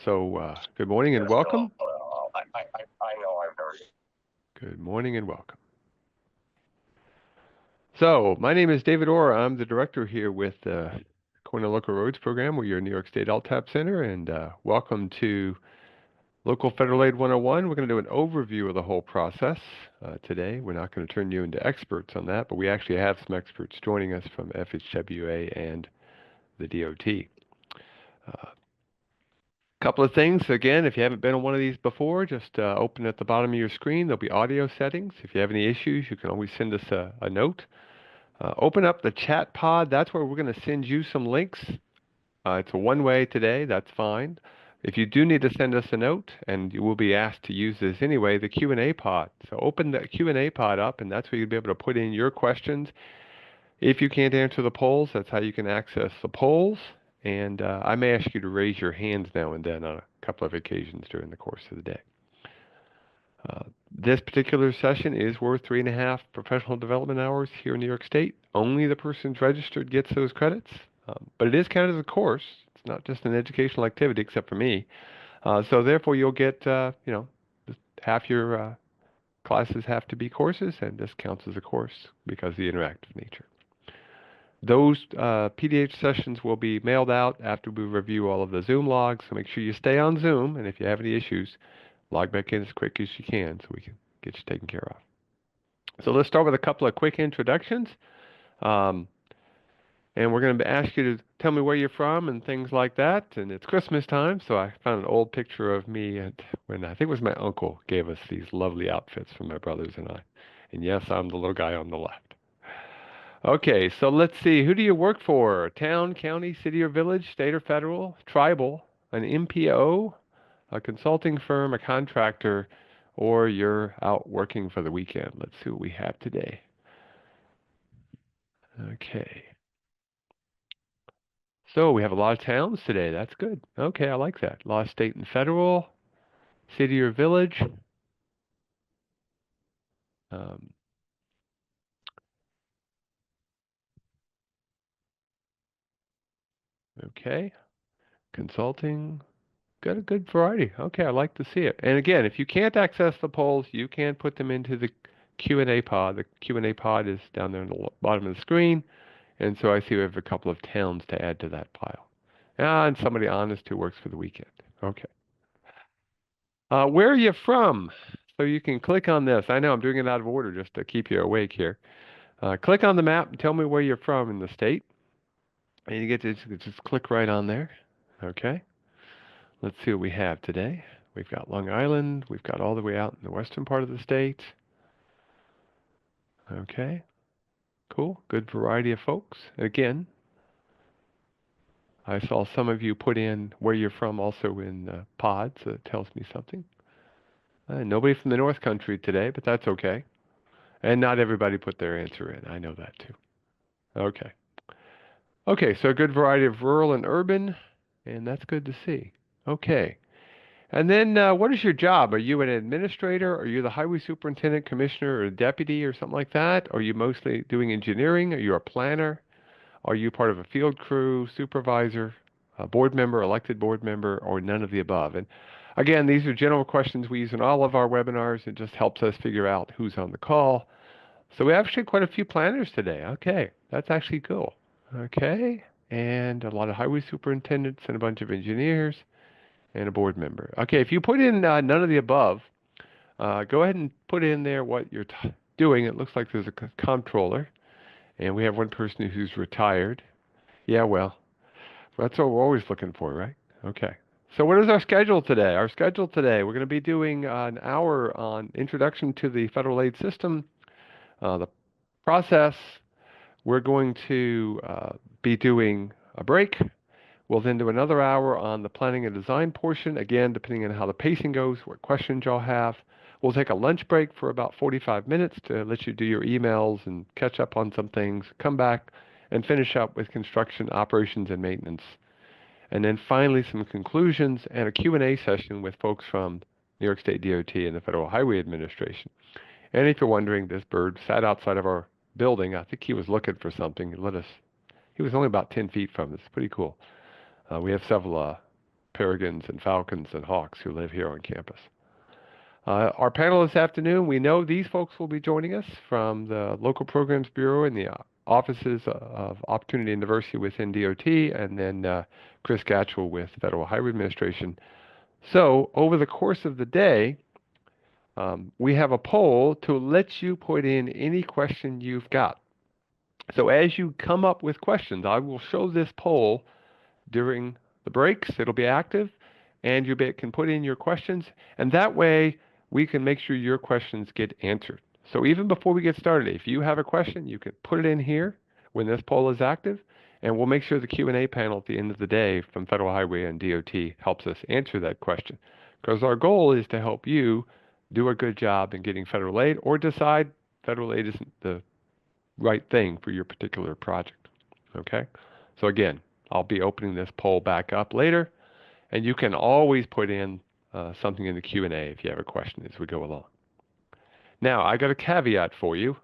Good morning and welcome. I know I'm very. Good morning and welcome. So, my name is David Orr. I'm the director here with the Cornell Local Roads Program. We're your New York State LTAP Center, and welcome to Local Federal Aid 101. We're going to do an overview of the whole process today. We're not going to turn you into experts on that, but we actually have some experts joining us from FHWA and the DOT. Couple of things. Again, if you haven't been on one of these before, just open at the bottom of your screen. There'll be audio settings. If you have any issues, you can always send us a note. Open up the chat pod. That's where we're going to send you some links. It's a one-way today. That's fine. If you do need to send us a note, and you will be asked to use this anyway, the Q&A pod. So open the Q&A pod up, and that's where you'll be able to put in your questions. If you can't answer the polls, that's how you can access the polls. And I may ask you to raise your hands now and then on a couple of occasions during the course of the day. This particular session is worth 3.5 professional development hours here in New York State. Only the person's registered gets those credits, but it is counted as a course. It's not just an educational activity, except for me. So therefore, you'll get, half your classes have to be courses, and this counts as a course because of the interactive nature. Those PDH sessions will be mailed out after we review all of the Zoom logs, so make sure you stay on Zoom, and if you have any issues, log back in as quick as you can so we can get you taken care of. So let's start with a couple of quick introductions. And we're going to ask you to tell me where you're from and things like that. And it's Christmas time, so I found an old picture of me when I think it was my uncle gave us these lovely outfits for my brothers and I. And yes, I'm the little guy on the left. Okay, so let's see. Who do you work for? Town, county, city or village, state or federal, tribal, an MPO, a consulting firm, a contractor, or you're out working for the weekend. Let's see what we have today. Okay. So we have a lot of towns today. That's good. Okay, I like that. A lot of state and federal, city or village. Um, okay. Consulting. Got a good variety. Okay, I like to see it. And again, if you can't access the polls, you can put them into the Q&A pod. The Q&A pod is down there on the bottom of the screen. And so I see we have a couple of towns to add to that pile. And somebody honest who works for the weekend. Okay. Where are you from? So you can click on this. I know I'm doing it out of order just to keep you awake here. Click on the map and tell me where you're from in the state. And you get to just click right on there. Okay. Let's see what we have today. We've got Long Island. We've got all the way out in the western part of the state. Okay. Cool. Good variety of folks. Again, I saw some of you put in where you're from also in pods. So it tells me something. Nobody from the North Country today, but that's okay. And not everybody put their answer in. I know that too. Okay. Okay, so a good variety of rural and urban, and that's good to see. Okay. And then what is your job? Are you an administrator? Are you the highway superintendent, commissioner, or a deputy or something like that? Are you mostly doing engineering? Are you a planner? Are you part of a field crew, supervisor, a board member, elected board member, or none of the above? And again, these are general questions we use in all of our webinars. It just helps us figure out who's on the call. So we have actually quite a few planners today. Okay, that's actually cool. Okay, and a lot of highway superintendents and a bunch of engineers and a board member. Okay, if you put in none of the above, go ahead and put in there what you're doing. It looks like there's a comptroller, and we have one person who's retired. Yeah, well, that's what we're always looking for, right? Okay. So what is our schedule today? Our schedule today, we're going to be doing an hour on Introduction to the Federal Aid System, the process. We're going to be doing a break. We'll then do another hour on the planning and design portion, again, depending on how the pacing goes, what questions y'all have. We'll take a lunch break for about 45 minutes to let you do your emails and catch up on some things, come back and finish up with construction, operations, and maintenance. And then finally, some conclusions and a Q&A session with folks from New York State DOT and the Federal Highway Administration. And if you're wondering, this bird sat outside of our building. I think he was looking for something. He was only about 10 feet from us. Pretty cool. We have several peregrines and falcons and hawks who live here on campus. Our panel this afternoon, we know these folks will be joining us from the Local Programs Bureau and the offices of Opportunity and Diversity within DOT, and then Chris Gatchell with Federal Highway Administration. So over the course of the day, we have a poll to let you put in any question you've got. So as you come up with questions, I will show this poll during the breaks. It'll be active, and you can put in your questions, and that way we can make sure your questions get answered. So even before we get started, if you have a question, you can put it in here when this poll is active, and we'll make sure the Q&A panel at the end of the day from Federal Highway and DOT helps us answer that question. Because our goal is to help you do a good job in getting federal aid or decide federal aid isn't the right thing for your particular project. Okay? So again, I'll be opening this poll back up later, and you can always put in something in the Q&A if you have a question as we go along. Now, I got a caveat for you.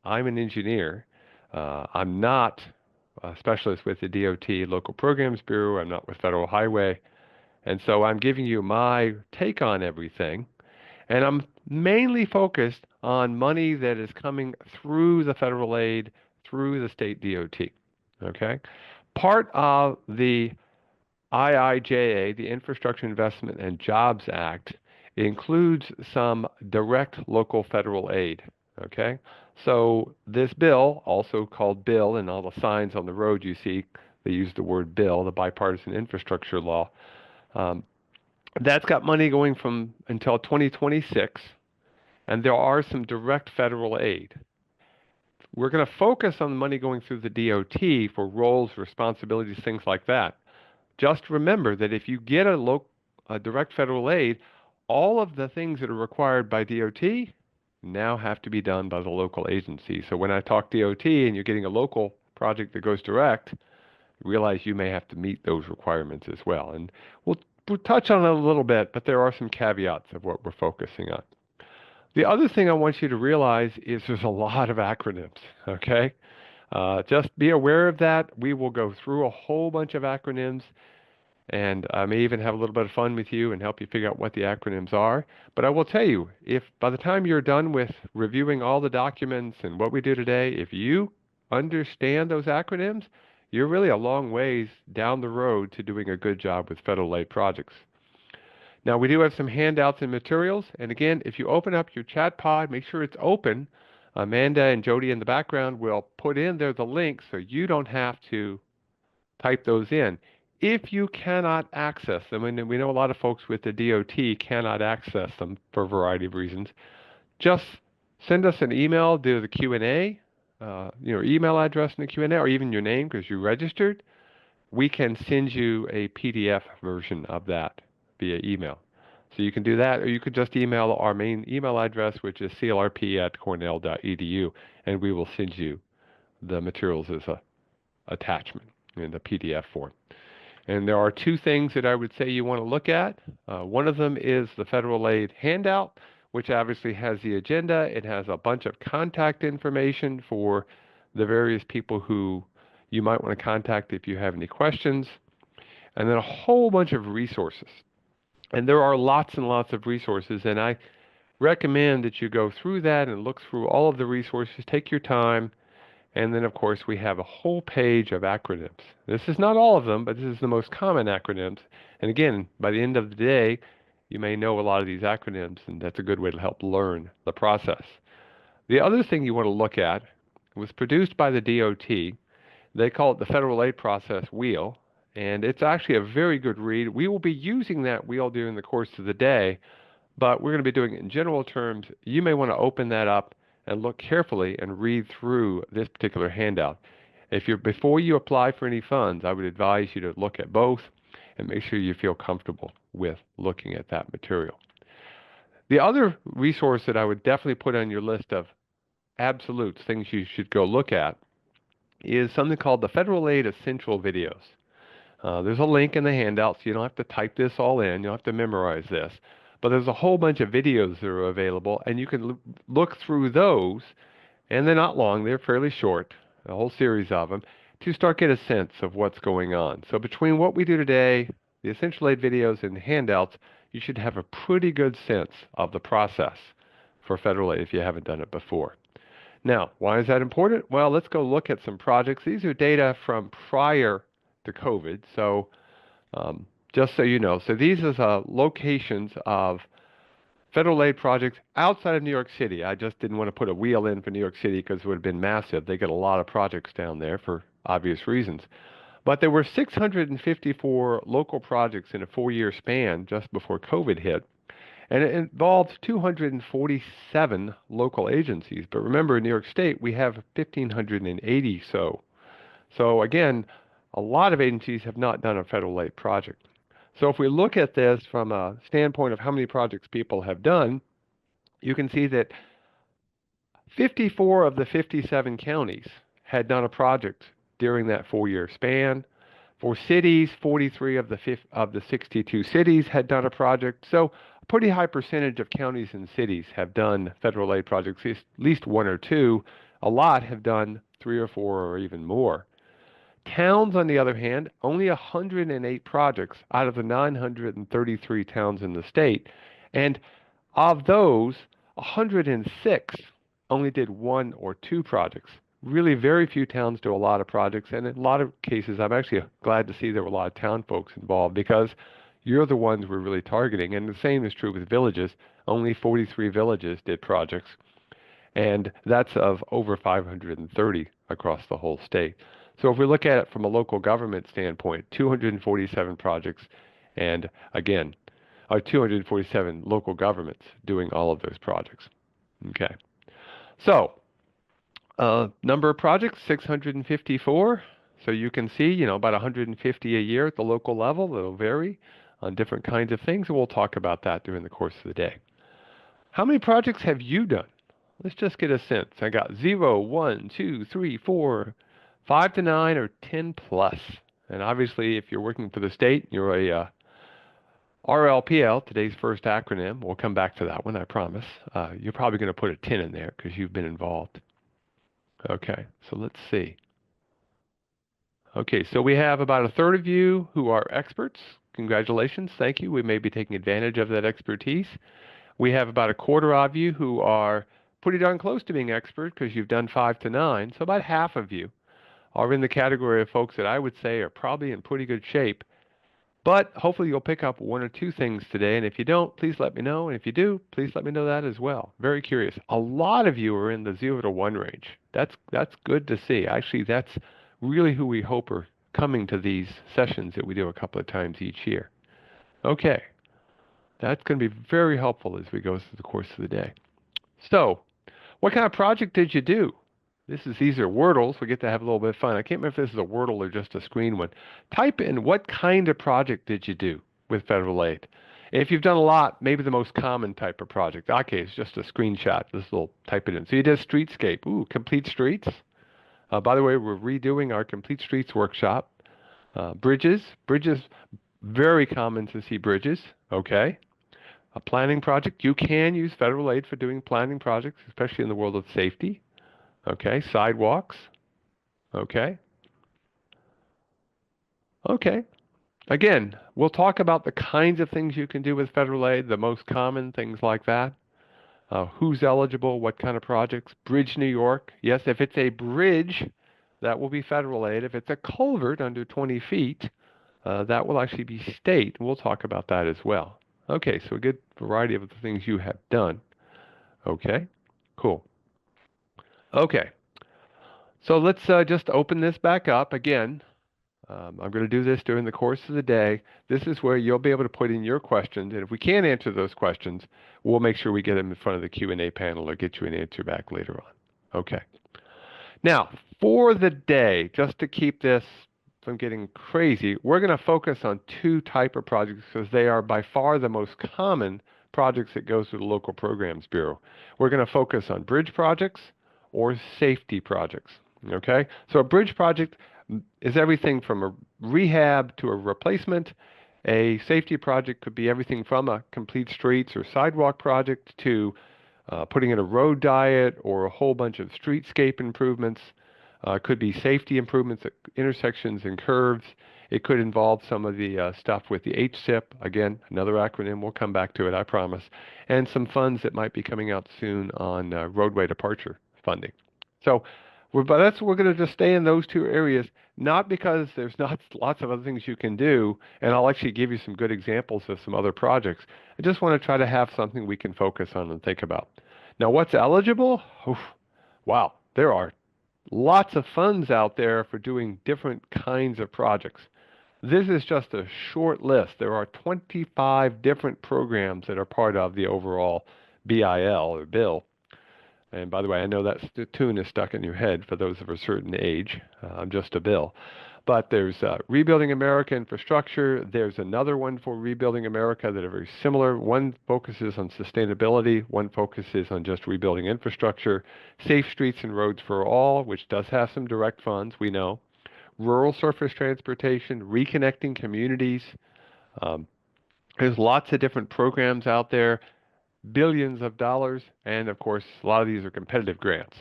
I'm an engineer. I'm not a specialist with the DOT Local Programs Bureau. I'm not with Federal Highway. And so I'm giving you my take on everything. And I'm mainly focused on money that is coming through the federal aid, through the state DOT. Okay? Part of the IIJA, the Infrastructure Investment and Jobs Act, includes some direct local federal aid. Okay? So this bill, also called bill, and all the signs on the road you see, they use the word bill, the bipartisan infrastructure law. That's got money going from until 2026, and there are some direct federal aid. We're going to focus on the money going through the DOT for roles, responsibilities, things like that. Just remember that if you get a direct federal aid, all of the things that are required by DOT now have to be done by the local agency. So when I talk DOT and you're getting a local project that goes direct, realize you may have to meet those requirements as well. And we'll touch on it a little bit, but there are some caveats of what we're focusing on. The other thing I want you to realize is there's a lot of acronyms, okay? Just be aware of that. We will go through a whole bunch of acronyms, and I may even have a little bit of fun with you and help you figure out what the acronyms are. But I will tell you, if by the time you're done with reviewing all the documents and what we do today, if you understand those acronyms, you're really a long ways down the road to doing a good job with federal aid projects. Now, we do have some handouts and materials. And again, if you open up your chat pod, make sure it's open. Amanda and Jody in the background will put in there the links so you don't have to type those in. If you cannot access them, and we know a lot of folks with the DOT cannot access them for a variety of reasons, just send us an email, do the Q&A, your email address in the Q&A, or even your name because you registered. We can send you a PDF version of that via email. So you can do that, or you could just email our main email address, which is clrp@cornell.edu, and we will send you the materials as a attachment in the PDF form. And there are two things that I would say you want to look at. One of them is the federal aid handout, which obviously has the agenda. It has a bunch of contact information for the various people who you might want to contact if you have any questions, and then a whole bunch of resources. And there are lots and lots of resources, and I recommend that you go through that and look through all of the resources, take your time, and then of course we have a whole page of acronyms. This is not all of them, but this is the most common acronyms. And again, by the end of the day, you may know a lot of these acronyms, and that's a good way to help learn the process. The other thing you want to look at was produced by the DOT. They call it the Federal Aid Process Wheel, and it's actually a very good read. We will be using that wheel during the course of the day, but we're going to be doing it in general terms. You may want to open that up and look carefully and read through this particular handout. Before you apply for any funds, I would advise you to look at both and make sure you feel comfortable with looking at that material. The other resource that I would definitely put on your list of absolutes, things you should go look at, is something called the Federal Aid Essential Videos. There's a link in the handout, so you don't have to type this all in. You don't have to memorize this. But there's a whole bunch of videos that are available, and you can look through those, and they're not long. They're fairly short, a whole series of them, to start get a sense of what's going on. So between what we do today, the essential aid videos and handouts, you should have a pretty good sense of the process for federal aid if you haven't done it before. Now, why is that important? Well, let's go look at some projects. These are data from prior to COVID. So just so you know, so these are locations of federal aid projects outside of New York City. I just didn't want to put a wheel in for New York City because it would have been massive. They get a lot of projects down there for obvious reasons. But there were 654 local projects in a 4-year span just before COVID hit. And it involved 247 local agencies. But remember, in New York State, we have 1,580 so. So again, a lot of agencies have not done a federal aid project. So if we look at this from a standpoint of how many projects people have done, you can see that 54 of the 57 counties had done a project during that 4-year span. For cities, 43 of the 62 cities had done a project. So a pretty high percentage of counties and cities have done federal aid projects, at least one or two. A lot have done 3 or 4 or even more. Towns, on the other hand, only 108 projects out of the 933 towns in the state. And of those, 106 only did 1 or 2 projects. Really, very few towns do a lot of projects, and in a lot of cases, I'm actually glad to see there were a lot of town folks involved because you're the ones we're really targeting. And the same is true with villages. Only 43 villages did projects, and that's of over 530 across the whole state. So if we look at it from a local government standpoint, 247 projects, and again, 247 local governments doing all of those projects. Okay. So, number of projects, 654. So you can see, about 150 a year at the local level. It'll vary on different kinds of things, and we'll talk about that during the course of the day. How many projects have you done? Let's just get a sense. I got 0, 1, 2, 3, 4, 5 to 9, or 10 plus. And obviously, if you're working for the state, you're a RLPL, today's first acronym. We'll come back to that one, I promise. You're probably going to put a 10 in there because you've been involved. Okay, so let's see. Okay, so we have about a third of you who are experts. Congratulations, thank you. We may be taking advantage of that expertise. We have about a quarter of you who are pretty darn close to being expert because you've done 5 to 9. So about half of you are in the category of folks that I would say are probably in pretty good shape. But hopefully you'll pick up 1 or 2 things today. And if you don't, please let me know. And if you do, please let me know that as well. Very curious. A lot of you are in the 0 to 1 range. That's good to see. Actually, that's really who we hope are coming to these sessions that we do a couple of times each year. Okay. That's going to be very helpful as we go through the course of the day. So, what kind of project did you do? These are Wordles. We get to have a little bit of fun. I can't remember if this is a Wordle or just a screen one. Type in what kind of project did you do with federal aid. If you've done a lot, maybe the most common type of project. Okay, it's just a screenshot. This little type it in. So you did streetscape. Ooh, complete streets. By the way, we're redoing our complete streets workshop. Bridges, very common to see bridges. Okay. A planning project. You can use federal aid for doing planning projects, especially in the world of safety. Okay, sidewalks. Okay. Okay. Again, we'll talk about the kinds of things you can do with federal aid, the most common things like that. Who's eligible, what kind of projects. Bridge New York. Yes, if it's a bridge, that will be federal aid. If it's a culvert under 20 feet, that will actually be state. We'll talk about that as well. Okay, so a good variety of the things you have done. Okay, cool. Okay, so let's just open this back up again. I'm going to do this during the course of the day. This is where you'll be able to put in your questions, and if we can't answer those questions, we'll make sure we get them in front of the Q&A panel or get you an answer back later on. Okay. Now, for the day, just to keep this from getting crazy, we're going to focus on 2 types of projects because they are by far the most common projects that go through the local programs bureau. We're going to focus on bridge projects or safety projects. Okay, so a bridge project is everything from a rehab to a replacement. A safety project could be everything from a complete streets or sidewalk project to putting in a road diet or a whole bunch of streetscape improvements. Could be safety improvements at intersections and curves. It could involve some of the stuff with the HSIP, again, another acronym, we'll come back to it, I promise, and some funds that might be coming out soon on roadway departure funding. So we're going to just stay in those two areas, not because there's not lots of other things you can do, and I'll actually give you some good examples of some other projects. I just want to try to have something we can focus on and think about. Now, what's eligible? Oof, wow, there are lots of funds out there for doing different kinds of projects. This is just a short list. There are 25 different programs that are part of the overall BIL or bill. And by the way, I know that tune is stuck in your head for those of a certain age. I'm just a bill. But there's Rebuilding America Infrastructure. There's another one for Rebuilding America that are very similar. One focuses on sustainability. One focuses on just rebuilding infrastructure. Safe Streets and Roads for All, which does have some direct funds, we know. Rural surface transportation, reconnecting communities. Um, there's lots of different programs out there, billions of dollars, and of course, a lot of these are competitive grants.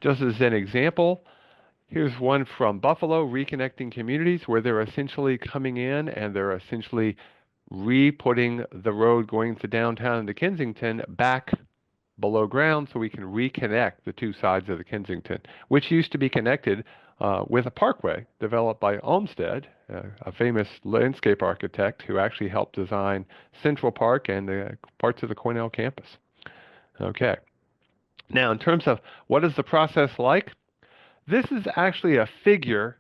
Just as an example, here's one from Buffalo, Reconnecting Communities, where they're essentially coming in and they're essentially re-putting the road going to downtown into Kensington back below ground so we can reconnect the two sides of the Kensington, which used to be connected with a parkway developed by Olmsted, a famous landscape architect who actually helped design Central Park and the parts of the Cornell campus. Okay. Now, in terms of what is the process like, this is actually a figure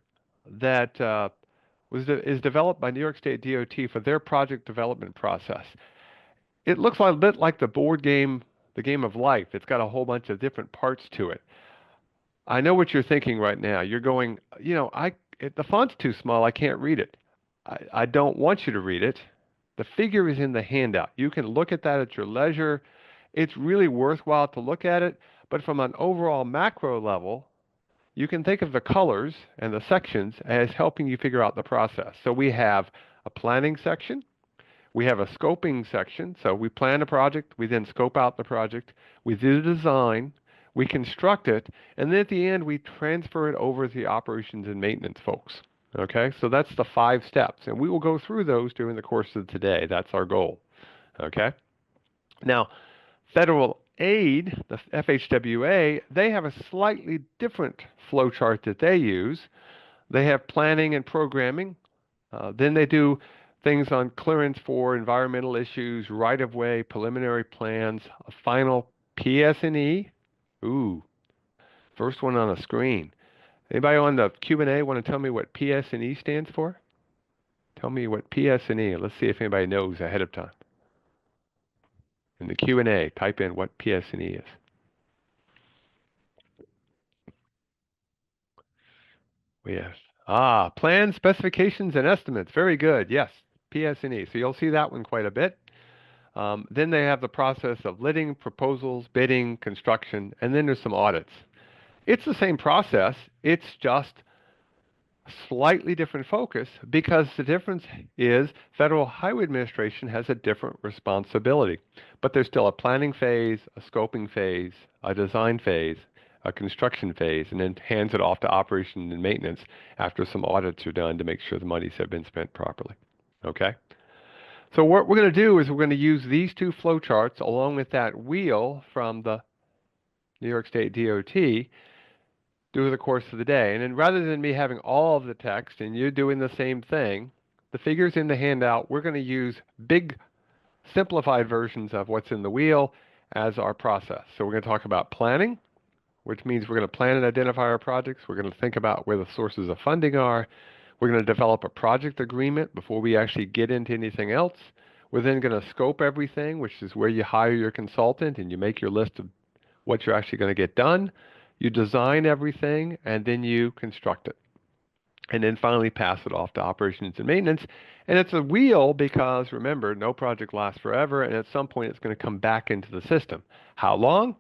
that is developed by New York State DOT for their project development process. It looks a bit like the board game, the game of life. It's got a whole bunch of different parts to it. I know what you're thinking right now. You're going, the font's too small. I can't read it. I don't want you to read it. The figure is in the handout. You can look at that at your leisure. It's really worthwhile to look at it, but from an overall macro level, you can think of the colors and the sections as helping you figure out the process. So we have a planning section, we have a scoping section. So we plan a project, we then scope out the project, we do the design, we construct it, and then at the end we transfer it over to the operations and maintenance folks. Okay, so that's the 5 steps, and we will go through those during the course of today. That's our goal. Okay, now federal aid, the FHWA, they have a slightly different flow chart that they use. They have planning and programming. Then they do things on clearance for environmental issues, right-of-way, preliminary plans, a final PS&E. Ooh, first one on the screen. Anybody on the Q&A want to tell me what PS&E stands for? Tell me what PS&E. Let's see if anybody knows ahead of time. In the Q&A, type in what PS&E is. Yes. Plans, specifications, and estimates. Very good. Yes, PS&E. So you'll see that one quite a bit. Then they have the process of letting, proposals, bidding, construction, and then there's some audits. It's the same process. It's just slightly different focus because the difference is Federal Highway Administration has a different responsibility. But there's still a planning phase, a scoping phase, a design phase, a construction phase, and then hands it off to operations and maintenance after some audits are done to make sure the monies have been spent properly. Okay? So what we're going to do is we're going to use these two flow charts along with that wheel from the New York State DOT through the course of the day. And then rather than me having all of the text and you doing the same thing, the figures in the handout, we're going to use big simplified versions of what's in the wheel as our process. So we're going to talk about planning, which means we're going to plan and identify our projects. We're going to think about where the sources of funding are. We're going to develop a project agreement before we actually get into anything else. We're then going to scope everything, which is where you hire your consultant and you make your list of what you're actually going to get done. You design everything, and then you construct it. And then finally pass it off to operations and maintenance. And it's a wheel because, remember, no project lasts forever, and at some point it's going to come back into the system. How long?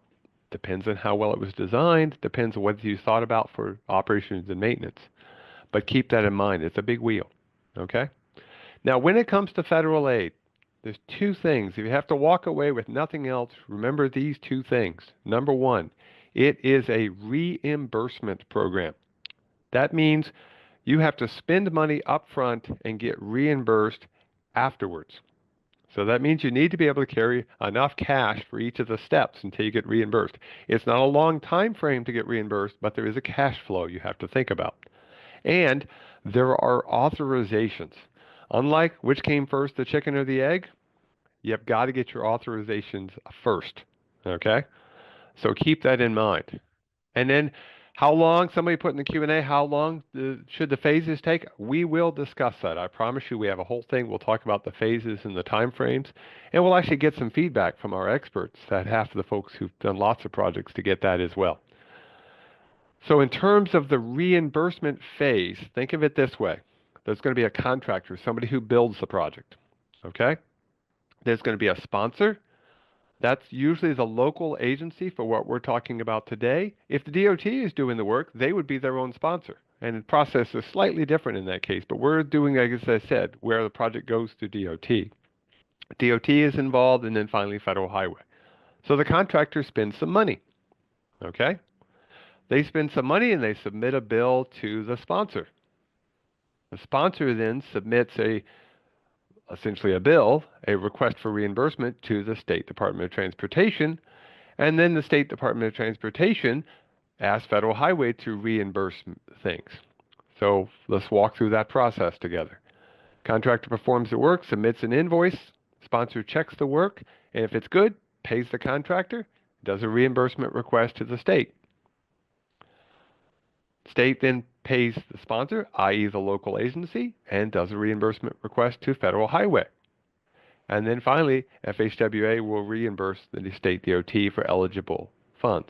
Depends on how well it was designed, depends on what you thought about for operations and maintenance. But keep that in mind. It's a big wheel. Okay? Now, when it comes to federal aid, there's 2 things. If you have to walk away with nothing else, remember these 2 things. Number 1, it is a reimbursement program. That means You have to spend money up front and get reimbursed afterwards. So that means you need to be able to carry enough cash for each of the steps until you get reimbursed. It's not a long time frame to get reimbursed, but there is a cash flow you have to think about. And there are authorizations. Unlike which came first, the chicken or the egg, you've got to get your authorizations first. Okay? So keep that in mind. And then how long, somebody put in the Q&A, how long should the phases take? We will discuss that. I promise you we have a whole thing. We'll talk about the phases and the time frames. And we'll actually get some feedback from our experts, that half of the folks who've done lots of projects, to get that as well. So in terms of the reimbursement phase, think of it this way. There's going to be a contractor, somebody who builds the project. Okay? There's going to be a sponsor. That's usually the local agency for what we're talking about today. If the DOT is doing the work, they would be their own sponsor. And the process is slightly different in that case, but we're doing, as I said, where the project goes to DOT. DOT is involved, and then finally Federal Highway. So the contractor spends some money, okay? They spend some money and they submit a bill to the sponsor. The sponsor then submits essentially a bill, a request for reimbursement to the State Department of Transportation, and then the State Department of Transportation asks Federal Highway to reimburse things. So let's walk through that process together. Contractor performs the work, submits an invoice, sponsor checks the work, and if it's good, pays the contractor, does a reimbursement request to the state. State then pays the sponsor, i.e. the local agency, and does a reimbursement request to Federal Highway. And then finally, FHWA will reimburse the state DOT for eligible funds.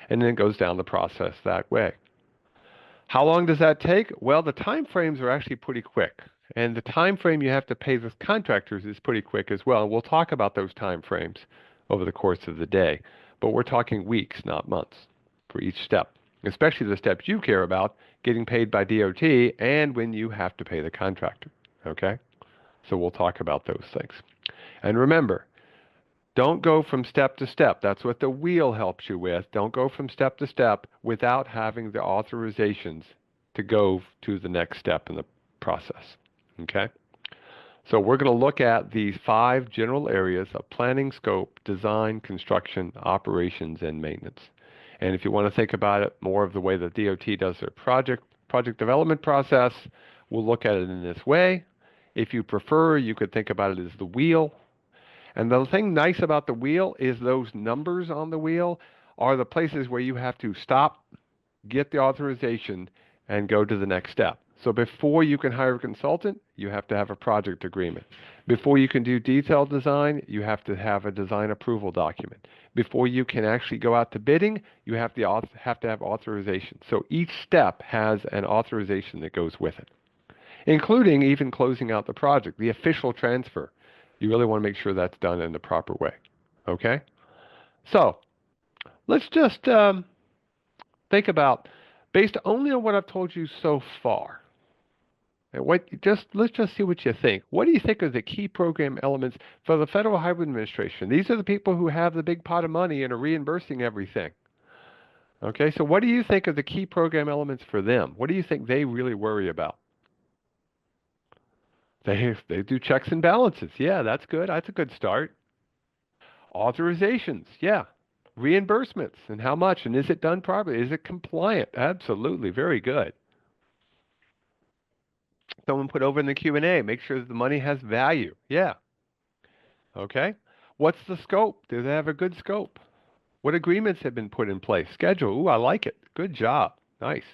And then it goes down the process that way. How long does that take? Well, the time frames are actually pretty quick. And the time frame you have to pay the contractors is pretty quick as well. And we'll talk about those time frames over the course of the day. But we're talking weeks, not months, for each step, especially the steps you care about, getting paid by DOT and when you have to pay the contractor. Okay? So we'll talk about those things. And remember, don't go from step to step. That's what the wheel helps you with. Don't go from step to step without having the authorizations to go to the next step in the process. Okay? So we're going to look at these 5 general areas of planning, scope, design, construction, operations, and maintenance. And if you want to think about it more of the way the DOT does their project development process, we'll look at it in this way. If you prefer, you could think about it as the wheel. And the thing nice about the wheel is those numbers on the wheel are the places where you have to stop, get the authorization, and go to the next step. So before you can hire a consultant, you have to have a project agreement. Before you can do detailed design, you have to have a design approval document. Before you can actually go out to bidding, you have to have authorization. So each step has an authorization that goes with it, including even closing out the project, the official transfer. You really want to make sure that's done in the proper way. Okay? So let's just think about, based only on what I've told you so far, and let's just see what you think. What do you think are the key program elements for the Federal Highway Administration? These are the people who have the big pot of money and are reimbursing everything. Okay, so what do you think are the key program elements for them? What do you think they really worry about? They do checks and balances. Yeah, that's good. That's a good start. Authorizations. Yeah. Reimbursements and how much, and is it done properly? Is it compliant? Absolutely. Very good. Someone put over in the Q&A, make sure that the money has value. Yeah. Okay. What's the scope? Do they have a good scope? What agreements have been put in place? Schedule. Ooh, I like it. Good job. Nice.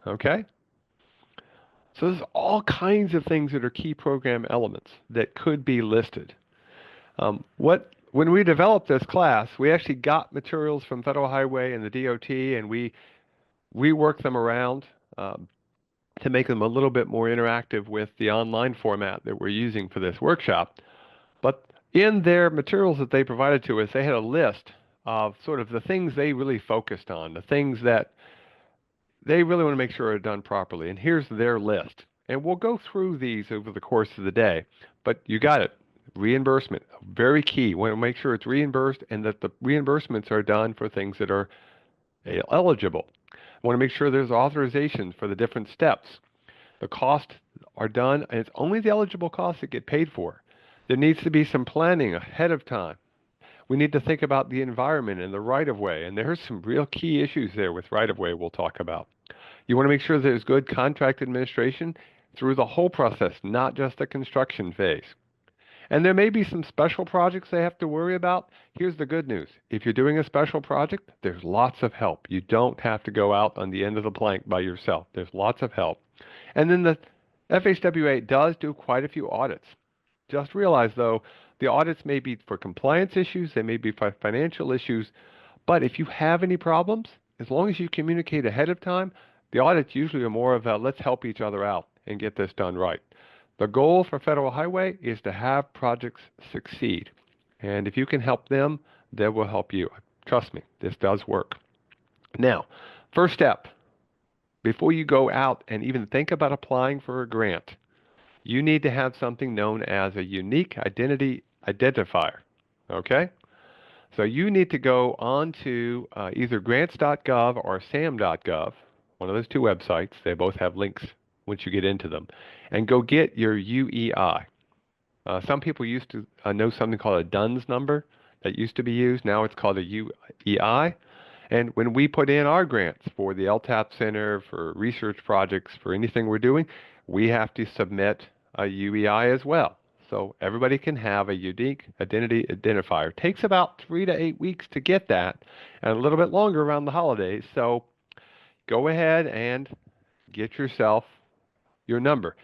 Okay. So there's all kinds of things that are key program elements that could be listed. When we developed this class, we actually got materials from Federal Highway and the DOT, and we reworked them around to make them a little bit more interactive with the online format that we're using for this workshop. But in their materials that they provided to us, they had a list of sort of the things they really focused on, the things that they really want to make sure are done properly. And here's their list. And we'll go through these over the course of the day. But you got it. Reimbursement, very key. We want to make sure it's reimbursed and that the reimbursements are done for things that are eligible. I want to make sure there's authorization for the different steps. The costs are done, and it's only the eligible costs that get paid for. There needs to be some planning ahead of time. We need to think about the environment and the right-of-way, and there's some real key issues there with right-of-way we'll talk about. You want to make sure there's good contract administration through the whole process, not just the construction phase. And there may be some special projects they have to worry about. Here's the good news. If you're doing a special project, there's lots of help. You don't have to go out on the end of the plank by yourself. There's lots of help. And then the FHWA does do quite a few audits. Just realize, though, the audits may be for compliance issues, they may be for financial issues, but if you have any problems, as long as you communicate ahead of time, the audits usually are more of a let's help each other out and get this done right. The goal for Federal Highway is to have projects succeed. And if you can help them, they will help you. Trust me, this does work. Now, first step, before you go out and even think about applying for a grant, you need to have something known as a unique identity identifier. Okay? So you need to go on to either grants.gov or sam.gov, one of those two websites. They both have links once you get into them, and go get your UEI. Some people used to know something called a DUNS number that used to be used. Now it's called a UEI. And when we put in our grants for the LTAP Center, for research projects, for anything we're doing, we have to submit a UEI as well. So everybody can have a unique identity identifier. It takes about 3 to 8 weeks to get that, and a little bit longer around the holidays. So go ahead and get yourself your number.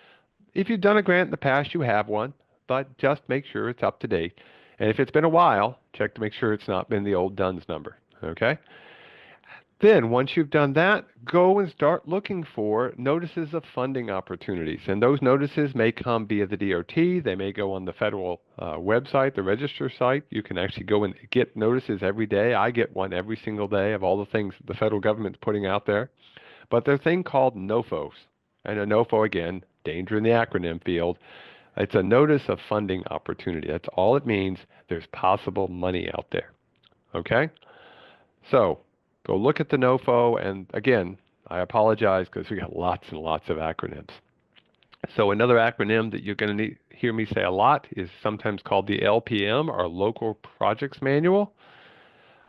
If you've done a grant in the past, you have one, but just make sure it's up to date. And if it's been a while, check to make sure it's not been the old DUNS number. Okay? Then, once you've done that, go and start looking for notices of funding opportunities. And those notices may come via the DOT. They may go on the federal website, the register site. You can actually go and get notices every day. I get one every single day of all the things the federal government's putting out there. But there's a thing called NOFOs. And a NOFO, again, danger in the acronym field. It's a notice of funding opportunity. That's all it means. There's possible money out there. Okay? So, go look at the NOFO, and again, I apologize because we got lots and lots of acronyms. So another acronym that you're going to hear me say a lot is sometimes called the LPM, or Local Projects Manual.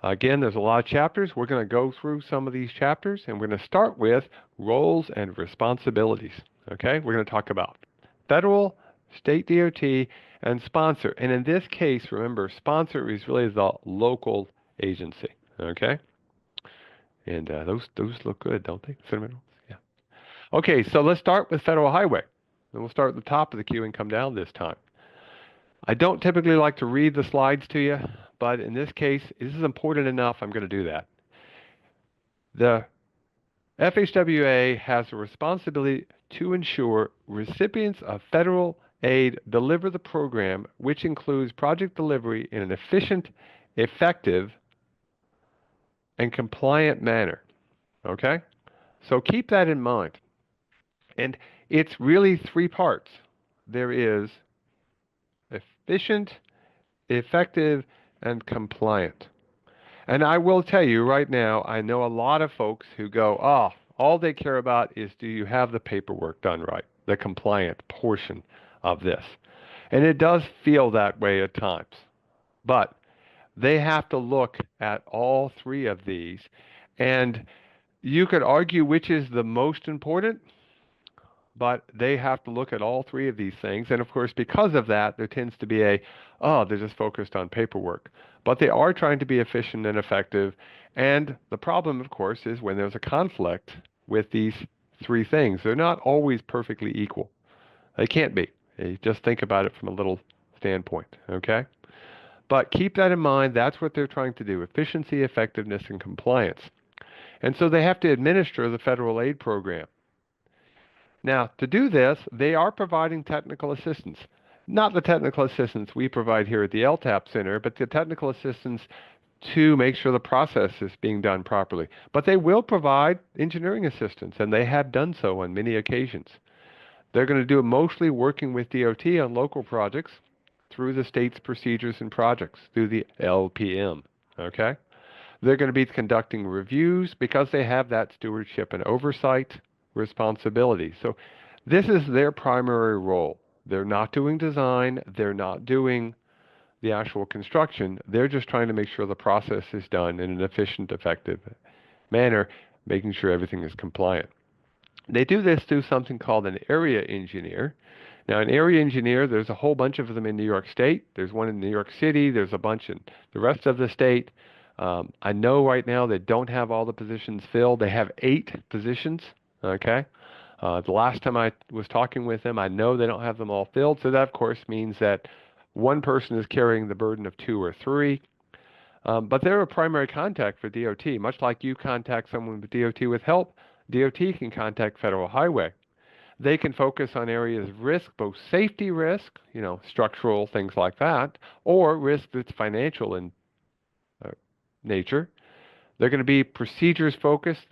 Again, there's a lot of chapters. We're going to go through some of these chapters, and we're going to start with roles and responsibilities. Okay? We're going to talk about federal, state DOT, and sponsor. And in this case, remember, sponsor is really the local agency. Okay? And those look good, don't they? Cinnamon rolls? Yeah. Okay, so let's start with Federal Highway. And we'll start at the top of the queue and come down this time. I don't typically like to read the slides to you, but in this case, this is important enough, I'm going to do that. The FHWA has a responsibility to ensure recipients of federal aid deliver the program, which includes project delivery in an efficient, effective, and compliant manner. Okay? So keep that in mind. And it's really three parts. There is efficient, effective, and compliant. And I will tell you right now, I know a lot of folks who go, oh, all they care about is do you have the paperwork done right, the compliant portion of this. And it does feel that way at times. But they have to look at all three of these. And you could argue which is the most important, but they have to look at all three of these things. And of course, because of that, there tends to be they're just focused on paperwork. But they are trying to be efficient and effective. And the problem, of course, is when there's a conflict with these three things. They're not always perfectly equal. They can't be. You just think about it from a little standpoint, okay? But keep that in mind. That's what they're trying to do: efficiency, effectiveness, and compliance. And so they have to administer the federal aid program. Now, to do this, they are providing technical assistance. Not the technical assistance we provide here at the LTAP Center, but the technical assistance to make sure the process is being done properly. But they will provide engineering assistance, and they have done so on many occasions. They're going to do it mostly working with DOT on local projects through the state's procedures and projects, through the LPM, okay? They're going to be conducting reviews because they have that stewardship and oversight responsibility. So This is their primary role. They're not doing design, they're not doing the actual construction. They're just trying to make sure the process is done in an efficient, effective manner, making sure everything is compliant. They do this through something called an area engineer. Now, an area engineer, there's a whole bunch of them in New York State. There's one in New York City. There's a bunch in the rest of the state. I know right now they don't have all the positions filled. They have 8 positions. Okay. The last time I was talking with them, I know they don't have them all filled. So that, of course, means that one person is carrying the burden of 2 or 3. But they're a primary contact for DOT. Much like you contact someone with DOT with help, DOT can contact Federal Highway. They can focus on areas of risk, both safety risk, structural things like that, or risk that's financial in uh, nature. They're going to be procedures focused.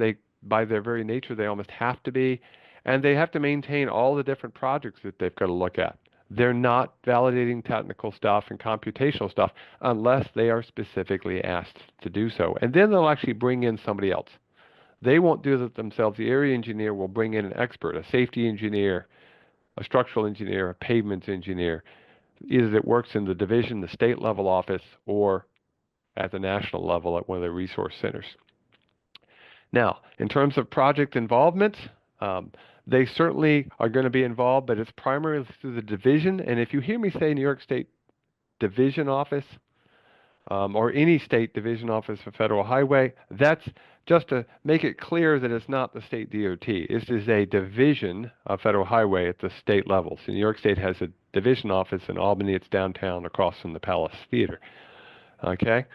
By their very nature, they almost have to be, and they have to maintain all the different projects that they've got to look at. They're not validating technical stuff and computational stuff unless they are specifically asked to do so. And then they'll actually bring in somebody else. They won't do it themselves. The area engineer will bring in an expert, a safety engineer, a structural engineer, a pavements engineer, either that works in the division, the state level office, or at the national level at one of the resource centers. Now, in terms of project involvement, they certainly are going to be involved, but it's primarily through the division. And if you hear me say New York State Division Office, or any state division office for Federal Highway, that's just to make it clear that it's not the state DOT. This is a division of Federal Highway at the state level. So New York State has a division office in Albany. It's downtown across from the Palace Theater. Okay?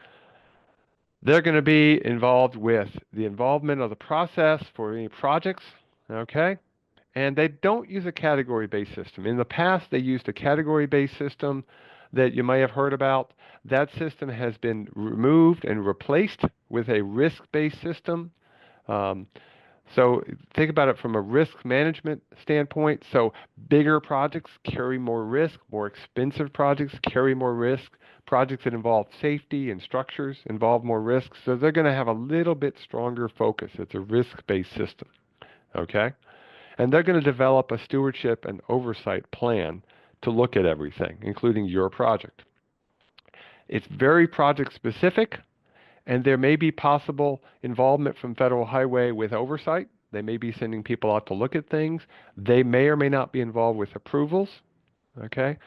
They're going to be involved with the involvement of the process for any projects. Okay? And they don't use a category-based system. In the past, they used a category-based system that you may have heard about. That system has been removed and replaced with a risk-based system. Um, so think about it from a risk management standpoint. So bigger projects carry more risk, more expensive projects carry more risk. Projects that involve safety and structures involve more risk. So they're going to have a little bit stronger focus. It's a risk-based system. Okay? And they're going to develop a stewardship and oversight plan to look at everything, including your project. It's very project specific, and there may be possible involvement from Federal Highway with oversight. They may be sending people out to look at things. They may or may not be involved with approvals. Okay?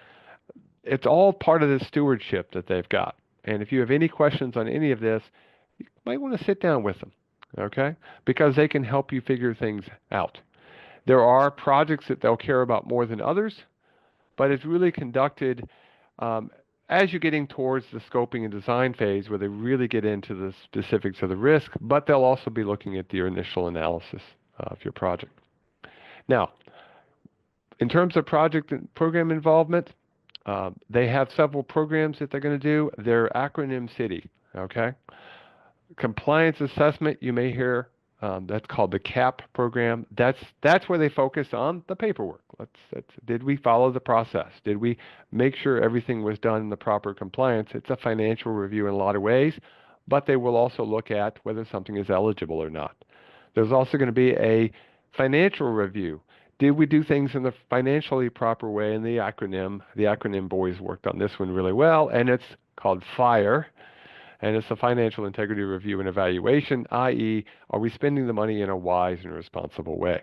It's all part of the stewardship that they've got. And if you have any questions on any of this, you might want to sit down with them. Okay? Because they can help you figure things out. There are projects that they'll care about more than others, but it's really conducted as you're getting towards the scoping and design phase where they really get into the specifics of the risk, but they'll also be looking at your initial analysis of your project. Now, in terms of project and program involvement, they have several programs that they're going to do. They're acronym city, okay? Compliance assessment, you may hear, that's called the CAP program. That's where they focus on the paperwork. Did we follow the process? Did we make sure everything was done in the proper compliance? It's a financial review in a lot of ways, but they will also look at whether something is eligible or not. There's also going to be a financial review. Did we do things in the financially proper way? And the acronym boys worked on this one really well, and it's called FIRE. And it's a financial integrity review and evaluation, i.e., are we spending the money in a wise and responsible way?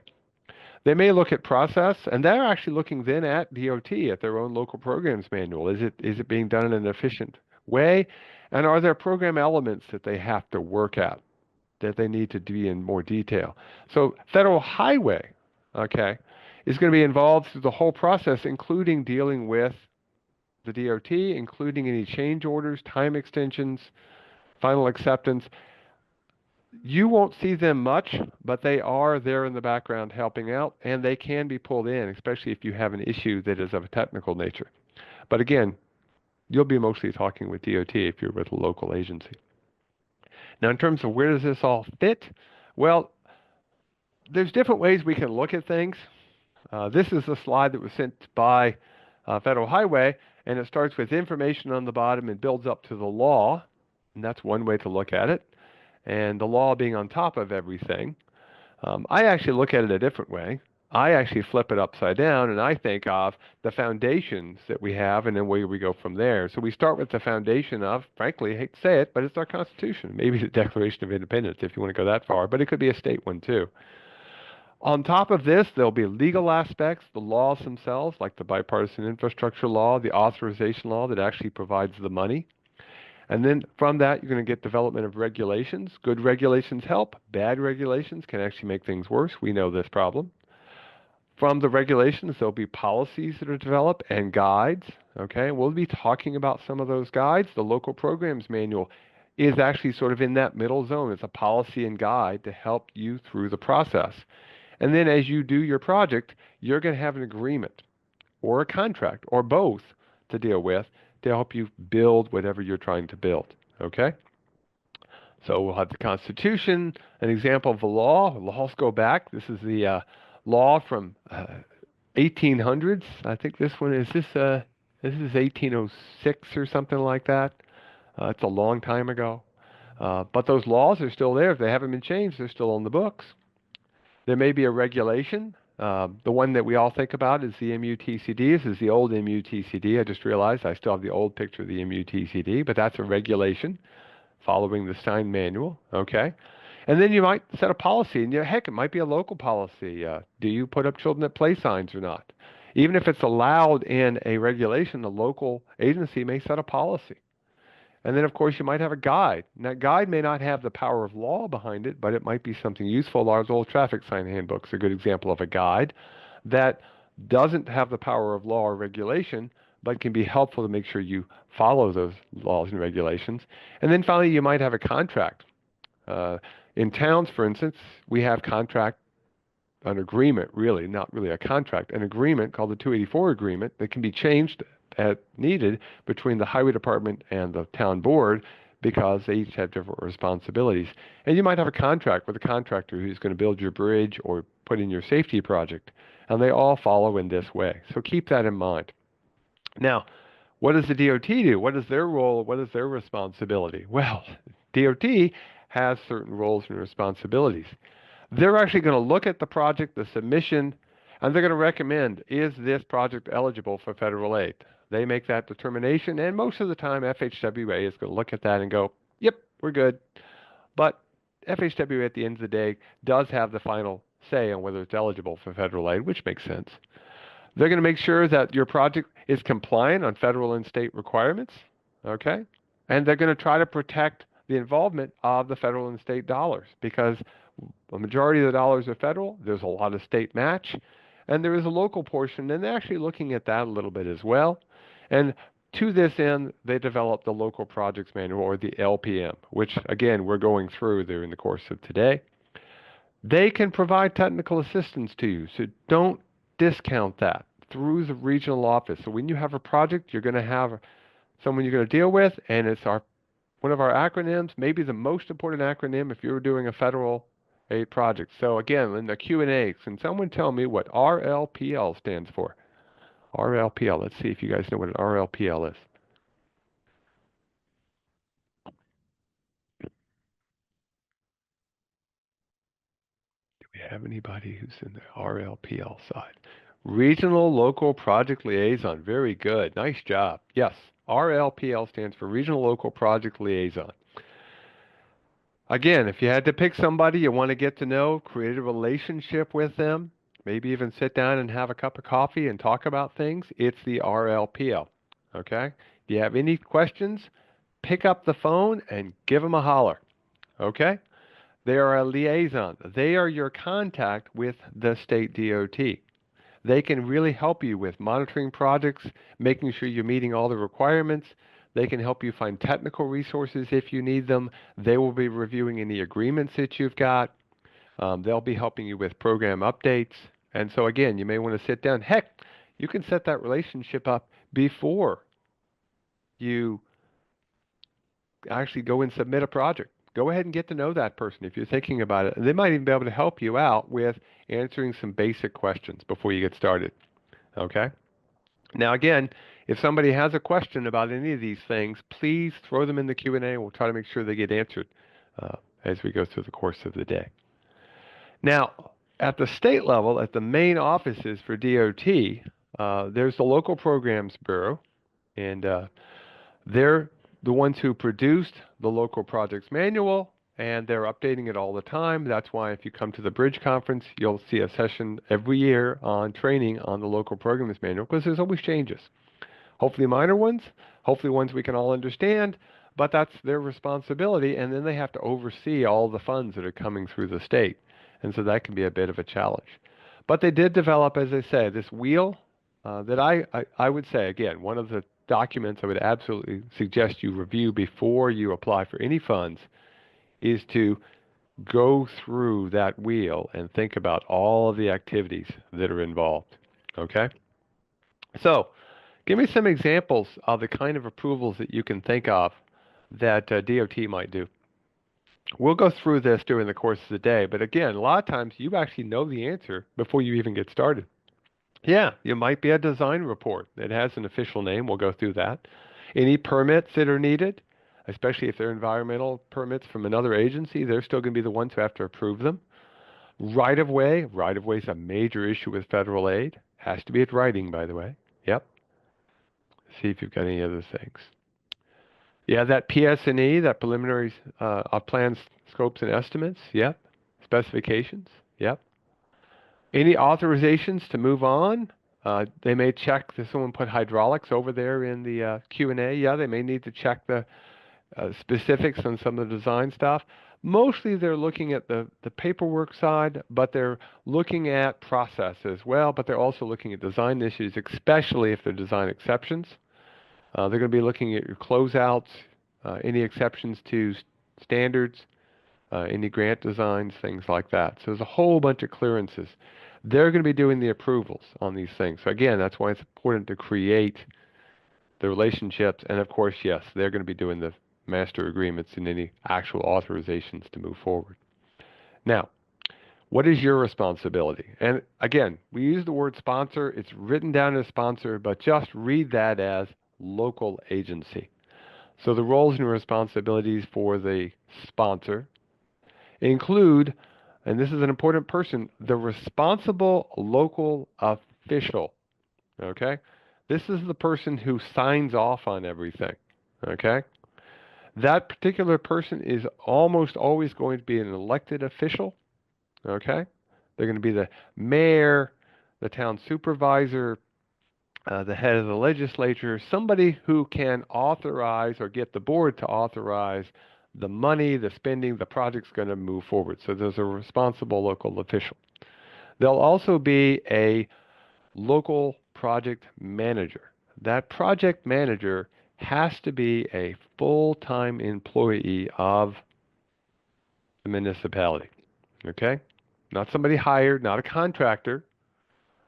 They may look at process, and they're actually looking then at DOT, at their own local programs manual. Is it being done in an efficient way? And are there program elements that they have to work at, that they need to be in more detail? So Federal Highway, okay, is going to be involved through the whole process, including dealing with the DOT, including any change orders, time extensions, final acceptance. You won't see them much, but they are there in the background helping out, and they can be pulled in, especially if you have an issue that is of a technical nature. But again, you'll be mostly talking with DOT if you're with a local agency. Now, in terms of where does this all fit? Well, there's different ways we can look at things. This is a slide that was sent by Federal Highway, and it starts with information on the bottom and builds up to the law, and that's one way to look at it, and the law being on top of everything. I actually look at it a different way. I actually flip it upside down and I think of the foundations that we have and then where we go from there. So we start with the foundation of, frankly, I hate to say it, but it's our Constitution. Maybe the Declaration of Independence if you want to go that far, but it could be a state one too. On top of this, there'll be legal aspects, the laws themselves, like the bipartisan infrastructure law, the authorization law that actually provides the money. And then from that, you're going to get development of regulations. Good regulations help. Bad regulations can actually make things worse. We know this problem. From the regulations, there'll be policies that are developed and guides. Okay, we'll be talking about some of those guides. The local programs manual is actually sort of in that middle zone. It's a policy and guide to help you through the process. And then as you do your project, you're going to have an agreement or a contract or both to deal with to help you build whatever you're trying to build. Okay? So we'll have the Constitution, an example of a law. Laws go back. This is the law from 1800s. I think this one is this is 1806 or something like that. It's a long time ago. But those laws are still there. If they haven't been changed, they're still on the books. There may be a regulation. The one that we all think about is the MUTCD. This is the old MUTCD. I just realized I still have the old picture of the MUTCD, but that's a regulation following the Stein manual. Okay. And then you might set a policy, and heck, it might be a local policy. Do you put up children at play signs or not? Even if it's allowed in a regulation, the local agency may set a policy. And then, of course, you might have a guide. And that guide may not have the power of law behind it, but it might be something useful. Our old traffic sign handbook is a good example of a guide that doesn't have the power of law or regulation, but can be helpful to make sure you follow those laws and regulations. And then finally, you might have a contract. In towns, for instance, we have an agreement, really, not really a contract, an agreement called the 284 agreement that can be changed as needed between the highway department and the town board because they each have different responsibilities. And you might have a contract with a contractor who's going to build your bridge or put in your safety project, and they all follow in this way. So keep that in mind. Now, what does the DOT do? What is their role? What is their responsibility? Well, DOT has certain roles and responsibilities. They're actually going to look at the project, the submission, and they're going to recommend, is this project eligible for federal aid? They make that determination, and most of the time FHWA is going to look at that and go, yep, we're good. But FHWA at the end of the day does have the final say on whether it's eligible for federal aid, which makes sense. They're going to make sure that your project is compliant on federal and state requirements, okay? And they're going to try to protect the involvement of the federal and state dollars because the majority of the dollars are federal. There's a lot of state match, and there is a local portion, and they're actually looking at that a little bit as well. And to this end, they developed the Local Projects Manual, or the LPM, which, again, we're going through there in the course of today. They can provide technical assistance to you, so don't discount that through the regional office. So when you have a project, you're going to have someone you're going to deal with, and it's one of our acronyms, maybe the most important acronym if you're doing a federal aid project. So again, in the Q&A, can someone tell me what RLPL stands for? RLPL. Let's see if you guys know what an RLPL is. Do we have anybody who's in the RLPL side? Regional Local Project Liaison. Very good. Nice job. Yes, RLPL stands for Regional Local Project Liaison. Again, if you had to pick somebody you want to get to know, create a relationship with them, maybe even sit down and have a cup of coffee and talk about things, it's the RLPL. Okay? If you have any questions, pick up the phone and give them a holler. Okay? They are a liaison. They are your contact with the state DOT. They can really help you with monitoring projects, making sure you're meeting all the requirements. They can help you find technical resources if you need them. They will be reviewing any agreements that you've got. They'll be helping you with program updates. And so again, you may want to sit down. Heck, you can set that relationship up before you actually go and submit a project. Go ahead and get to know that person if you're thinking about it. And they might even be able to help you out with answering some basic questions before you get started. Okay? Now again, if somebody has a question about any of these things, please throw them in the Q&A and we'll try to make sure they get answered as we go through the course of the day. Now, At the state level, at the main offices for DOT, there's the Local Programs Bureau, and they're the ones who produced the local projects manual, and they're updating it all the time. That's why if you come to the Bridge Conference, you'll see a session every year on training on the local programs manual, because there's always changes. Hopefully minor ones, hopefully ones we can all understand, but that's their responsibility, and then they have to oversee all the funds that are coming through the state. And so that can be a bit of a challenge. But they did develop, as I say, this wheel that I would say, again, one of the documents I would absolutely suggest you review before you apply for any funds is to go through that wheel and think about all of the activities that are involved. Okay? So, give me some examples of the kind of approvals that you can think of that DOT might do. We'll go through this during the course of the day, but again, a lot of times you actually know the answer before you even get started. Yeah, it might be a design report. It has an official name. We'll go through that. Any permits that are needed, especially if they're environmental permits from another agency, they're still going to be the ones who have to approve them. Right of way. Right of way is a major issue with federal aid. Has to be at writing, by the way. Yep. See if you've got any other things. Yeah, that PS&E, that preliminary plans, scopes, and estimates. Yep. Specifications. Yep. Any authorizations to move on? They may check if someone put hydraulics over there in the Q&A. Yeah, they may need to check the specifics on some of the design stuff. Mostly they're looking at the paperwork side, but they're looking at process as well, but they're also looking at design issues, especially if they're design exceptions. They're going to be looking at your closeouts, any exceptions to standards, any grant designs, things like that. So there's a whole bunch of clearances. They're going to be doing the approvals on these things. So again, that's why it's important to create the relationships. And of course, yes, they're going to be doing the master agreements and any actual authorizations to move forward. Now, what is your responsibility? And again, we use the word sponsor. It's written down as sponsor, but just read that as local agency. So the roles and responsibilities for the sponsor include, and this is an important person, the responsible local official. Okay? This is the person who signs off on everything. Okay? That particular person is almost always going to be an elected official. Okay? They're going to be the mayor, the town supervisor, the head of the legislature, somebody who can authorize or get the board to authorize the money, the spending, the project's going to move forward. So there's a responsible local official. There'll also be a local project manager. That project manager has to be a full-time employee of the municipality. Okay? Not somebody hired, not a contractor,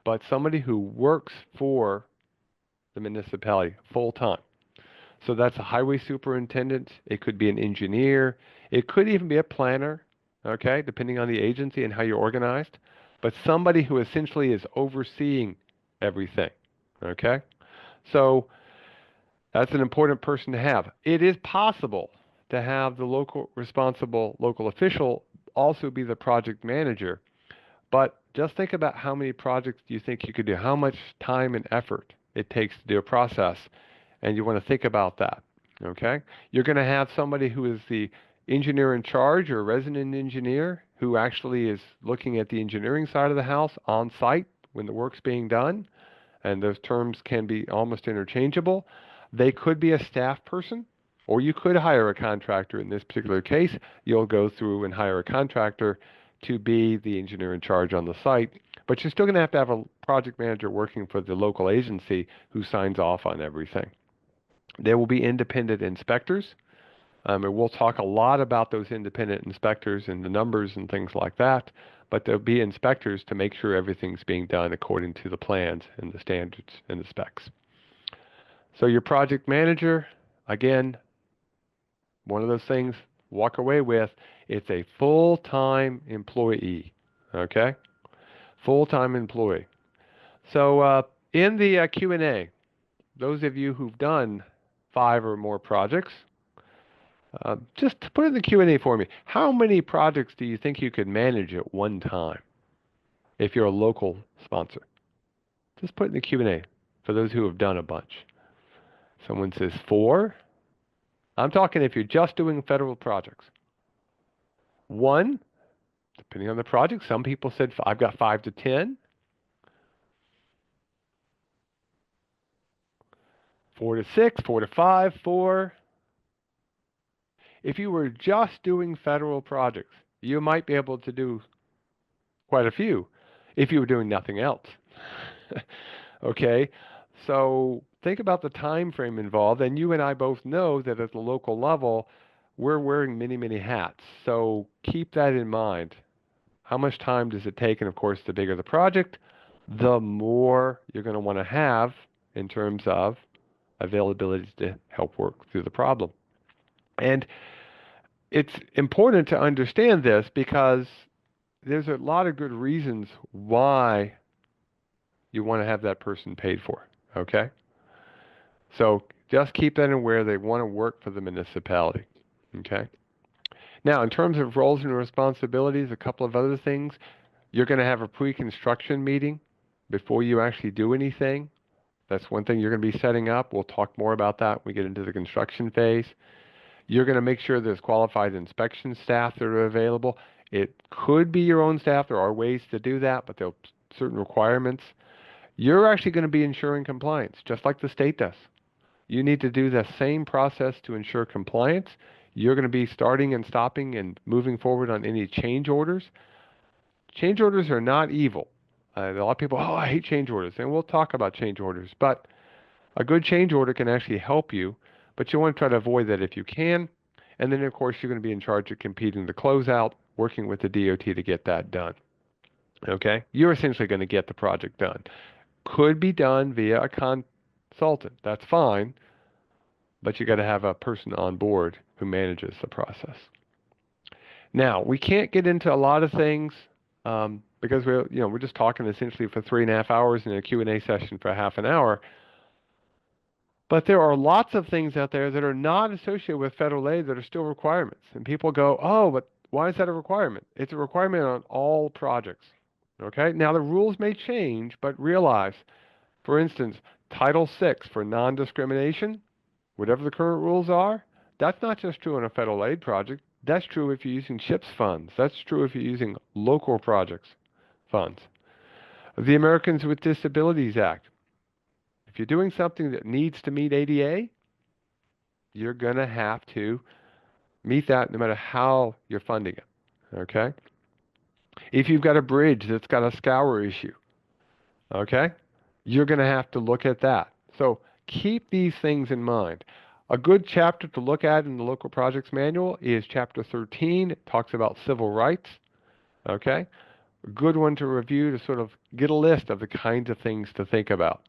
but somebody who works for the municipality full-time. So that's a highway superintendent. It could be an engineer. It could even be a planner, okay, depending on the agency and how you're organized. But somebody who essentially is overseeing everything, okay? So that's an important person to have. It is possible to have the local responsible local official also be the project manager. But just think about how many projects do you think you could do, how much time and effort it takes to do a process, and you want to think about that, okay? You're going to have somebody who is the engineer in charge or resident engineer who actually is looking at the engineering side of the house on site when the work's being done, and those terms can be almost interchangeable. They could be a staff person, or you could hire a contractor. In this particular case, you'll go through and hire a contractor to be the engineer in charge on the site, but you're still going to have a project manager working for the local agency who signs off on everything. There will be independent inspectors, and we'll talk a lot about those independent inspectors and the numbers and things like that, but there'll be inspectors to make sure everything's being done according to the plans and the standards and the specs. So your project manager, again, one of those things, walk away with, it's a full-time employee, okay? Full-time employee. So in the Q&A, those of you who've done 5 or more projects, just put in the Q&A for me. How many projects do you think you could manage at one time? if you're a local sponsor? Just put in the Q&A for those who have done a bunch. Someone says 4. I'm talking if you're just doing federal projects. 1, depending on the project. Some people said I've got 5 to 10. 4 to 6, 4 to 5, 4. If you were just doing federal projects, you might be able to do quite a few if you were doing nothing else. Okay? So think about the time frame involved, and you and I both know that at the local level, we're wearing many, many hats. So keep that in mind. How much time does it take? And of course, the bigger the project, the more you're going to want to have in terms of availability to help work through the problem. And it's important to understand this because there's a lot of good reasons why you want to have that person paid for, okay? So just keep that in aware. They want to work for the municipality, okay? Now, in terms of roles and responsibilities, a couple of other things. You're going to have a pre-construction meeting before you actually do anything. That's one thing you're going to be setting up. We'll talk more about that when we get into the construction phase. You're going to make sure there's qualified inspection staff that are available. It could be your own staff. There are ways to do that, but there are certain requirements. You're actually going to be ensuring compliance, just like the state does. You need to do the same process to ensure compliance. You're going to be starting and stopping and moving forward on any change orders. Change orders are not evil. A lot of people, oh, I hate change orders. And we'll talk about change orders. But a good change order can actually help you, but you want to try to avoid that if you can. And then, of course, you're going to be in charge of completing the closeout, working with the DOT to get that done. Okay? You're essentially going to get the project done. Could be done via a consultant. That's fine, but you got to have a person on board who manages the process. Now, we can't get into a lot of things because we're just talking essentially for 3.5 hours in a Q&A session for half an hour. But there are lots of things out there that are not associated with federal aid that are still requirements. And people go, oh, but why is that a requirement? It's a requirement on all projects. Okay? Now, the rules may change, but realize, for instance, Title VI for non-discrimination, whatever the current rules are, that's not just true on a federal aid project. That's true if you're using CHIPS funds. That's true if you're using local projects funds. The Americans with Disabilities Act. If you're doing something that needs to meet ADA, you're going to have to meet that no matter how you're funding it, okay? If you've got a bridge that's got a scour issue, okay, you're going to have to look at that. So keep these things in mind. A good chapter to look at in the local projects manual is chapter 13. It talks about civil rights, okay? A good one to review to sort of get a list of the kinds of things to think about.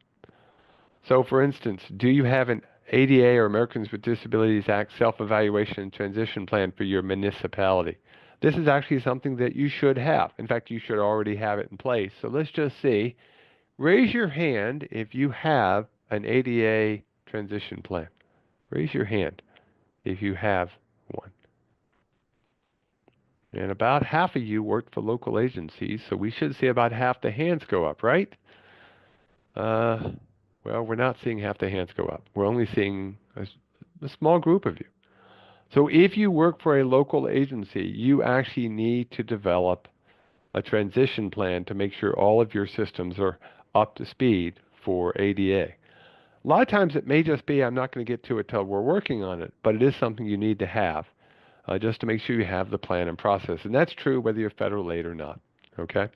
So, for instance, do you have an ADA or Americans with Disabilities Act self-evaluation and transition plan for your municipality? This is actually something that you should have. In fact, you should already have it in place. So let's just see. Raise your hand if you have an ADA transition plan. Raise your hand if you have one. And about half of you work for local agencies, so we should see about half the hands go up, right? Well, we're not seeing half the hands go up. We're only seeing a small group of you. So if you work for a local agency, you actually need to develop a transition plan to make sure all of your systems are up to speed for ADA. A lot of times it may just be, I'm not going to get to it till we're working on it, but it is something you need to have just to make sure you have the plan and process. And that's true whether you're federal aid or not, okay?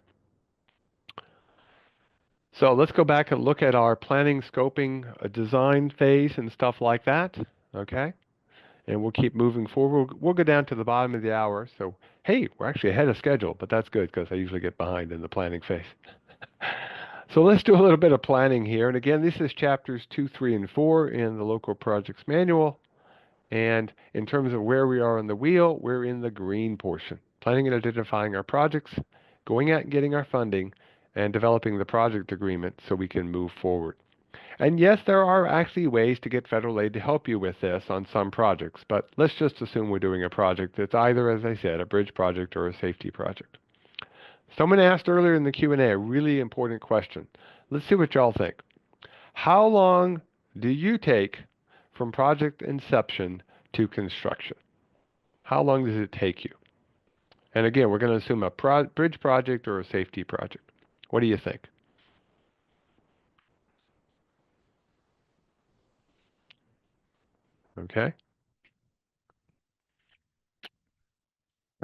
So let's go back and look at our planning, scoping, design phase and stuff like that, okay? And we'll keep moving forward. We'll go down to the bottom of the hour. So, hey, we're actually ahead of schedule, but that's good because I usually get behind in the planning phase. So let's do a little bit of planning here. And again, this is chapters 2, 3, and 4 in the Local Projects Manual. And in terms of where we are on the wheel, we're in the green portion. Planning and identifying our projects, going out and getting our funding, and developing the project agreement so we can move forward. And yes, there are actually ways to get federal aid to help you with this on some projects, but let's just assume we're doing a project that's either, as I said, a bridge project or a safety project. Someone asked earlier in the Q&A a really important question. Let's see what y'all think. How long do you take from project inception to construction? How long does it take you? And again, we're going to assume a bridge project or a safety project. What do you think? Okay.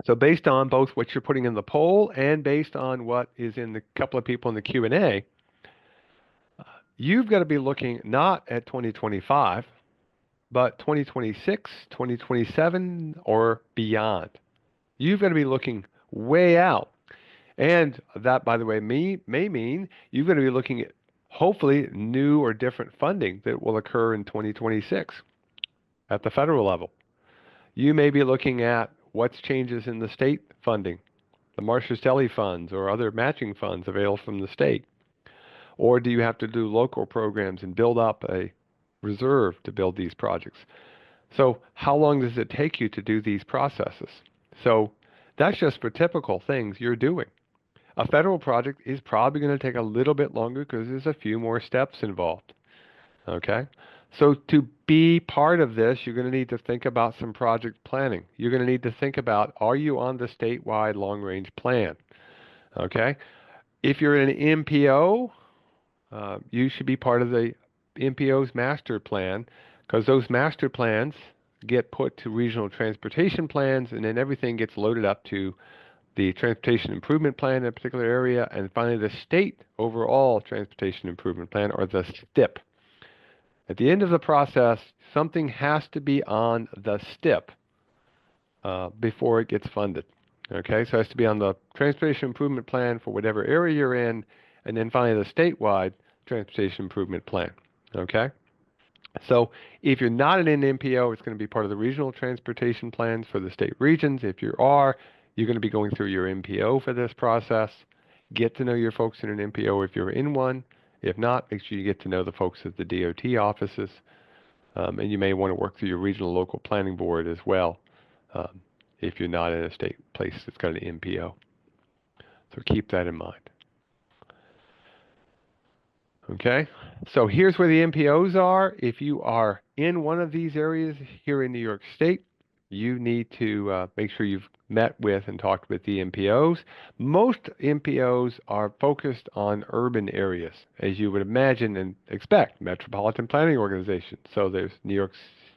So based on both what you're putting in the poll and based on what is in the couple of people in the Q&A, you've got to be looking not at 2025, but 2026, 2027, or beyond. You've got to be looking way out. And that, by the way, may mean you've got to be looking at hopefully new or different funding that will occur in 2026 at the federal level. You may be looking at what's changes in the state funding, the Marshall funds or other matching funds available from the state. Or do you have to do local programs and build up a reserve to build these projects? So how long does it take you to do these processes? So that's just for typical things you're doing. A federal project is probably going to take a little bit longer because there's a few more steps involved. Okay? So to be part of this, you're going to need to think about some project planning. You're going to need to think about, are you on the statewide long-range plan? Okay? If you're an MPO, you should be part of the MPO's master plan because those master plans get put to regional transportation plans and then everything gets loaded up to the transportation improvement plan in a particular area and finally the state overall transportation improvement plan or the STIP. At the end of the process, something has to be on the STIP before it gets funded. Okay, so it has to be on the transportation improvement plan for whatever area you're in, and then finally the statewide transportation improvement plan. Okay, so if you're not in an MPO, it's going to be part of the regional transportation plans for the state regions. If you are, you're going to be going through your MPO for this process. Get to know your folks in an MPO if you're in one. If not, make sure you get to know the folks at the DOT offices. And you may want to work through your regional local planning board as well um, if you're not in a state place that's got an MPO. So keep that in mind. Okay, so here's where the MPOs are. If you are in one of these areas here in New York State, you need to make sure you've met with and talked with the MPOs. Most MPOs are focused on urban areas, as you would imagine and expect, metropolitan planning organizations. So there's New York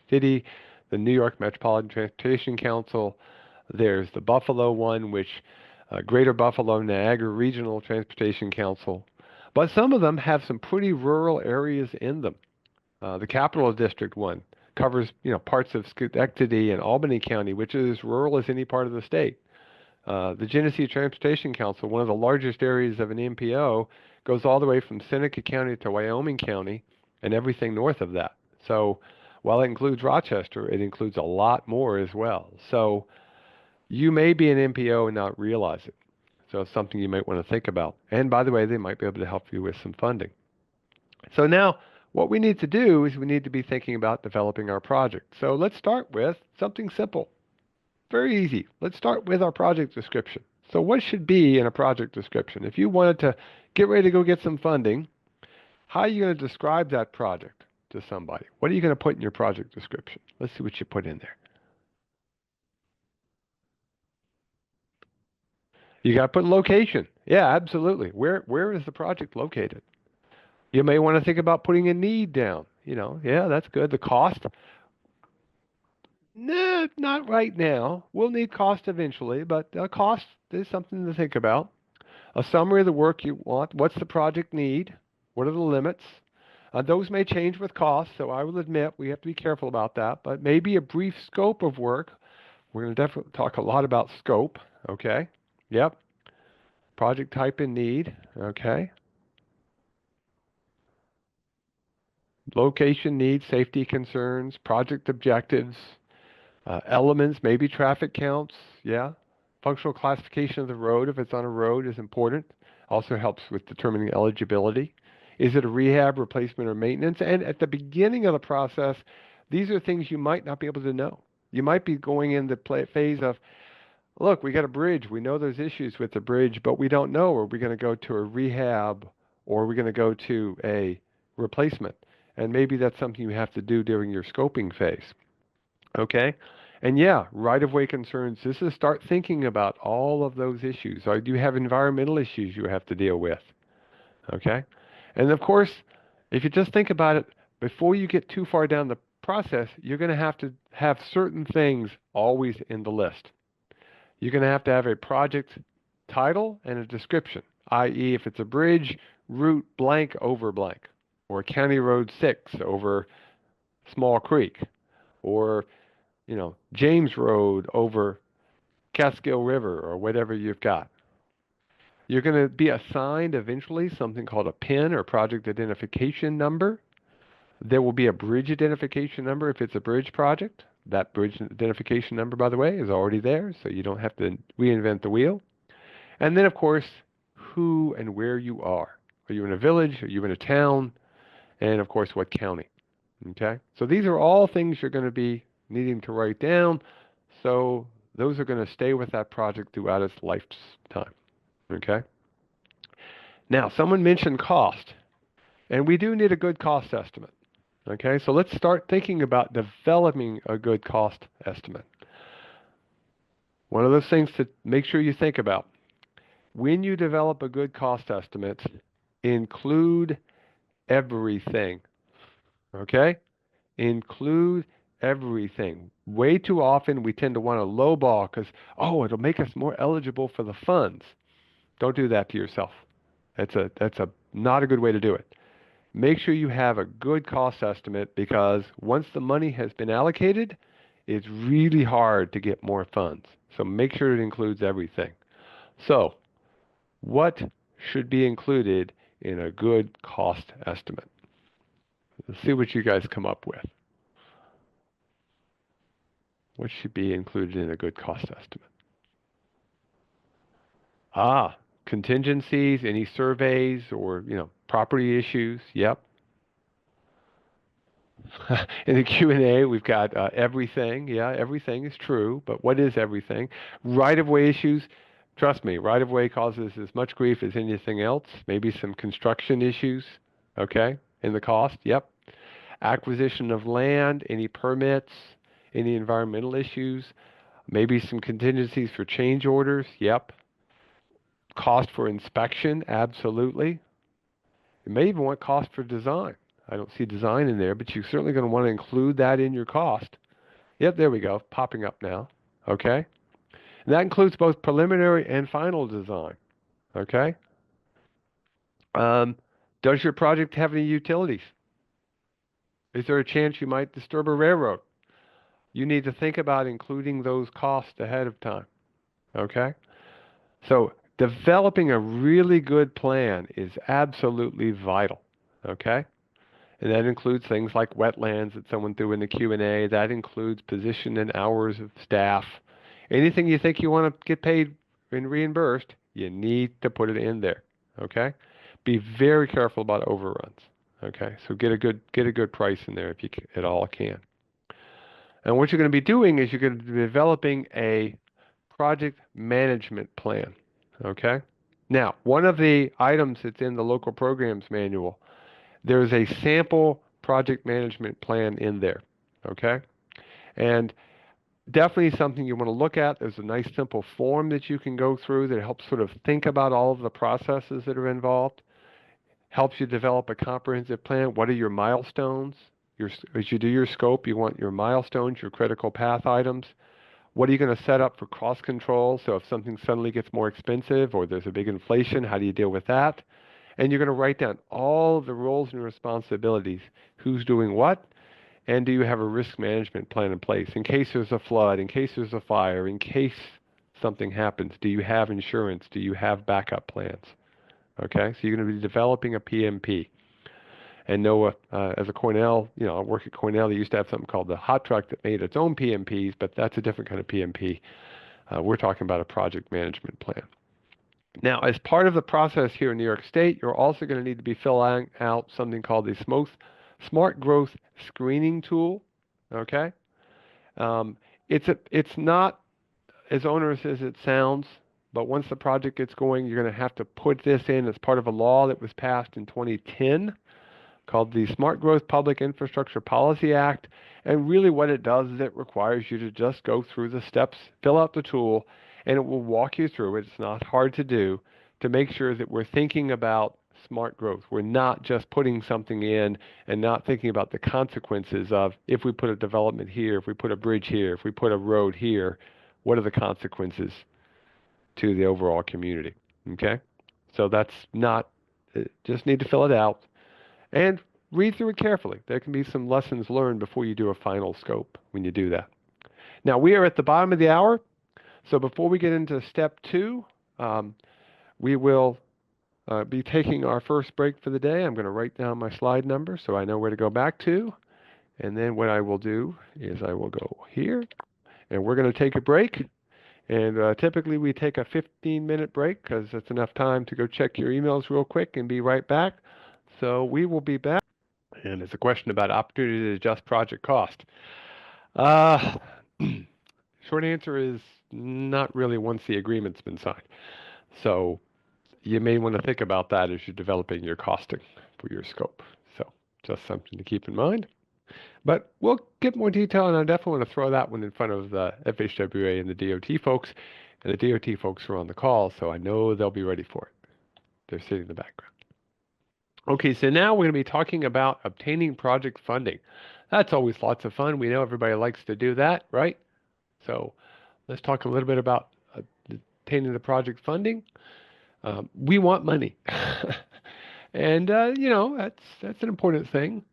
City, the New York Metropolitan Transportation Council, there's the Buffalo one, which Greater Buffalo Niagara Regional Transportation Council. But some of them have some pretty rural areas in them. The Capital District one covers, parts of Schenectady and Albany County, which is as rural as any part of the state. The Genesee Transportation Council, one of the largest areas of an MPO, goes all the way from Seneca County to Wyoming County and everything north of that. So while it includes Rochester, it includes a lot more as well. So you may be an MPO and not realize it. So it's something you might want to think about. And by the way, they might be able to help you with some funding. So now what we need to do is we need to be thinking about developing our project. So let's start with something simple. Very easy. Let's start with our project description. So what should be in a project description? If you wanted to get ready to go get some funding, how are you going to describe that project to somebody? What are you going to put in your project description? Let's see what you put in there. You got to put location. Yeah, absolutely. Where is the project located? You may want to think about putting a need down. Yeah, that's good. The cost? Nah, not right now. We'll need cost eventually, but cost is something to think about. A summary of the work you want. What's the project need? What are the limits? Those may change with cost, so I will admit we have to be careful about that, but maybe a brief scope of work. We're going to definitely talk a lot about scope, okay? Yep. Project type and need, okay? Location needs, safety concerns, project objectives, elements, maybe traffic counts, yeah. Functional classification of the road, if it's on a road, is important. Also helps with determining eligibility. Is it a rehab, replacement, or maintenance? And at the beginning of the process, these are things you might not be able to know. You might be going in the phase of, Look, we got a bridge. We know there's issues with the bridge, but we don't know. Are we going to go to a rehab or are we going to go to a replacement? And maybe that's something you have to do during your scoping phase. Okay? And yeah, right-of-way concerns. This is start thinking about all of those issues. Or do you have environmental issues you have to deal with? Okay? And of course, if you just think about it, before you get too far down the process, you're going to have certain things always in the list. You're going to have a project title and a description, i.e., if it's a bridge, route blank over blank, or County Road 6 over Small Creek, or James Road over Catskill River, or whatever you've got. You're going to be assigned eventually something called a PIN or project identification number. There will be a bridge identification number if it's a bridge project. That bridge identification number, by the way, is already there, so you don't have to reinvent the wheel. And then, of course, who and where you are. Are you in a village? Are you in a town? And, of course, what county. Okay? So these are all things you're going to be needing to write down. So those are going to stay with that project throughout its lifetime. Okay? Now, someone mentioned cost. And we do need a good cost estimate. Okay? So let's start thinking about developing a good cost estimate. One of those things to make sure you think about. When you develop a good cost estimate, include everything. Okay? Include everything. Way too often we tend to want to lowball because, oh, it'll make us more eligible for the funds. Don't do that to yourself. That's a not a good way to do it. Make sure you have a good cost estimate because once the money has been allocated, it's really hard to get more funds. So make sure it includes everything. So, what should be included in a good cost estimate? Let's see what you guys come up with. What should be included in a good cost estimate? Ah, contingencies, any surveys or, property issues. Yep. In the Q&A, we've got everything. Yeah, everything is true, but what is everything? Right-of-way issues. Trust me, right-of-way causes as much grief as anything else. Maybe some construction issues, okay, in the cost. Yep. Acquisition of land, any permits, any environmental issues, maybe some contingencies for change orders. Yep. Cost for inspection, absolutely. You may even want cost for design. I don't see design in there, but you're certainly going to want to include that in your cost. Yep, there we go, popping up now. Okay? And that includes both preliminary and final design. Okay? Um, does your project have any utilities? Is there a chance you might disturb a railroad? You need to think about including those costs ahead of time. Okay? So developing a really good plan is absolutely vital. Okay? And that includes things like wetlands that someone threw in the Q&A. That includes position and hours of staff. Anything you think you want to get paid and reimbursed, you need to put it in there. Okay? Be very careful about overruns. Okay? So get a good price in there if you at all can. And what you're going to be doing is you're going to be developing a project management plan. Okay? Now, one of the items that's in the local programs manual, there's a sample project management plan in there. Okay? And definitely something you want to look at. There's a nice simple form that you can go through that helps sort of think about all of the processes that are involved. Helps you develop a comprehensive plan. What are your milestones? As you do your scope, you want your milestones, your critical path items. What are you going to set up for cost control? So if something suddenly gets more expensive or there's a big inflation, how do you deal with that? And you're going to write down all of the roles and responsibilities. Who's doing what? And do you have a risk management plan in place? In case there's a flood, in case there's a fire, in case something happens, do you have insurance? Do you have backup plans? Okay, so you're going to be developing a PMP. And Noah, as a Cornell, I work at Cornell, they used to have something called the hot truck that made its own PMPs, but that's a different kind of PMP. We're talking about a project management plan. Now, as part of the process here in New York State, you're also going to need to be filling out something called the Smart Growth Screening Tool. Okay, it's not as onerous as it sounds, but once the project gets going, you're going to have to put this in as part of a law that was passed in 2010 called the Smart Growth Public Infrastructure Policy Act. And really what it does is it requires you to just go through the steps, fill out the tool, and it will walk you through it. It's not hard to do to make sure that we're thinking about smart growth. We're not just putting something in and not thinking about the consequences of if we put a development here, if we put a bridge here, if we put a road here, what are the consequences to the overall community? Okay? So that's not, just need to fill it out and read through it carefully. There can be some lessons learned before you do a final scope when you do that. Now, we are at the bottom of the hour, so before we get into step two, we will be taking our first break for the day. I'm going to write down my slide number so I know where to go back to. And then what I will do is I will go here, and we're going to take a break. And typically we take a 15-minute break because that's enough time to go check your emails real quick and be right back. So we will be back. And it's a question about opportunity to adjust project cost. Uh, short answer is not really once the agreement's been signed. So you may want to think about that as you're developing your costing for your scope. So just something to keep in mind. But we'll get more detail, and I definitely want to throw that one in front of the FHWA and the DOT folks. And the DOT folks are on the call, so I know they'll be ready for it. They're sitting in the background. Okay, so now we're going to be talking about obtaining project funding. That's always lots of fun. We know everybody likes to do that, right? So let's talk a little bit about obtaining the project funding. We want money. And, that's an important thing.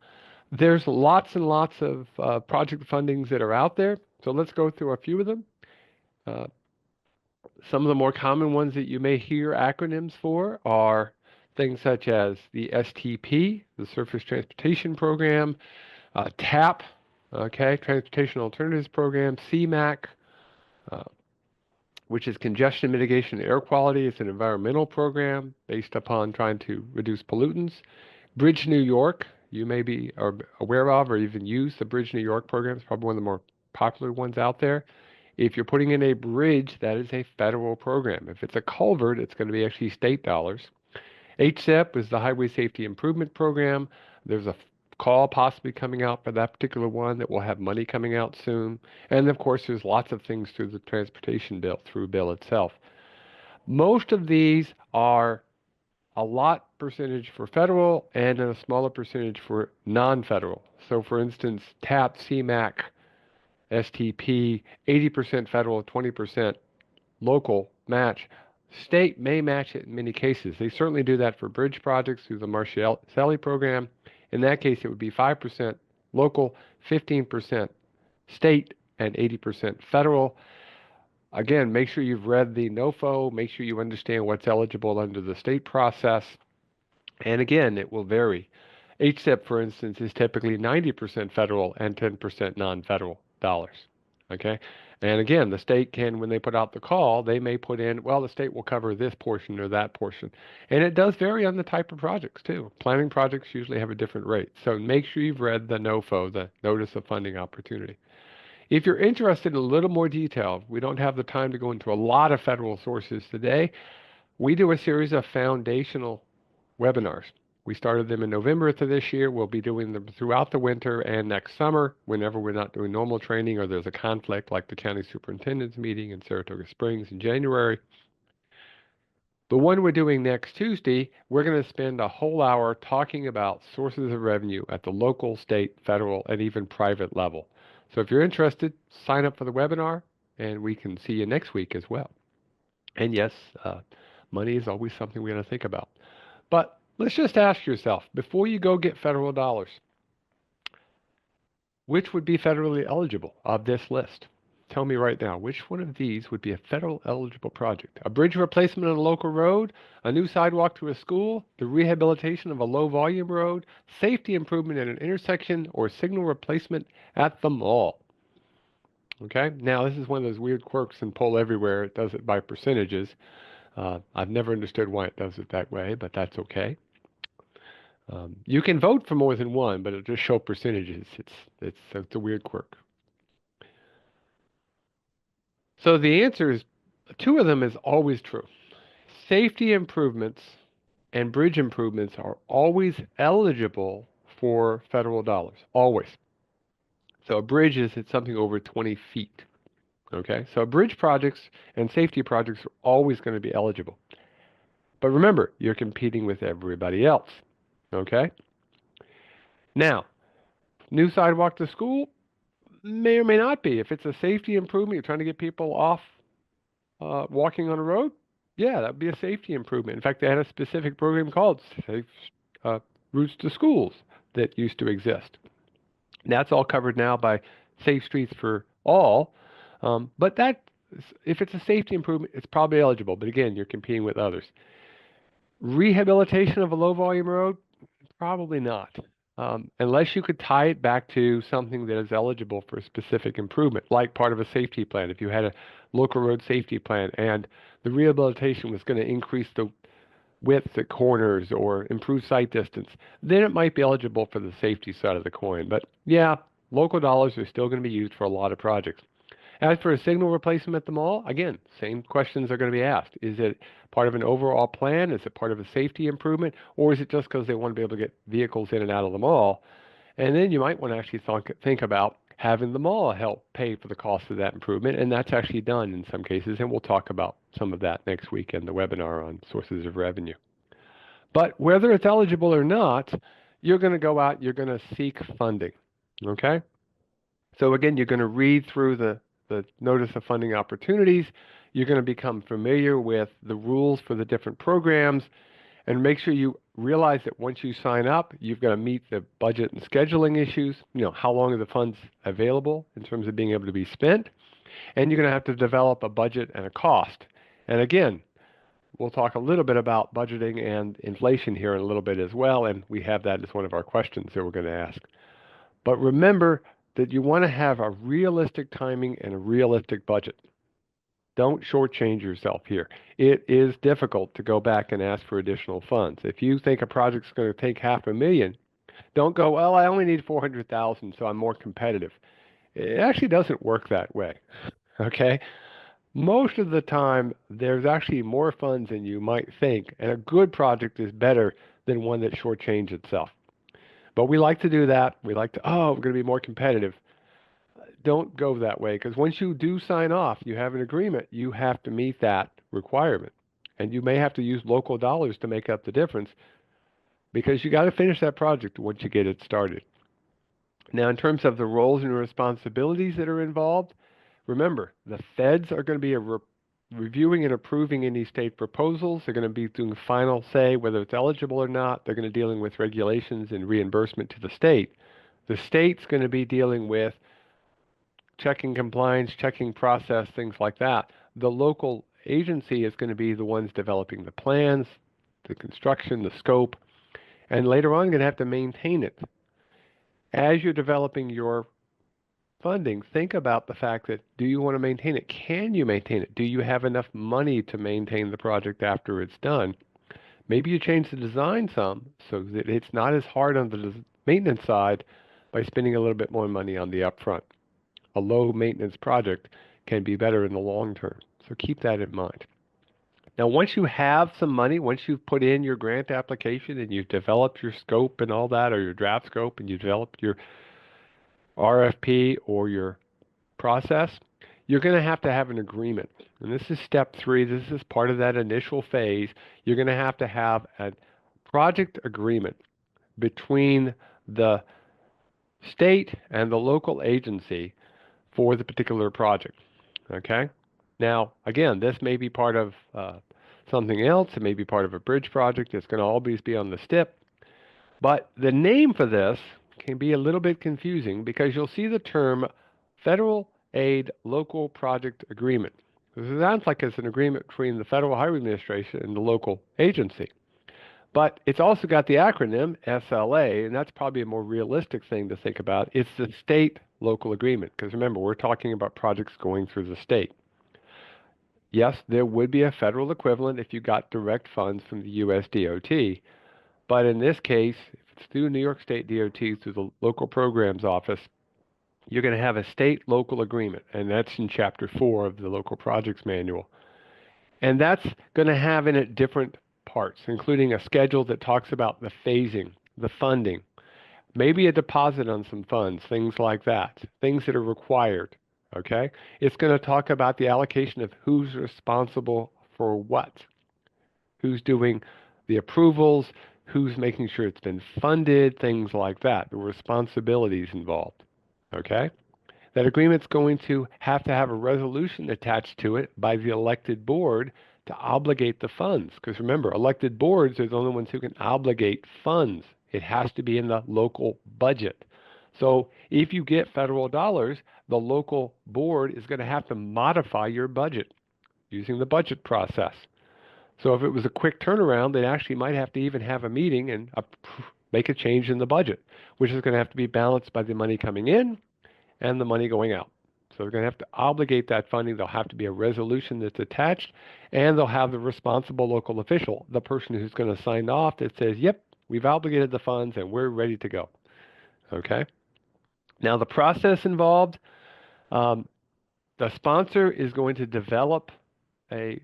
There's lots and lots of project fundings that are out there. So let's go through a few of them. Some of the more common ones that you may hear acronyms for are things such as the STP, the Surface Transportation Program, TAP, okay, Transportation Alternatives Program, CMAC, uh, which is Congestion Mitigation and Air Quality. It's an environmental program based upon trying to reduce pollutants. Bridge New York, you may be aware of or even use the Bridge New York program. It's probably one of the more popular ones out there. If you're putting in a bridge, that is a federal program. If it's a culvert, it's going to be actually state dollars. HSEP is the Highway Safety Improvement Program. There's a call possibly coming out for that particular one that will have money coming out soon. And of course, there's lots of things through the transportation bill, through bill itself. Most of these are a lot percentage for federal and a smaller percentage for non-federal. So for instance, TAP, CMAC, STP, 80% federal, 20% local match. State may match it in many cases. They certainly do that for bridge projects through the Marcelli program. In that case, it would be 5% local, 15% state, and 80% federal. Again, make sure you've read the NOFO, make sure you understand what's eligible under the state process. And again, it will vary. HSEP, for instance, is typically 90% federal and 10% non-federal dollars. Okay? And again, the state can, when they put out the call, they may put in, well, the state will cover this portion or that portion. And it does vary on the type of projects, too. Planning projects usually have a different rate. So make sure you've read the NOFO, the Notice of Funding Opportunity. If you're interested in a little more detail, we don't have the time to go into a lot of federal sources today. We do a series of foundational webinars. We started them in November of this year. We'll be doing them throughout the winter and next summer whenever we're not doing normal training or there's a conflict like the county superintendent's meeting in Saratoga Springs in January. The one we're doing next Tuesday, we're going to spend a whole hour talking about sources of revenue at the local, state, federal, and even private level. So if you're interested, sign up for the webinar, and we can see you next week as well. And yes, money is always something we're going to think about. But let's just ask yourself, before you go get federal dollars, which would be federally eligible of this list? Tell me right now, which one of these would be a federal eligible project? A bridge replacement on a local road, a new sidewalk to a school, the rehabilitation of a low volume road, safety improvement at an intersection, or signal replacement at the mall? Okay, now this is one of those weird quirks in Poll Everywhere. It does it by percentages. I've never understood why it does it that way, but that's okay. You can vote for more than one, but it'll just show percentages. It's a weird quirk. So the answer is two of them is always true. Safety improvements and bridge improvements are always eligible for federal dollars. Always. So a bridge is it's something over 20 feet. Okay? So bridge projects and safety projects are always going to be eligible. But remember, you're competing with everybody else. Okay? Now, new sidewalk to school may or may not be. If it's a safety improvement, you're trying to get people off walking on a road, yeah, that would be a safety improvement. In fact, they had a specific program called Safe uh, Routes to Schools that used to exist. That's all covered now by Safe Streets for All. But that, if it's a safety improvement, it's probably eligible. But again, you're competing with others. Rehabilitation of a low volume road, probably not. Unless you could tie it back to something that is eligible for a specific improvement, like part of a safety plan. If you had a local road safety plan and the rehabilitation was going to increase the width at corners or improve sight distance, then it might be eligible for the safety side of the coin. But yeah, local dollars are still going to be used for a lot of projects. As for a signal replacement at the mall, again, same questions are going to be asked. Is it part of an overall plan? Is it part of a safety improvement? Or is it just because they want to be able to get vehicles in and out of the mall? And then you might want to actually think about having the mall help pay for the cost of that improvement. And that's actually done in some cases. And we'll talk about some of that next week in the webinar on sources of revenue. But whether it's eligible or not, you're going to go out, you're going to seek funding. Okay? So again, you're going to read through the notice of funding opportunities. You're going to become familiar with the rules for the different programs and make sure you realize that once you sign up, you've got to meet the budget and scheduling issues. You know, how long are the funds available in terms of being able to be spent? And you're going to have to develop a budget and a cost. And again, we'll talk a little bit about budgeting and inflation here in a little bit as well. And we have that as one of our questions that we're going to ask. But remember that you want to have a realistic timing and a realistic budget. Don't shortchange yourself here. It is difficult to go back and ask for additional funds. If you think a project's going to take $500,000, don't go, well, I only need 400,000, so I'm more competitive. It actually doesn't work that way. Okay? Most of the time, there's actually more funds than you might think, and a good project is better than one that shortchanges itself. But we like to do that. We like to, oh, we're going to be more competitive. Don't go that way because once you do sign off, you have an agreement, you have to meet that requirement. And you may have to use local dollars to make up the difference because you got to finish that project once you get it started. Now, in terms of the roles and responsibilities that are involved, remember, the feds are going to be reviewing and approving any state proposals. They're going to be doing final say whether it's eligible or not. They're going to be dealing with regulations and reimbursement to the state. The state's going to be dealing with checking compliance, checking process, things like that. The local agency is going to be the ones developing the plans, the construction, the scope, and later on going to have to maintain it. As you're developing your funding, think about the fact that do you want to maintain it? Can you maintain it? Do you have enough money to maintain the project after it's done? Maybe you change the design some so that it's not as hard on the maintenance side by spending a little bit more money on the upfront. A low maintenance project can be better in the long term. So keep that in mind. Now, once you have some money, once you've put in your grant application and you've developed your scope and all that, or your draft scope, and you've developed your RFP or your process, you're going to have an agreement. And this is step 3. This is part of that initial phase. You're going to have a project agreement between the state and the local agency for the particular project. Okay? Now, again, this may be part of something else. It may be part of a bridge project. It's going to always be on the STIP. But the name for this can be a little bit confusing because you'll see the term Federal Aid Local Project Agreement. This sounds like it's an agreement between the Federal Highway Administration and the local agency. But it's also got the acronym SLA, and that's probably a more realistic thing to think about. It's the state local agreement, because remember, we're talking about projects going through the state. Yes, there would be a federal equivalent if you got direct funds from the US DOT, but in this case, if it's through New York State DOT, through the local programs office, you're going to have a state-local agreement, and that's in Chapter 4 of the Local Projects Manual. And that's going to have in it different parts, including a schedule that talks about the phasing, the funding, maybe a deposit on some funds, things like that, things that are required. Okay? It's going to talk about the allocation of who's responsible for what, who's doing the approvals, who's making sure it's been funded, things like that, the responsibilities involved. Okay? That agreement's going to have a resolution attached to it by the elected board to obligate the funds. Because remember, elected boards are the only ones who can obligate funds. It has to be in the local budget. So if you get federal dollars, the local board is going to have to modify your budget using the budget process. So if it was a quick turnaround, they actually might have to even have a meeting and make a change in the budget, which is going to have to be balanced by the money coming in and the money going out. So they're going to have to obligate that funding. There'll have to be a resolution that's attached, and they'll have the responsible local official, the person who's going to sign off that says, yep, we've obligated the funds and we're ready to go. Okay? Now, the process involved, um, the sponsor is going to develop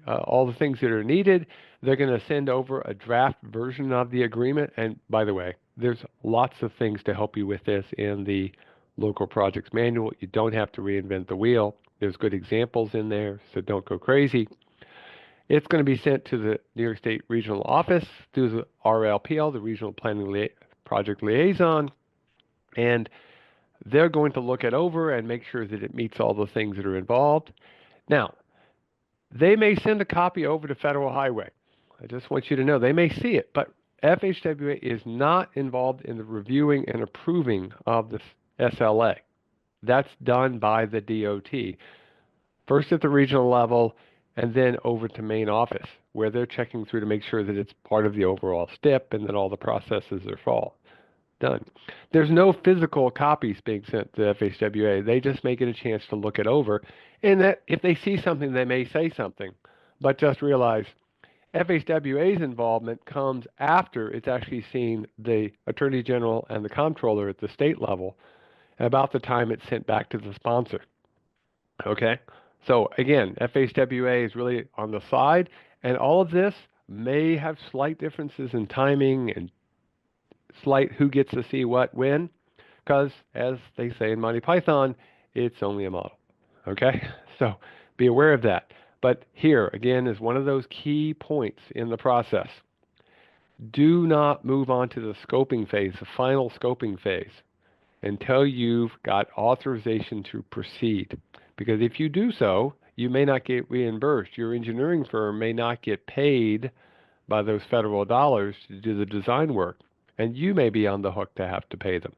all the things that are needed. They're going to send over a draft version of the agreement. And by the way, there's lots of things to help you with this in the local projects manual. You don't have to reinvent the wheel. There's good examples in there, so don't go crazy. It's going to be sent to the New York State Regional Office through the RLPL, the Regional Planning Project Liaison, and they're going to look it over and make sure that it meets all the things that are involved. Now, they may send a copy over to Federal Highway. I just want you to know they may see it, but FHWA is not involved in the reviewing and approving of the SLA. That's done by the DOT, first at the regional level and then over to main office, where they're checking through to make sure that it's part of the overall STIP and that all the processes are done. There's no physical copies being sent to FHWA. They just may get a chance to look it over, and that if they see something, they may say something. But just realize FHWA's involvement comes after it's actually seen the Attorney General and the Comptroller at the state level, about the time it's sent back to the sponsor. Okay? So again, FHWA is really on the side, and all of this may have slight differences in timing and slight who gets to see what when, because as they say in Monty Python, it's only a model. Okay? So be aware of that. But here, again, is one of those key points in the process. Do not move on to the scoping phase, the final scoping phase, until you've got authorization to proceed. Because if you do so, you may not get reimbursed. Your engineering firm may not get paid by those federal dollars to do the design work, and you may be on the hook to have to pay them.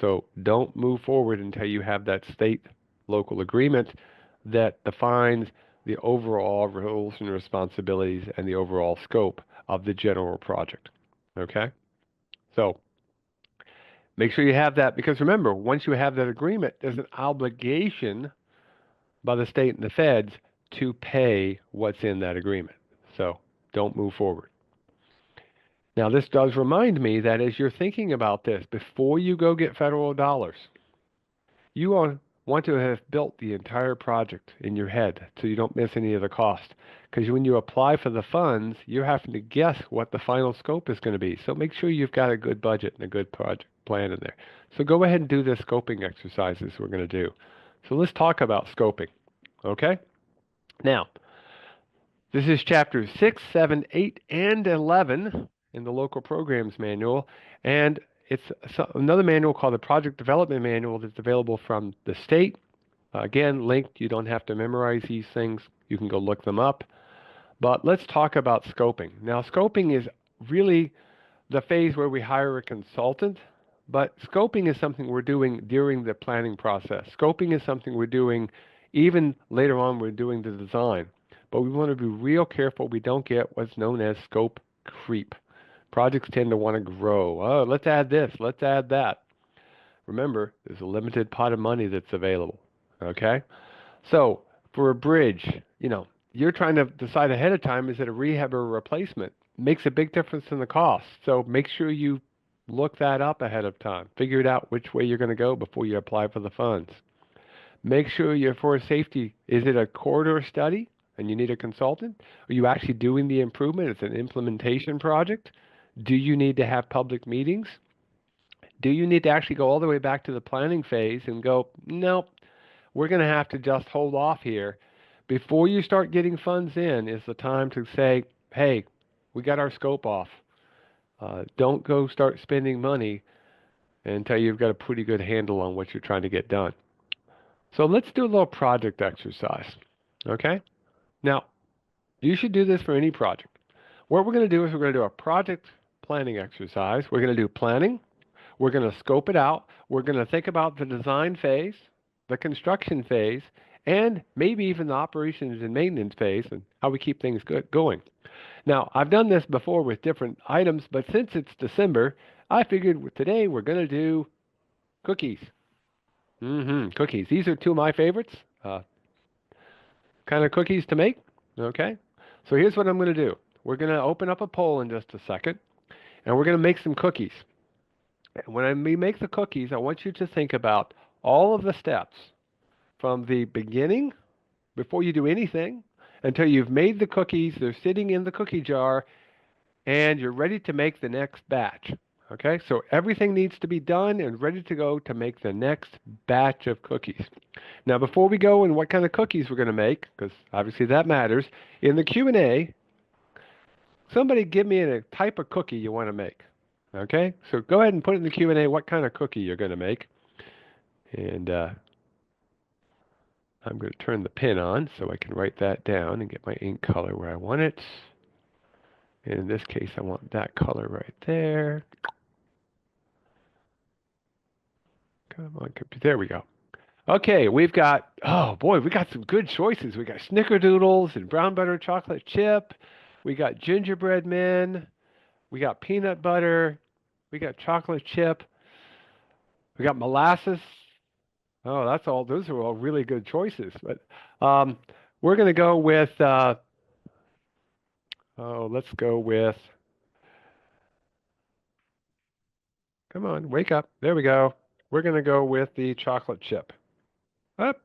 So don't move forward until you have that state local agreement that defines the overall roles and responsibilities and the overall scope of the general project. Okay? So make sure you have that, because remember, once you have that agreement, there's an obligation by the state and the feds to pay what's in that agreement. So don't move forward. Now, this does remind me that as you're thinking about this, before you go get federal dollars, you want to have built the entire project in your head so you don't miss any of the cost. Because when you apply for the funds, you're having to guess what the final scope is going to be. So make sure you've got a good budget and a good project plan in there. So go ahead and do the scoping exercises we're going to do. So let's talk about scoping. Okay? Now, this is chapters 6, 7, 8, and 11 in the local programs manual, and it's another manual called the Project Development Manual that's available from the state. Again, linked. You don't have to memorize these things. You can go look them up. But let's talk about scoping. Now, scoping is really the phase where we hire a consultant, but scoping is something we're doing during the planning process. Scoping is something we're doing even later on. We're doing the design. But we want to be real careful we don't get what's known as scope creep. Projects tend to want to grow. Oh, let's add this, let's add that. Remember, there's a limited pot of money that's available. Okay? So, for a bridge, you're trying to decide ahead of time, is it a rehab or a replacement? Makes a big difference in the cost. So make sure you Look that up ahead of time. Figure it out which way you're going to go before you apply for the funds. Make sure you're for safety. Is it a corridor study and you need a consultant? Are you actually doing the improvement? It's an implementation project. Do you need to have public meetings? Do you need to actually go all the way back to the planning phase and go, nope, we're going to have to just hold off here. Before you start getting funds in is the time to say, hey, we got our scope off. Don't go start spending money until you've got a pretty good handle on what you're trying to get done. So let's do a little project exercise. Okay? Now, you should do this for any project. What we're going to do is we're going to do a project planning exercise. We're going to do planning. We're going to scope it out. We're going to think about the design phase, the construction phase, and maybe even the operations and maintenance phase and how we keep things going. Now, I've done this before with different items, but since it's December, I figured today we're going to do cookies. Cookies. These are two of my favorites. Kind of cookies to make. Okay. So here's what I'm going to do. We're going to open up a poll in just a second, and we're going to make some cookies. And when we make the cookies, I want you to think about all of the steps from the beginning, before you do anything, until you've made the cookies. They're sitting in the cookie jar, and you're ready to make the next batch. Okay, so everything needs to be done and ready to go to make the next batch of cookies. Now, before we go and what kind of cookies we're going to make, because obviously that matters, in the Q&A, somebody give me a type of cookie you want to make. Okay, so go ahead and put in the Q&A what kind of cookie you're going to make. And I'm going to turn the pen on so I can write that down and get my ink color where I want it. And in this case, I want that color right there. Come on, computer. There we go. Okay, we've got, oh boy, we got some good choices. We got snickerdoodles and brown butter chocolate chip. We got gingerbread men. We got peanut butter. We got chocolate chip. We got molasses. Oh, that's all. Those are all really good choices. But we're going to go with, let's go with, come on, wake up. There we go. We're going to go with the chocolate chip. Up.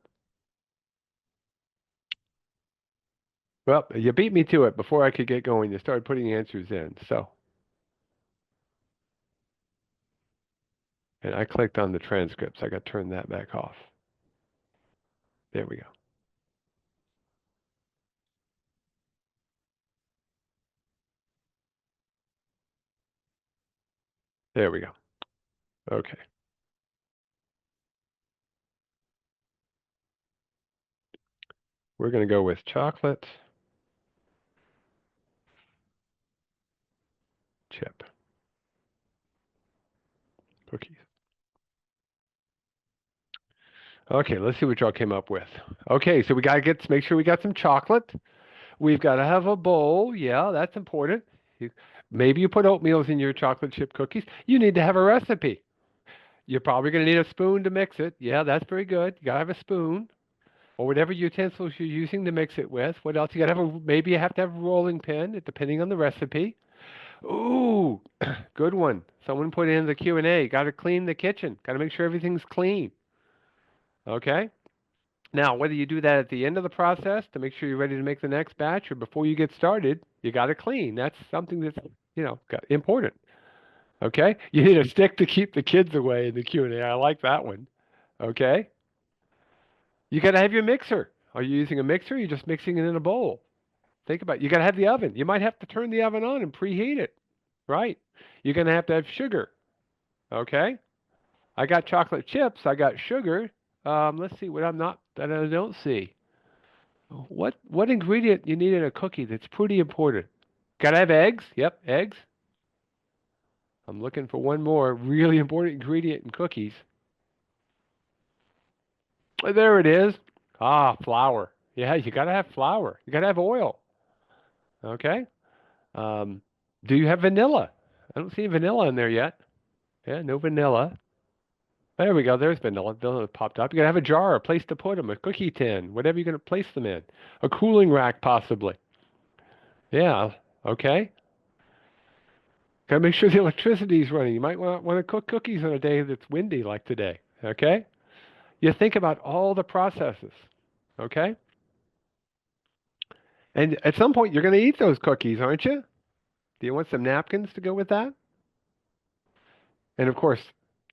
Well, you beat me to it before I could get going. You started putting answers in. So, and I clicked on the transcripts. I got to turn that back off. There we go. There we go. Okay. We're going to go with chocolate chip cookies. Okay, let's see what y'all came up with. Okay, so we got to make sure we got some chocolate. We've got to have a bowl. Yeah, that's important. Maybe you put oatmeals in your chocolate chip cookies. You need to have a recipe. You're probably going to need a spoon to mix it. Yeah, that's very good. You got to have a spoon or whatever utensils you're using to mix it with. What else? You got to have maybe you have to have a rolling pin, depending on the recipe. Ooh, good one. Someone put in the Q&A. Got to clean the kitchen. Got to make sure everything's clean. Okay? Now, whether you do that at the end of the process to make sure you're ready to make the next batch or before you get started, you got to clean. That's something that's, important. Okay? You need a stick to keep the kids away in the Q&A. I like that one. Okay? You got to have your mixer. Are you using a mixer? Or are you just mixing it in a bowl? Think about it. You got to have the oven. You might have to turn the oven on and preheat it. Right? You're going to have sugar. Okay? I got chocolate chips. I got sugar. Let's see what that I don't see. What ingredient you need in a cookie that's pretty important? Got to have eggs. Yep, eggs. I'm looking for one more really important ingredient in cookies. There it is. Ah, flour. Yeah, you got to have flour. You got to have oil. Okay. Do you have vanilla? I don't see vanilla in there yet. Yeah, no vanilla. There we go. There's vanilla. Vanilla popped up. You got to have a jar, a place to put them, a cookie tin, whatever you're going to place them in. A cooling rack, possibly. Yeah. Okay. Gotta make sure the electricity is running. You might want to cook cookies on a day that's windy like today. Okay? You think about all the processes. Okay? And at some point, you're going to eat those cookies, aren't you? Do you want some napkins to go with that? And of course,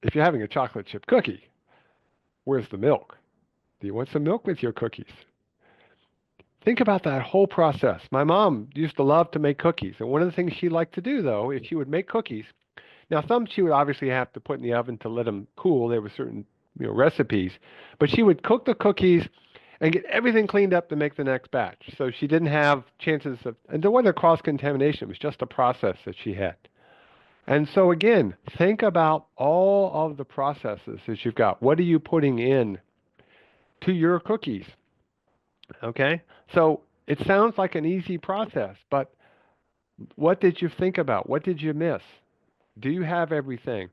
if you're having a chocolate chip cookie, where's the milk? Do you want some milk with your cookies? Think about that whole process. My mom used to love to make cookies. And one of the things she liked to do, though, if she would make cookies, now some she would obviously have to put in the oven to let them cool. There were certain, recipes. But she would cook the cookies and get everything cleaned up to make the next batch. So she didn't have chances of, and there wasn't cross-contamination. It was just a process that she had. And so again, think about all of the processes that you've got. What are you putting in to your cookies? Okay? So it sounds like an easy process, but what did you think about? What did you miss? Do you have everything?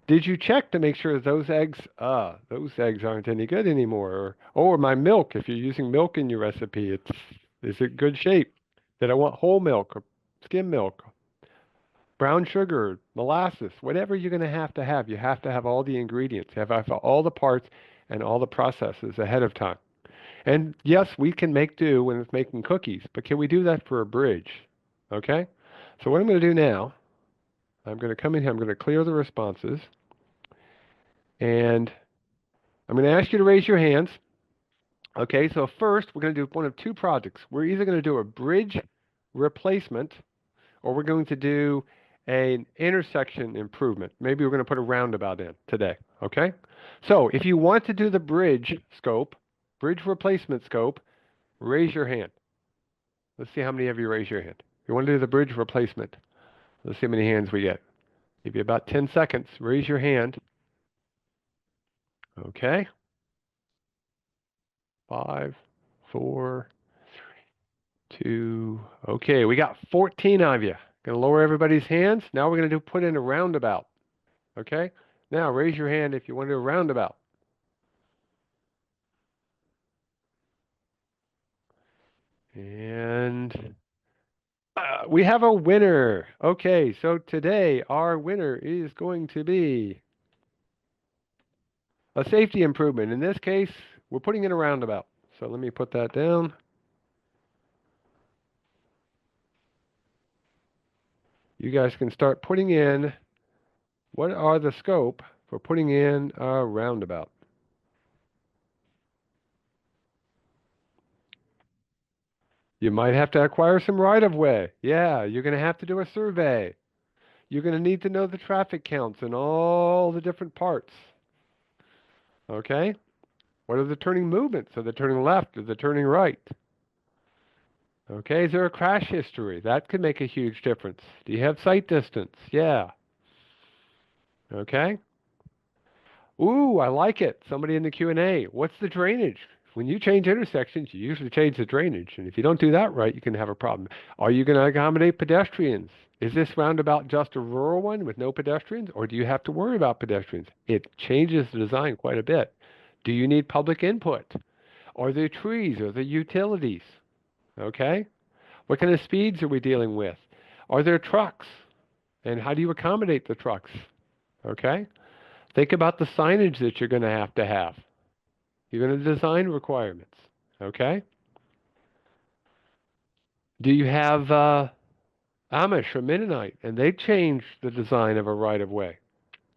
Did you check to make sure those eggs aren't any good anymore? Or my milk, if you're using milk in your recipe, is it good shape? Did I want whole milk or skim milk? Brown sugar, molasses, whatever you're going to have all the ingredients, have all the parts and all the processes ahead of time. And yes, we can make do when it's making cookies, but can we do that for a bridge? Okay? So what I'm going to do now, I'm going to come in here, I'm going to clear the responses, and I'm going to ask you to raise your hands. Okay, so first we're going to do one of two projects. We're either going to do a bridge replacement or we're going to do an intersection improvement. Maybe we're going to put a roundabout in today, okay? So if you want to do the bridge scope, bridge replacement scope, raise your hand. Let's see how many of you raise your hand. If you want to do the bridge replacement, let's see how many hands we get. Give you about 10 seconds. Raise your hand. Okay. 5, 4, 2. Okay, we got 14 of you. Going to lower everybody's hands. Now we're going to put in a roundabout. Okay? Now raise your hand if you want to do a roundabout. And we have a winner. Okay, so today our winner is going to be a safety improvement. In this case, we're putting in a roundabout. So let me put that down. You guys can start putting in what are the scope for putting in a roundabout. You might have to acquire some right-of-way. Yeah, you're going to have to do a survey. You're going to need to know the traffic counts and all the different parts. Okay? What are the turning movements? Are they turning left? Are they turning right? Okay, is there a crash history? That could make a huge difference. Do you have sight distance? Yeah. Okay. Ooh, I like it. Somebody in the Q&A. What's the drainage? When you change intersections, you usually change the drainage. And if you don't do that right, you can have a problem. Are you going to accommodate pedestrians? Is this roundabout just a rural one with no pedestrians? Or do you have to worry about pedestrians? It changes the design quite a bit. Do you need public input? Are there trees? Are there utilities? Okay. What kind of speeds are we dealing with? Are there trucks? And how do you accommodate the trucks? Okay. Think about the signage that you're going to have to have. You're going to design requirements. Okay. Do you have Amish or Mennonite? And they changed the design of a right-of-way.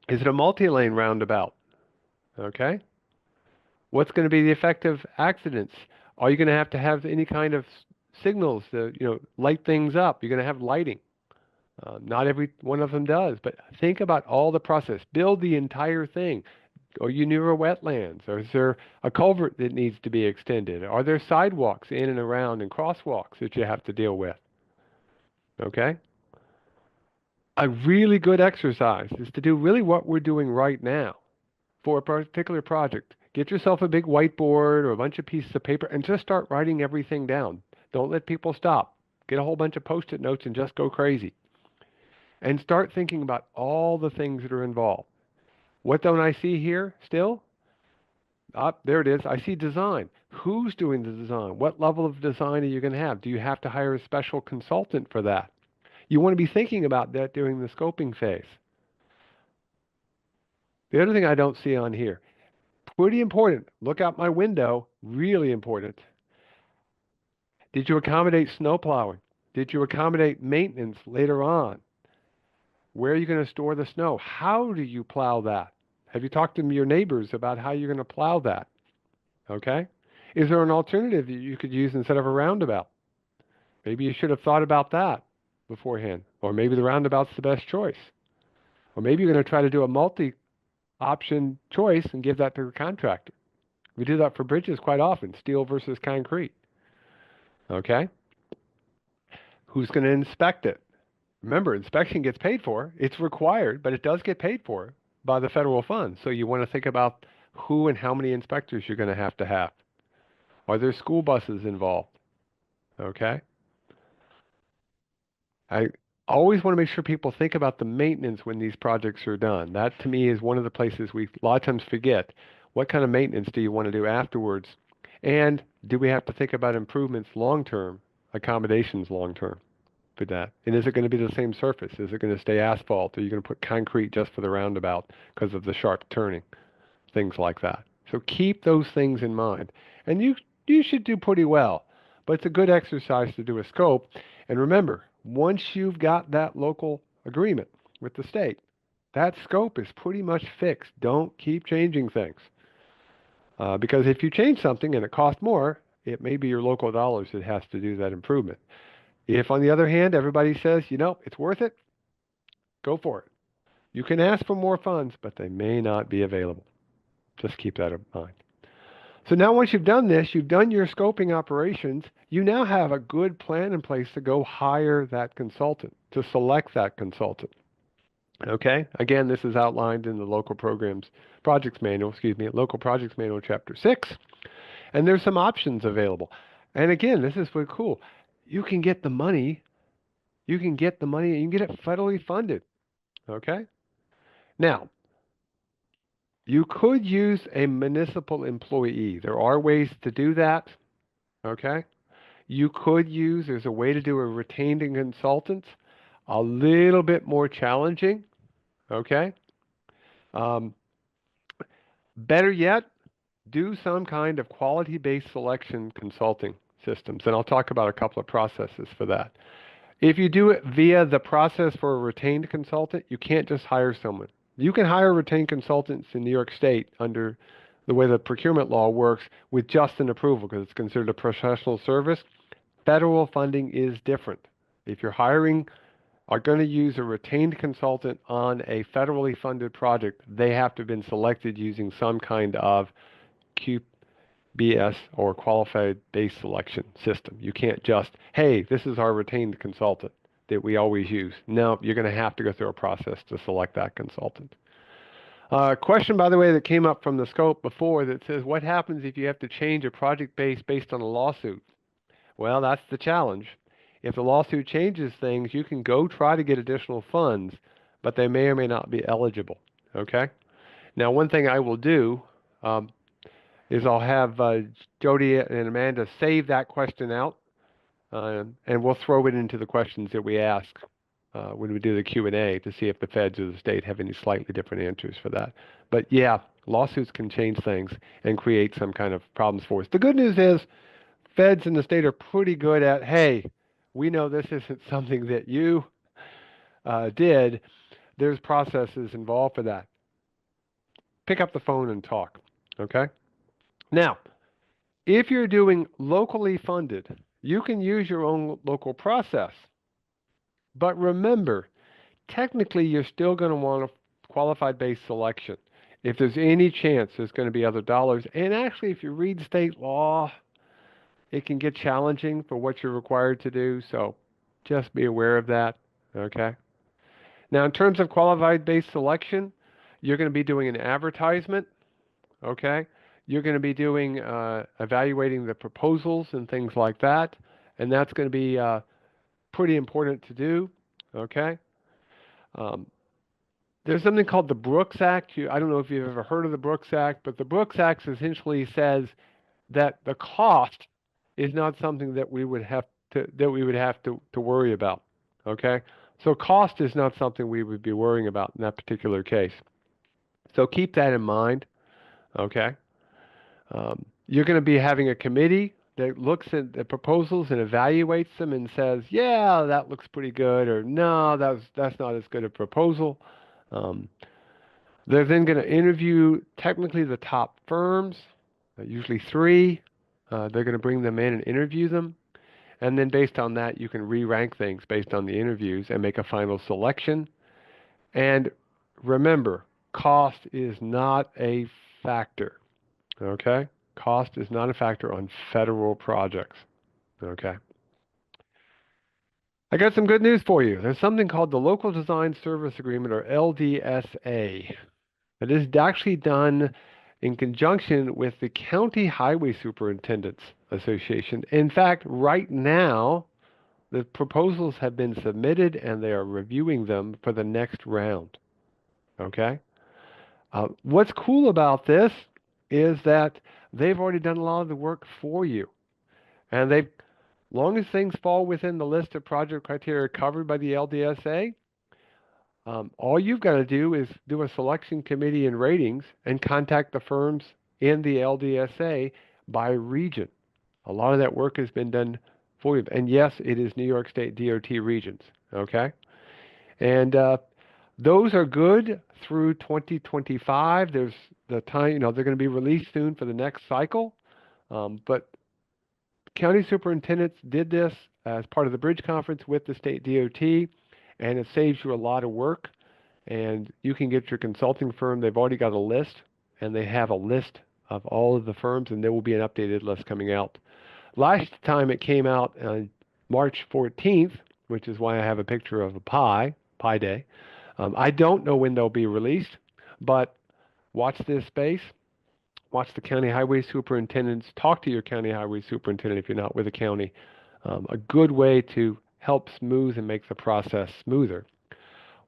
Is it a multi-lane roundabout? Okay. What's going to be the effect of accidents? Are you going to have any kind of signals to, light things up? You're going to have lighting. Not every one of them does, but think about all the process. Build the entire thing. Are you near a wetlands? Or is there a culvert that needs to be extended? Are there sidewalks in and around and crosswalks that you have to deal with? Okay? A really good exercise is to do really what we're doing right now for a particular project. Get yourself a big whiteboard or a bunch of pieces of paper and just start writing everything down. Don't let people stop. Get a whole bunch of post-it notes and just go crazy. And start thinking about all the things that are involved. What don't I see here still? There it is. I see design. Who's doing the design? What level of design are you going to have? Do you have to hire a special consultant for that? You want to be thinking about that during the scoping phase. The other thing I don't see on here, pretty important, look out my window, really important. Did you accommodate snow plowing? Did you accommodate maintenance later on? Where are you going to store the snow? How do you plow that? Have you talked to your neighbors about how you're going to plow that? Okay? Is there an alternative that you could use instead of a roundabout? Maybe you should have thought about that beforehand. Or maybe the roundabout's the best choice. Or maybe you're going to try to do a multi-option choice and give that to the contractor. We do that for bridges quite often, steel versus concrete. Okay? Who's going to inspect it? Remember, inspection gets paid for. It's required, but it does get paid for by the federal funds. So you want to think about who and how many inspectors you're going to have to have. Are there school buses involved? Okay? I always want to make sure people think about the maintenance when these projects are done. That to me is one of the places we a lot of times forget. What kind of maintenance do you want to do afterwards? And do we have to think about improvements long term, accommodations long term for that? And is it going to be the same surface? Is it going to stay asphalt? Are you going to put concrete just for the roundabout because of the sharp turning? Things like that. So keep those things in mind. And you should do pretty well. But it's a good exercise to do a scope. And remember, once you've got that local agreement with the state, that scope is pretty much fixed. Don't keep changing things. Because if you change something and it costs more, it may be your local dollars that has to do that improvement. If, on the other hand, everybody says, it's worth it, go for it. You can ask for more funds, but they may not be available. Just keep that in mind. So now once you've done this, you've done your scoping operations, you now have a good plan in place to go hire that consultant, to select that consultant. Okay? Again, this is outlined in the local projects manual, local projects manual chapter 6. And there's some options available. And again, this is pretty cool. You can get the money, and you can get it federally funded. Okay? Now, you could use a municipal employee. There are ways to do that. Okay? There's a way to do a retained consultant, a little bit more challenging. Okay? Um, Better yet, do some kind of quality-based selection consulting systems. And I'll talk about a couple of processes for that. If you do it via the process for a retained consultant, you can't just hire someone. You can hire retained consultants in New York State under the way the procurement law works with just an approval because it's considered a professional service. Federal funding is different. If you're are going to use a retained consultant on a federally funded project, they have to have been selected using some kind of QBS or qualified base selection system. You can't just, hey, this is our retained consultant that we always use. No, you're going to have to go through a process to select that consultant. Question, by the way, that came up from the scope before that says, what happens if you have to change a project base based on a lawsuit? Well, that's the challenge. If the lawsuit changes things, you can go try to get additional funds, but they may or may not be eligible. Okay? Now, one thing I will do is I'll have Jody and Amanda save that question out, and we'll throw it into the questions that we ask when we do the Q&A to see if the feds or the state have any slightly different answers for that. But yeah, lawsuits can change things and create some kind of problems for us. The good news is feds in the state are pretty good at, hey, we know this isn't something that you did. There's processes involved for that. Pick up the phone and talk, okay? Now, if you're doing locally funded, you can use your own local process. But remember, technically, you're still going to want a qualified base selection. If there's any chance there's going to be other dollars, and actually, if you read state law, it can get challenging for what you're required to do, so just be aware of that, okay? Now, in terms of qualified base selection, you're going to be doing an advertisement, okay? You're going to be doing evaluating the proposals and things like that, and that's going to be pretty important to do, okay? There's something called the Brooks Act. I don't know if you've ever heard of the Brooks Act, but the Brooks Act essentially says that the cost is not something that we would have to worry about, okay? So cost is not something we would be worrying about in that particular case. So keep that in mind, okay? You're going to be having a committee that looks at the proposals and evaluates them and says, yeah, that looks pretty good, or no, that's not as good a proposal. Um, they're then going to interview technically the top firms, usually three. They're going to bring them in and interview them. And then based on that, you can re-rank things based on the interviews and make a final selection. And remember, cost is not a factor. Okay? Cost is not a factor on federal projects. Okay? I got some good news for you. There's something called the Local Design Service Agreement, or LDSA. It is actually done in conjunction with the County Highway Superintendents Association. In fact, right now, the proposals have been submitted and they are reviewing them for the next round. Okay? What's cool about this is that they've already done a lot of the work for you. And they've, long as things fall within the list of project criteria covered by the LDSA, all you've got to do is do a selection committee and ratings and contact the firms in the LDSA by region. A lot of that work has been done for you. And yes, it is New York State DOT regions. Okay? And those are good through 2025. There's the time, they're going to be released soon for the next cycle. But county superintendents did this as part of the bridge conference with the state DOT, and it saves you a lot of work. And you can get your consulting firm. They've already got a list, and they have a list of all of the firms, and there will be an updated list coming out. Last time it came out on March 14th, which is why I have a picture of a Pi Day. I don't know when they'll be released, but watch this space. Watch the county highway superintendents. Talk to your county highway superintendent if you're not with the county. A good way to help smooth and make the process smoother.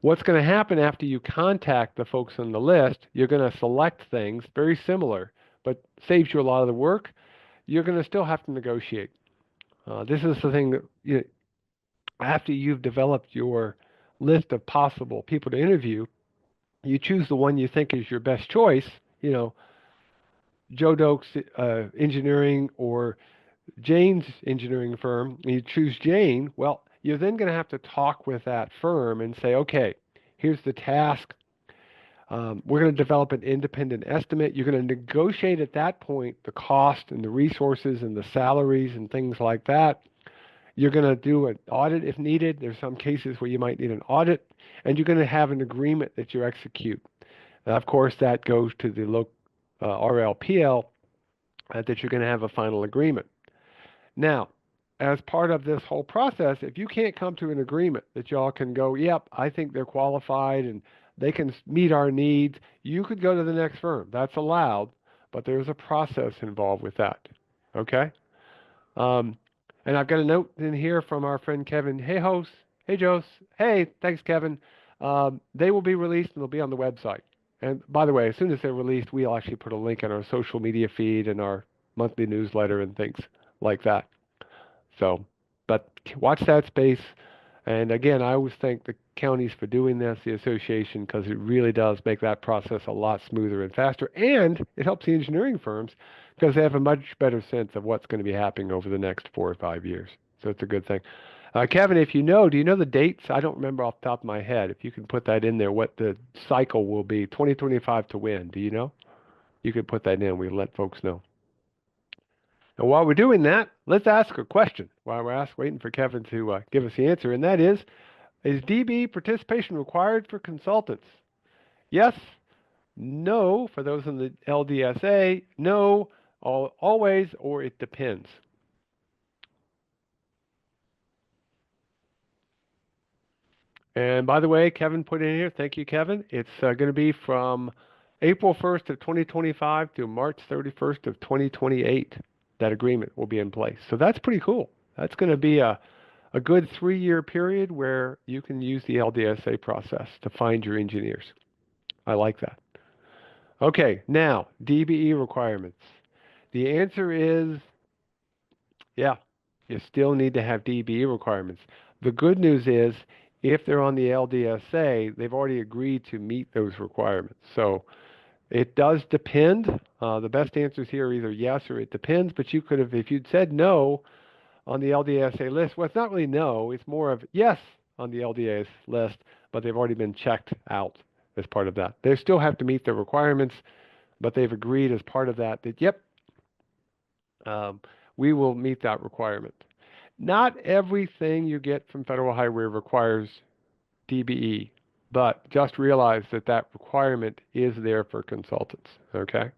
What's going to happen after you contact the folks on the list, you're going to select things very similar, but saves you a lot of the work. You're going to still have to negotiate. This is the thing that after you've developed your list of possible people to interview, you choose the one you think is your best choice, Joe Doak's engineering or Jane's engineering firm, and you choose Jane, well, you're then going to have to talk with that firm and say, okay, here's the task. We're going to develop an independent estimate. You're going to negotiate at that point the cost and the resources and the salaries and things like that. You're going to do an audit if needed. There's some cases where you might need an audit, and you're going to have an agreement that you execute. Of course, that goes to the local RLPL that you're going to have a final agreement. Now, as part of this whole process, if you can't come to an agreement that y'all can go, yep, I think they're qualified and they can meet our needs, you could go to the next firm. That's allowed, but there's a process involved with that. Okay? And I've got a note in here from our friend Kevin. Hey, host. Hey, Jose. Hey, thanks, Kevin. They will be released and they'll be on the website. And by the way, as soon as they're released, we'll actually put a link in our social media feed and our monthly newsletter and things like that. So, but watch that space. And again, I always thank the counties for doing this, the association, because it really does make that process a lot smoother and faster. And it helps the engineering firms because they have a much better sense of what's going to be happening over the next 4 or 5 years. So it's a good thing. Kevin, if do you know the dates? I don't remember off the top of my head. If you can put that in there, what the cycle will be, 2025 to when? Do you know? You could put that in. We'll let folks know. And while we're doing that, let's ask a question while we're waiting for Kevin to give us the answer. And that is DB participation required for consultants? Yes, no, for those in the LDSA, no, always, or it depends. And by the way, Kevin put in here, thank you, Kevin. It's going to be from April 1st of 2025 to March 31st of 2028. That agreement will be in place. So that's pretty cool. That's going to be a good 3-year period where you can use the LDSA process to find your engineers. I like that. Okay, now, DBE requirements. The answer is, yeah, you still need to have DBE requirements. The good news is, If they're on the LDSA, they've already agreed to meet those requirements. So it does depend. The best answers here are either yes or it depends, but you could have, if you'd said no on the LDSA list, well, it's not really no, it's more of yes on the LDS list, but they've already been checked out as part of that. They still have to meet the requirements, but they've agreed as part of that that, yep, um, we will meet that requirement. Not everything you get from Federal Highway requires DBE, but just realize that that requirement is there for consultants, okay?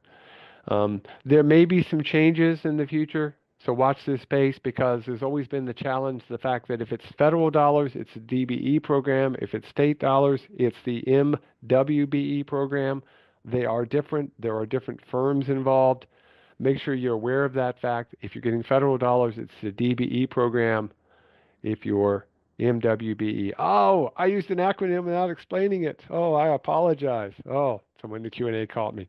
There may be some changes in the future, so watch this space because there's always been the challenge, the fact that if it's federal dollars, it's a DBE program. If it's state dollars, it's the MWBE program. They are different. There are different firms involved. Make sure you're aware of that fact. If you're getting federal dollars, it's the DBE program. If you're MWBE, oh, I used an acronym without explaining it. Oh, I apologize. Oh, someone in the Q&A caught me.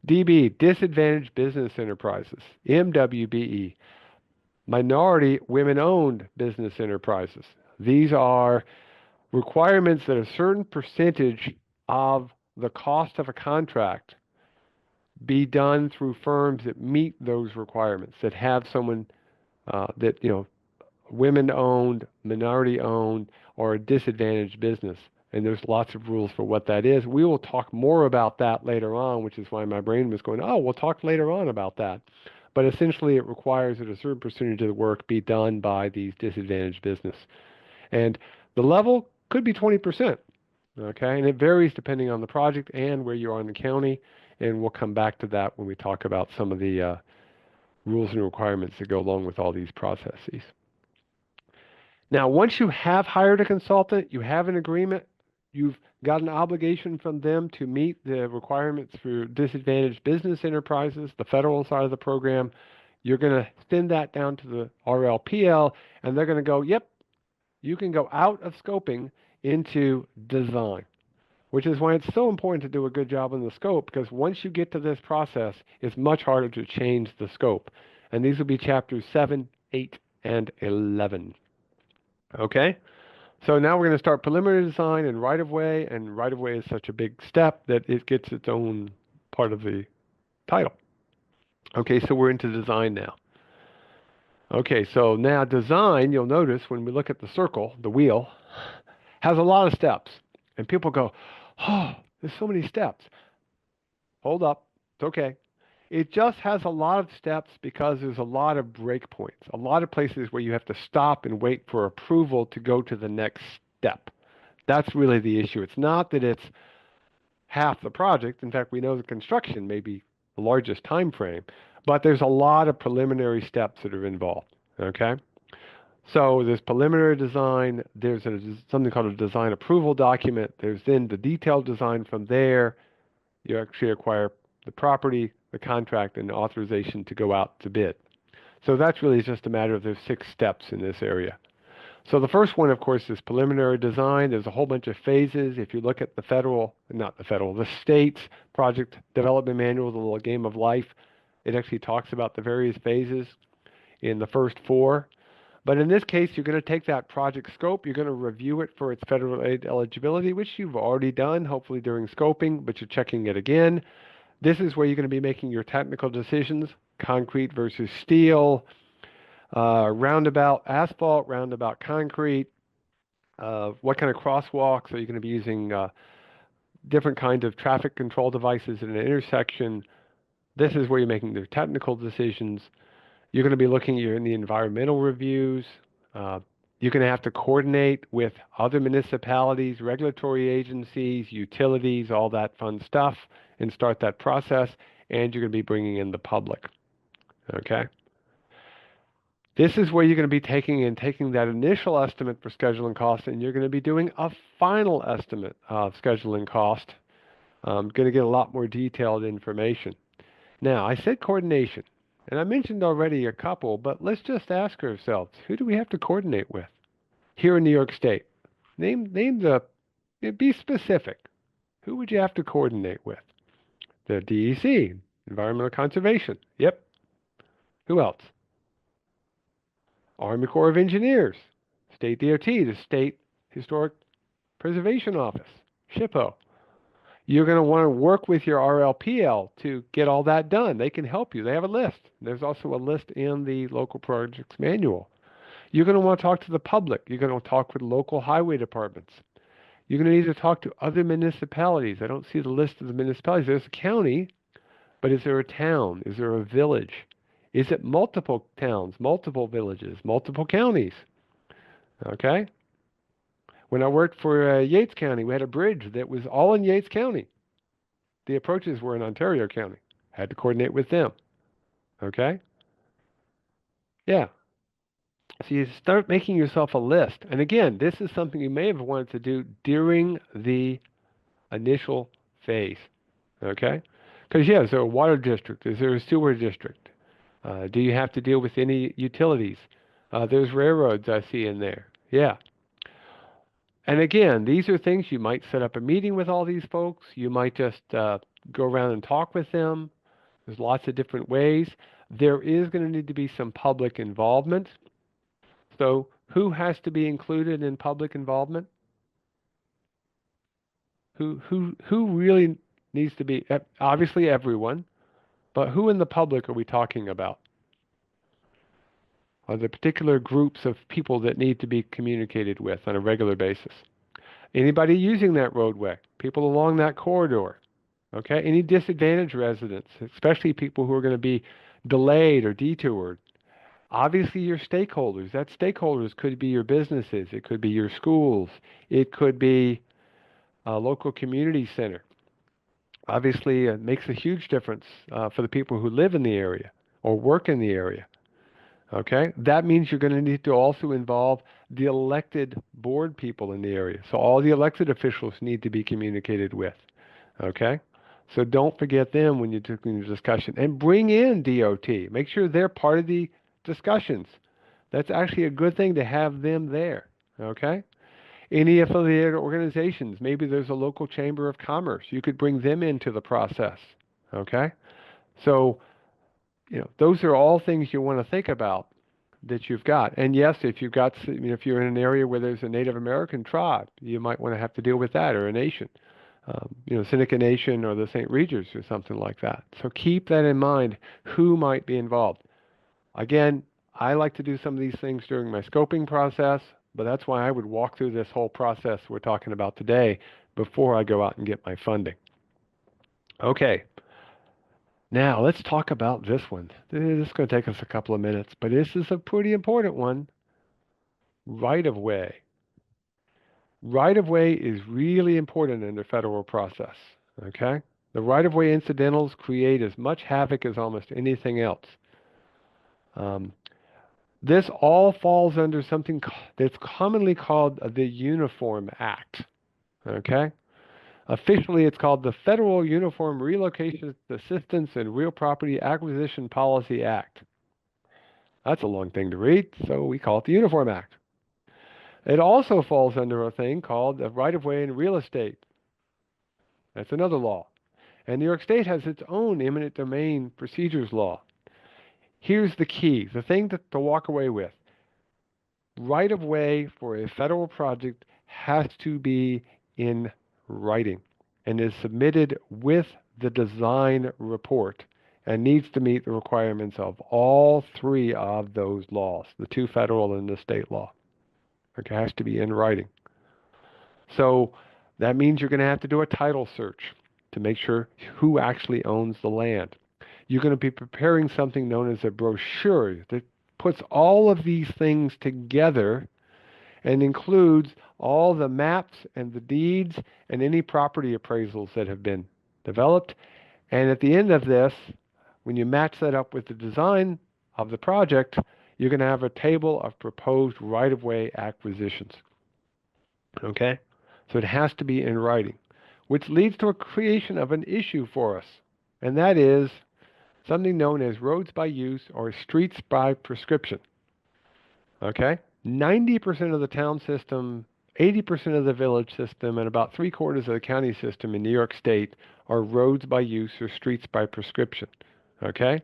DB, Disadvantaged Business Enterprises. MWBE, Minority Women-Owned Business Enterprises. These are requirements that a certain percentage of the cost of a contract be done through firms that meet those requirements, that have someone that, women-owned, minority-owned, or a disadvantaged business. And there's lots of rules for what that is. We will talk more about that later on, which is why my brain was going, oh, we'll talk later on about that. But essentially, it requires that a certain percentage of the work be done by these disadvantaged business. And the level could be 20%, okay? And it varies depending on the project and where you are in the county. And we'll come back to that when we talk about some of the rules and requirements that go along with all these processes. Now, once you have hired a consultant, you have an agreement, you've got an obligation from them to meet the requirements for disadvantaged business enterprises, the federal side of the program. You're going to send that down to the RLPL, and they're going to go, yep, you can go out of scoping into design, which is why it's so important to do a good job on the scope, because once you get to this process, it's much harder to change the scope. And these will be chapters 7, 8, and 11. Okay, so now we're going to start preliminary design and right-of-way, and right-of-way is such a big step that it gets its own part of the title. Okay, so we're into design now. Okay, so now design, you'll notice when we look at the circle, the wheel, has a lot of steps. And people go, oh, there's so many steps. Hold up, it's okay. It just has a lot of steps because there's a lot of breakpoints, a lot of places where you have to stop and wait for approval to go to the next step. That's really the issue. It's not that it's half the project. In fact, we know the construction may be the largest time frame, but there's a lot of preliminary steps that are involved, okay? So there's preliminary design, there's something called a design approval document, there's then the detailed design from there. You actually acquire the property, the contract, and the authorization to go out to bid. So that's really just a matter of there's 6 steps in this area. So the first one, of course, is preliminary design. There's a whole bunch of phases. If you look at the state's project development manual, the little game of life, it actually talks about the various phases in the first 4. But in this case, you're going to take that project scope, you're going to review it for its federal aid eligibility, which you've already done, hopefully during scoping, but you're checking it again. This is where you're going to be making your technical decisions, concrete versus steel, roundabout asphalt, roundabout concrete, what kind of crosswalks are you going to be using, different kinds of traffic control devices in an intersection. This is where you're making the technical decisions. You're going to be looking in the environmental reviews. You're going to have to coordinate with other municipalities, regulatory agencies, utilities, all that fun stuff, and start that process. And you're going to be bringing in the public. Okay? This is where you're going to be taking that initial estimate for scheduling cost, and you're going to be doing a final estimate of scheduling cost. Going to get a lot more detailed information. Now, I said coordination, and I mentioned already a couple, but let's just ask ourselves, who do we have to coordinate with here in New York State? Be specific. Who would you have to coordinate with? The DEC, Environmental Conservation. Yep. Who else? Army Corps of Engineers, State DOT, the State Historic Preservation Office, SHPO. You're going to want to work with your RLPL to get all that done. They can help you. They have a list. There's also a list in the local projects manual. You're going to want to talk to the public. You're going to talk with local highway departments. You're going to need to talk to other municipalities. I don't see the list of the municipalities. There's a county, but is there a town? Is there a village? Is it multiple towns, multiple villages, multiple counties? Okay? When I worked for Yates County, we had a bridge that was all in Yates County. The approaches were in Ontario County. Had to coordinate with them. Okay? Yeah. So you start making yourself a list. And again, this is something you may have wanted to do during the initial phase. Okay? Because, yeah, is there a water district? Is there a sewer district? Do you have to deal with any utilities? There's railroads I see in there. Yeah. And again, these are things you might set up a meeting with all these folks. You might just go around and talk with them. There's lots of different ways. There is going to need to be some public involvement. So who has to be included in public involvement? Who really needs to be? Obviously everyone, but who in the public are we talking about? Are there particular groups of people that need to be communicated with on a regular basis? Anybody using that roadway? People along that corridor? Okay? Any disadvantaged residents, especially people who are going to be delayed or detoured? Obviously, your stakeholders. That stakeholders could be your businesses. It could be your schools. It could be a local community center. Obviously, it makes a huge difference for the people who live in the area or work in the area. Okay? That means you're going to need to also involve the elected board people in the area. So all the elected officials need to be communicated with. Okay? So don't forget them when you're doing the discussion. And bring in DOT. Make sure they're part of the discussions. That's actually a good thing to have them there. Okay? Any affiliated organizations, maybe there's a local chamber of commerce. You could bring them into the process. Okay? So, those are all things you want to think about that you've got. And yes, if you've got, if you're in an area where there's a Native American tribe, you might want to have to deal with that, or a nation, Seneca Nation or the St. Regis or something like that. So keep that in mind, who might be involved. Again, I like to do some of these things during my scoping process, but that's why I would walk through this whole process we're talking about today before I go out and get my funding. Okay. Now, let's talk about this one. This is going to take us a couple of minutes, but this is a pretty important one. Right-of-way. Right-of-way is really important in the federal process, okay? The right-of-way incidentals create as much havoc as almost anything else. This all falls under something that's commonly called the Uniform Act, okay? Officially, it's called the Federal Uniform Relocation Assistance and Real Property Acquisition Policy Act. That's a long thing to read, so we call it the Uniform Act. It also falls under a thing called the right-of-way in real estate. That's another law. And New York State has its own eminent domain procedures law. Here's the key, the thing to walk away with. Right-of-way for a federal project has to be in writing and is submitted with the design report and needs to meet the requirements of all three of those laws, the two federal and the state law. It has to be in writing. So that means you're going to have to do a title search to make sure who actually owns the land. You're going to be preparing something known as a brochure that puts all of these things together and includes all the maps and the deeds and any property appraisals that have been developed. And at the end of this, when you match that up with the design of the project, you're going to have a table of proposed right-of-way acquisitions. Okay? So it has to be in writing, which leads to a creation of an issue for us, and that is something known as roads by use or streets by prescription. Okay? 90% of the town system, 80% of the village system, and about 3/4 of the county system in New York State are roads by use or streets by prescription. Okay?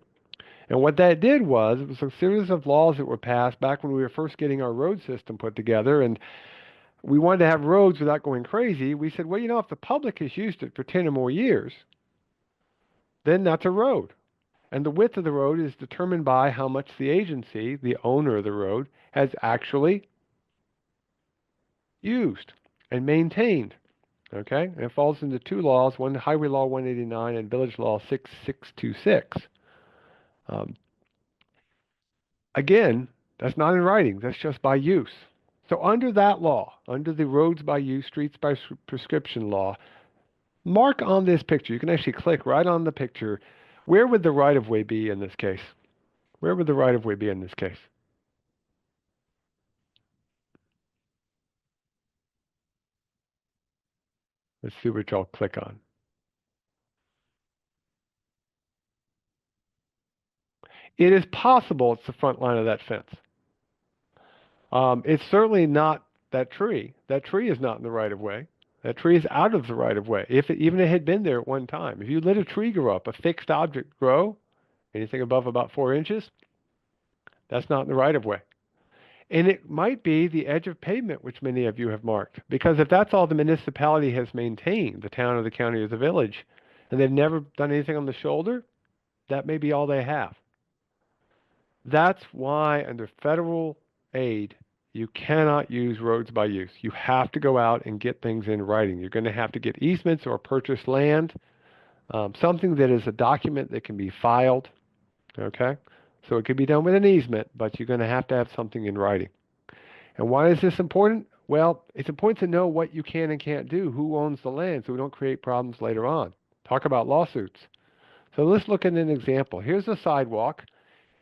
And what that did was, it was a series of laws that were passed back when we were first getting our road system put together, and we wanted to have roads without going crazy. We said, well, if the public has used it for 10 or more years, then that's a road. And the width of the road is determined by how much the agency, the owner of the road, has actually used and maintained. Okay? And it falls into two laws, one Highway Law 189 and Village Law 6626. Um, Again, that's not in writing. That's just by use. So under that law, under the roads by use, streets by prescription law, mark on this picture. You can actually click right on the picture. Where would the right-of-way be in this case? Where would the right-of-way be in this case? Let's see which I'll click on. It is possible it's the front line of that fence. It's certainly not that tree. That tree is not in the right-of-way. That tree is out of the right-of-way. Even if it had been there at one time. If you let a tree grow up, a fixed object grow, anything above about 4 inches, that's not in the right-of-way. And it might be the edge of pavement, which many of you have marked. Because if that's all the municipality has maintained, the town or the county or the village, and they've never done anything on the shoulder, that may be all they have. That's why under federal aid, you cannot use roads by use. You have to go out and get things in writing. You're going to have to get easements or purchase land, something that is a document that can be filed. Okay? So it could be done with an easement, but you're going to have something in writing. And why is this important? Well, it's important to know what you can and can't do, who owns the land, so we don't create problems later on. Talk about lawsuits. So let's look at an example. Here's a sidewalk,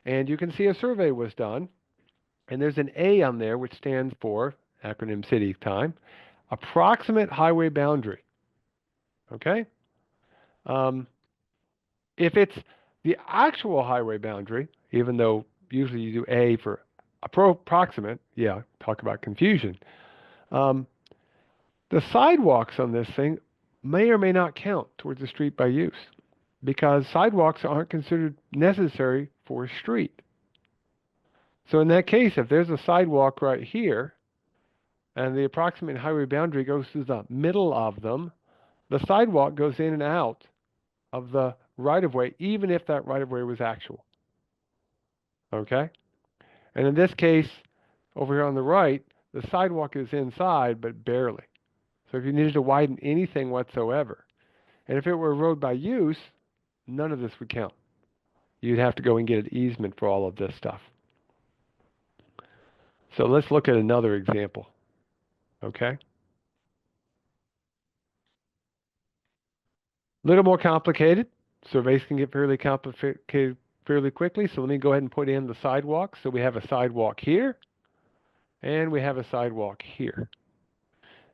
and you can see a survey was done, and there's an A on there, which stands for, acronym city time, approximate highway boundary. Okay? Um, if it's the actual highway boundary, even though usually you do A for approximate, yeah, talk about confusion. Um, the sidewalks on this thing may or may not count towards the street by use because sidewalks aren't considered necessary for a street. So in that case, if there's a sidewalk right here and the approximate highway boundary goes through the middle of them, the sidewalk goes in and out of the right-of-way, even if that right-of-way was actual. Okay? And in this case, over here on the right, the sidewalk is inside, but barely. So if you needed to widen anything whatsoever, and if it were a road by use, none of this would count. You'd have to go and get an easement for all of this stuff. So let's look at another example. Okay? A little more complicated. Surveys can get fairly complicated fairly quickly. So let me go ahead and put in the sidewalk. So we have a sidewalk here, and we have a sidewalk here.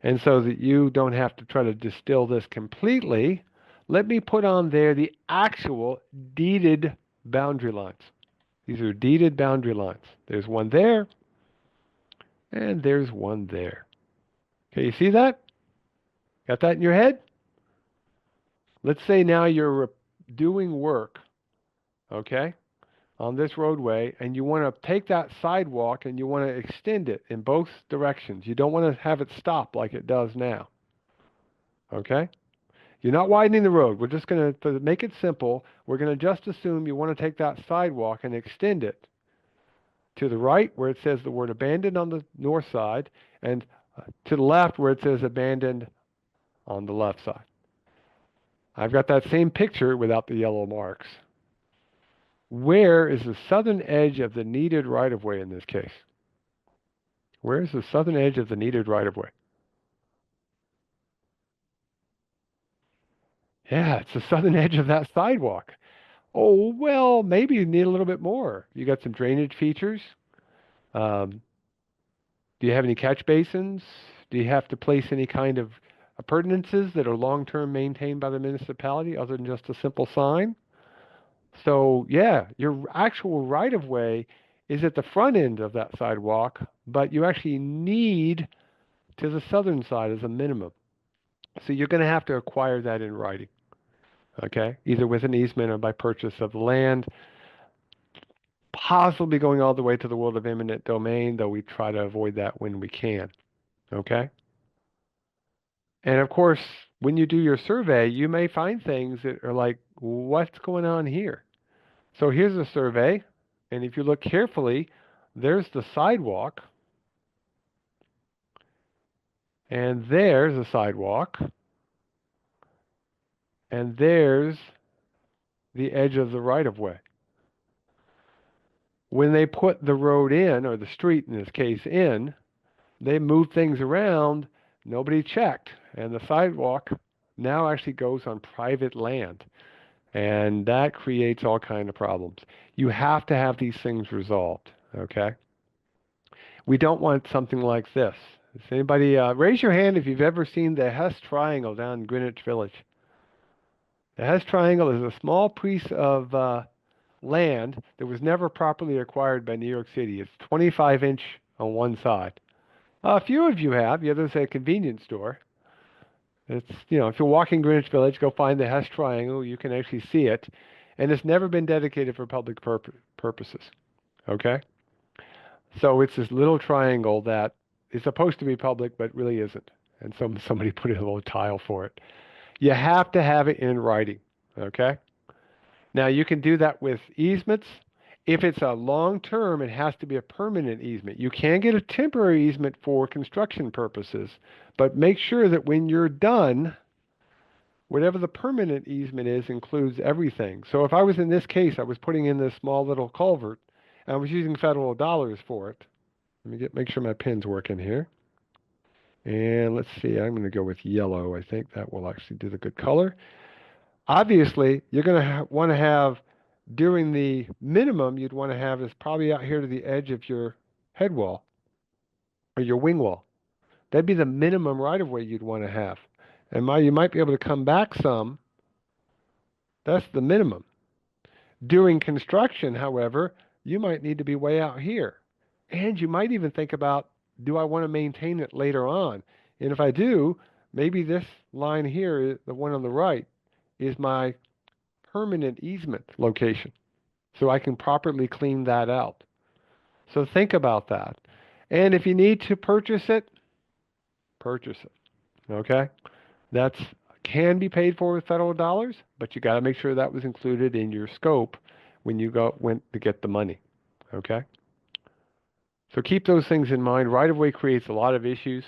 And so that you don't have to try to distill this completely, let me put on there the actual deeded boundary lines. These are deeded boundary lines. There's one there, and there's one there. Okay, you see that? Got that in your head? Let's say now you're doing work, okay, on this roadway, and you want to take that sidewalk and you want to extend it in both directions. You don't want to have it stop like it does now, okay? You're not widening the road. We're just going to make it simple, we're going to just assume you want to take that sidewalk and extend it to the right where it says the word abandoned on the north side, and to the left where it says abandoned on the left side. I've got that same picture without the yellow marks. Where is the southern edge of the needed right-of-way in this case? Where is the southern edge of the needed right-of-way? Yeah, it's the southern edge of that sidewalk. Oh, well, maybe you need a little bit more. You got some drainage features. Um, do you have any catch basins? Do you have to place any kind of appurtenances that are long-term maintained by the municipality other than just a simple sign? So, yeah, your actual right-of-way is at the front end of that sidewalk, but you actually need to the southern side as a minimum. So you're going to have to acquire that in writing, okay? Either with an easement or by purchase of the land, possibly going all the way to the world of eminent domain, though we try to avoid that when we can. Okay? And of course, when you do your survey, you may find things that are like, what's going on here? So here's a survey, and if you look carefully, there's the sidewalk, and there's a sidewalk, and there's the edge of the right-of-way. When they put the road in, or the street in this case in, they moved things around, nobody checked, and the sidewalk now actually goes on private land. And that creates all kind of problems. You have to have these things resolved, okay? We don't want something like this. Does anybody raise your hand if you've ever seen the Hess Triangle down in Greenwich Village? The Hess Triangle is a small piece of land that was never properly acquired by New York City. It's 25-inch on one side. A few of you have. The other's a convenience store. It's, if you're walking Greenwich Village, go find the Hess Triangle. You can actually see it. And it's never been dedicated for public purposes. Okay? So it's this little triangle that is supposed to be public, but really isn't. And somebody put in a little tile for it. You have to have it in writing. Okay? Now, you can do that with easements. If it's a long term, it has to be a permanent easement. You can get a temporary easement for construction purposes, but make sure that when you're done, whatever the permanent easement is includes everything. So if I was in this case, I was putting in this small little culvert, and I was using federal dollars for it. Let me make sure my pen's working here. And let's see, I'm going to go with yellow. I think that will actually do the good color. Obviously, you're going to want to have, during the minimum you'd want to have is probably out here to the edge of your head wall or your wing wall. That'd be the minimum right of way you'd want to have. And you might be able to come back some. That's the minimum. During construction, however, you might need to be way out here. And you might even think about, do I want to maintain it later on? And if I do, maybe this line here, the one on the right, is my permanent easement location. So I can properly clean that out. So think about that. And if you need to purchase it, purchase it. Okay? That's can be paid for with federal dollars, but you got to make sure that was included in your scope when you went to get the money. Okay? So keep those things in mind. Right-of-way creates a lot of issues.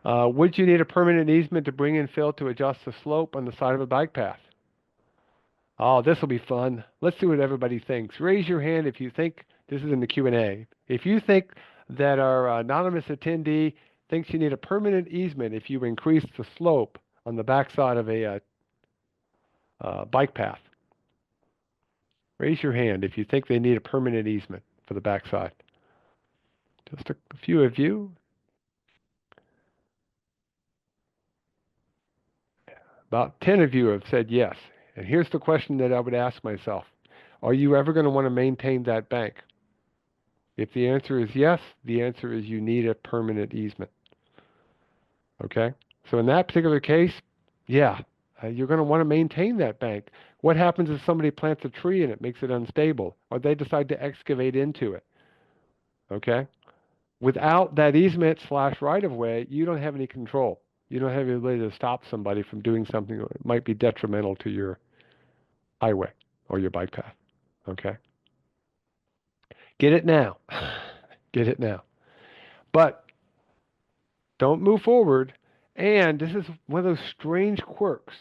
Would you need a permanent easement to bring in fill to adjust the slope on the side of a bike path? Oh, this will be fun. Let's see what everybody thinks. Raise your hand if you think, this is in the Q&A, if you think that our anonymous attendee thinks you need a permanent easement if you increase the slope on the backside of a bike path. Raise your hand if you think they need a permanent easement for the backside. Just a few of you. About 10 of you have said yes. And here's the question that I would ask myself. Are you ever going to want to maintain that bank? If the answer is yes, the answer is you need a permanent easement. Okay? So in that particular case, yeah, you're going to want to maintain that bank. What happens if somebody plants a tree and it makes it unstable, or they decide to excavate into it? Okay? Without that easement / right-of-way, you don't have any control. You don't have the ability to stop somebody from doing something that might be detrimental to your highway or your bike path. Okay? Get it now. Get it now. But don't move forward. And this is one of those strange quirks.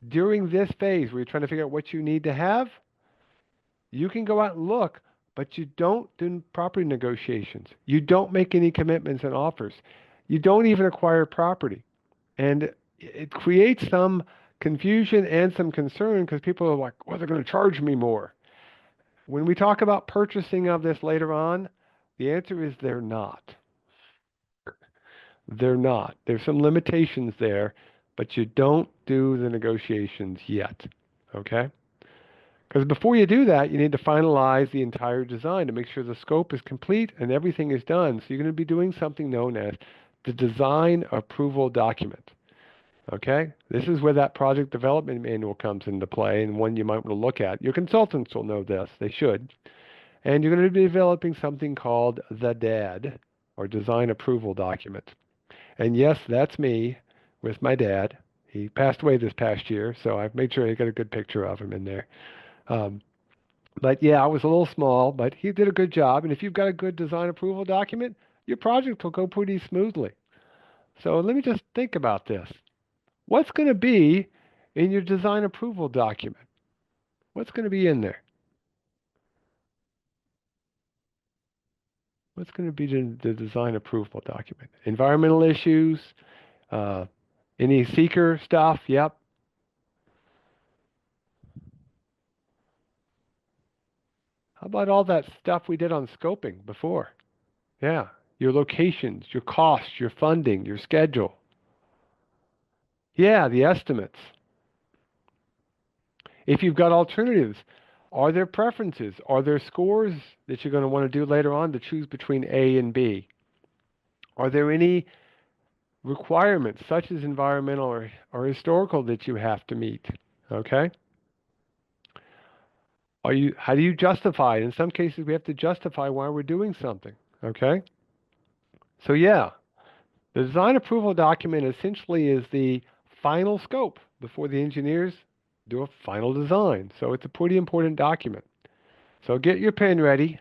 During this phase where you're trying to figure out what you need to have, you can go out and look, but you don't do property negotiations. You don't make any commitments and offers. You don't even acquire property. And it creates some confusion and some concern because people are like, well, they're going to charge me more. When we talk about purchasing of this later on, the answer is they're not. They're not. There's some limitations there, but you don't do the negotiations yet. Okay? Because before you do that, you need to finalize the entire design to make sure the scope is complete and everything is done. So you're going to be doing something known as the design approval document. Okay? This is where that project development manual comes into play and one you might want to look at. Your consultants will know this. They should. And you're going to be developing something called the DAD, or design approval document. And yes, that's me with my dad. He passed away this past year, so I've made sure I got a good picture of him in there. Um, but yeah, I was a little small, but he did a good job. And if you've got a good design approval document, your project will go pretty smoothly. So let me just think about this. What's going to be in your design approval document? What's going to be in there? What's going to be in the design approval document? Environmental issues, uh, any seeker stuff? Yep. How about all that stuff we did on scoping before? Yeah. Your locations, your costs, your funding, your schedule. Yeah, the estimates. If you've got alternatives, are there preferences? Are there scores that you're going to want to do later on to choose between A and B? Are there any requirements, such as environmental or historical, that you have to meet? Okay? How do you justify it? In some cases, we have to justify why we're doing something. Okay? So yeah, the design approval document essentially is the final scope before the engineers do a final design. So it's a pretty important document. So get your pen ready.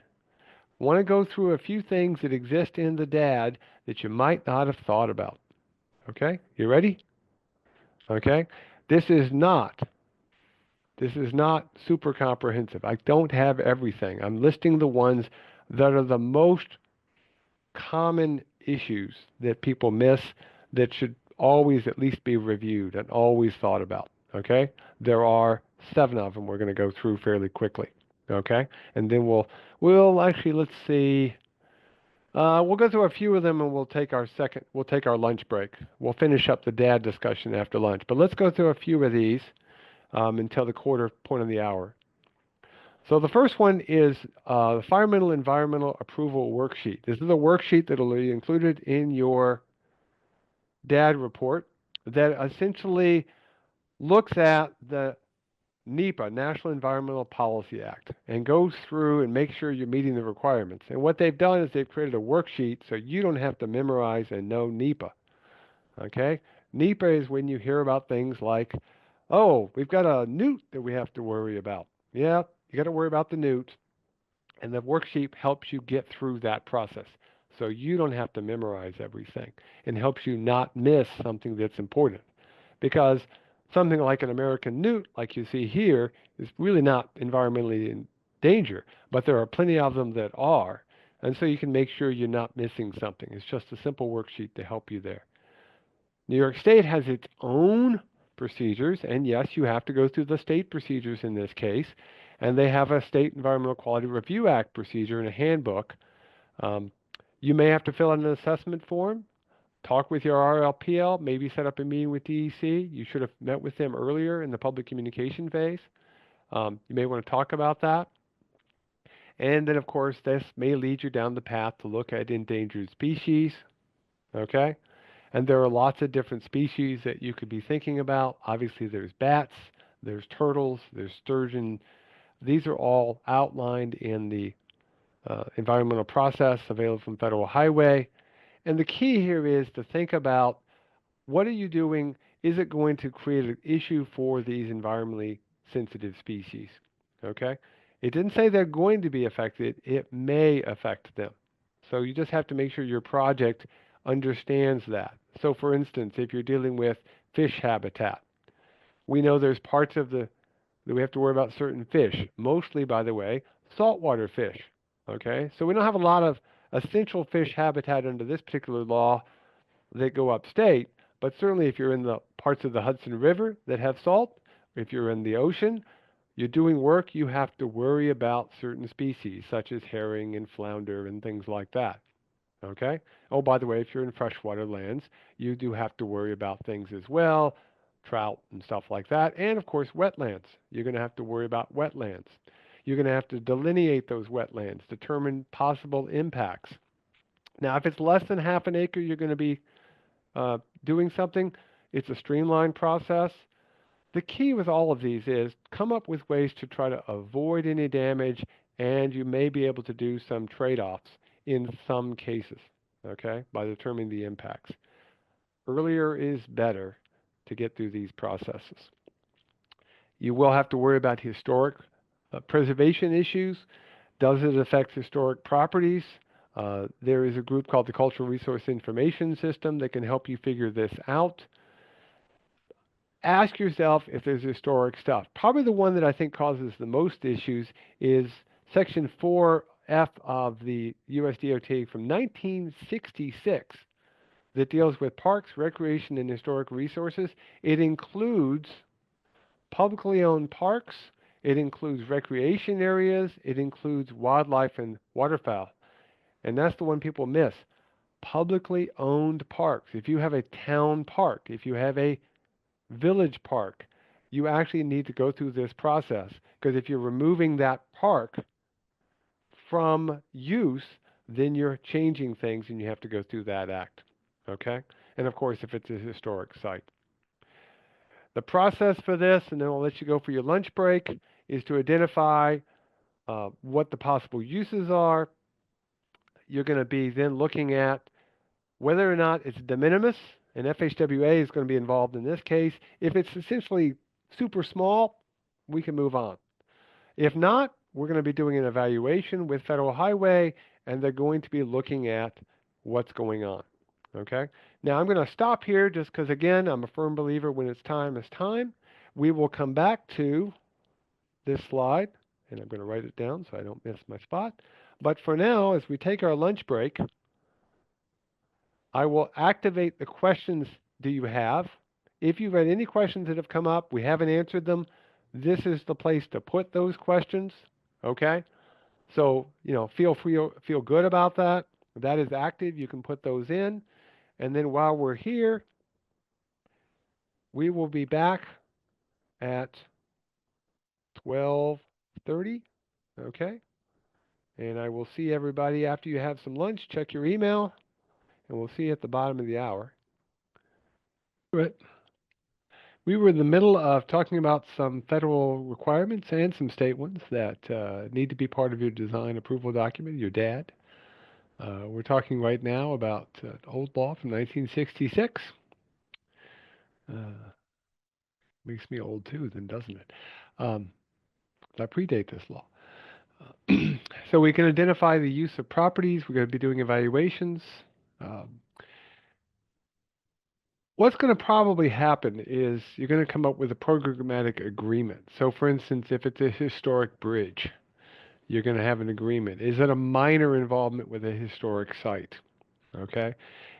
Want to go through a few things that exist in the DAD that you might not have thought about. Okay? You ready? Okay? This is not this is not super comprehensive. I don't have everything. I'm listing the ones that are the most common issues that people miss that should always at least be reviewed and always thought about. Okay? There are 7 of them we're going to go through fairly quickly. Okay? And then we'll actually, let's see. We'll go through a few of them and we'll take our lunch break. We'll finish up the DAD discussion after lunch. But let's go through a few of these until the quarter point of the hour. So the first one is the Environmental Approval Worksheet. This is a worksheet that will be included in your DAD report that essentially looks at the NEPA, National Environmental Policy Act, and goes through and makes sure you're meeting the requirements. And what they've done is they've created a worksheet so you don't have to memorize and know NEPA. Okay? NEPA is when you hear about things like, oh, we've got a newt that we have to worry about. Yeah, you got to worry about the newt. And the worksheet helps you get through that process. So you don't have to memorize everything and helps you not miss something that's important. Because something like an American newt, like you see here, is really not environmentally in danger, but there are plenty of them that are. And so you can make sure you're not missing something. It's just a simple worksheet to help you there. New York State has its own procedures, and yes, you have to go through the state procedures in this case, and they have a State Environmental Quality Review Act procedure and a handbook. Um, you may have to fill out an assessment form, talk with your RLPL, maybe set up a meeting with DEC. You should have met with them earlier in the public communication phase. You may want to talk about that. And then, of course, this may lead you down the path to look at endangered species. Okay? And there are lots of different species that you could be thinking about. Obviously, there's bats, there's turtles, there's sturgeon. These are all outlined in the environmental process available from Federal Highway. And the key here is to think about what are you doing? Is it going to create an issue for these environmentally sensitive species? Okay? It didn't say they're going to be affected. It may affect them. So you just have to make sure your project understands that. So for instance, if you're dealing with fish habitat, we know there's parts of that we have to worry about certain fish, mostly, by the way, saltwater fish. Okay? So we don't have a lot of essential fish habitat under this particular law that go upstate, but certainly if you're in the parts of the Hudson River that have salt, if you're in the ocean, you're doing work, you have to worry about certain species, such as herring and flounder and things like that. Okay? Oh, by the way, if you're in freshwater lands, you do have to worry about things as well, trout and stuff like that. And of course, wetlands. You're going to have to worry about wetlands. You're going to have to delineate those wetlands, determine possible impacts. Now, if it's less than half an acre, you're going to be doing something. It's a streamlined process. The key with all of these is come up with ways to try to avoid any damage, and you may be able to do some trade-offs in some cases. okay, by determining the impacts. Earlier is better to get through these processes. You will have to worry about historic preservation issues. Does it affect historic properties? There is a group called the Cultural Resource Information System that can help you figure this out. Ask yourself if there's historic stuff. Probably the one that I think causes the most issues is Section 4F of the USDOT from 1966 that deals with parks, recreation, and historic resources. It includes publicly owned parks, it includes recreation areas, it includes wildlife and waterfowl. And that's the one people miss. Publicly owned parks. If you have a town park, if you have a village park, you actually need to go through this process because if you're removing that park from use, then you're changing things and you have to go through that act. Okay? And of course, if it's a historic site. The process for this, and then I'll let you go for your lunch break, is to identify what the possible uses are. You're going to be then looking at whether or not it's de minimis, and FHWA is going to be involved in this case. If it's essentially super small, we can move on. If not, we're going to be doing an evaluation with Federal Highway, and they're going to be looking at what's going on. Okay? Now I'm going to stop here just because, again, I'm a firm believer when it's time. We will come back to this slide, and I'm going to write it down so I don't miss my spot. But for now, as we take our lunch break, I will activate the questions do you have. If you've had any questions that have come up, we haven't answered them, this is the place to put those questions, okay? So, feel free, feel good about that. That is active. You can put those in. And then while we're here, we will be back at 12:30, okay? And I will see everybody after you have some lunch. Check your email, and we'll see you at the bottom of the hour. Right. We were in the middle of talking about some federal requirements and some state ones that need to be part of your design approval document, your DAD. We're talking right now about old law from 1966. Makes me old too, then, doesn't it? I predate this law. So we can identify the use of properties. We're going to be doing evaluations. Um, What's going to probably happen is you're going to come up with a programmatic agreement. So for instance, if it's a historic bridge, you're going to have an agreement. Is it a minor involvement with a historic site? Okay.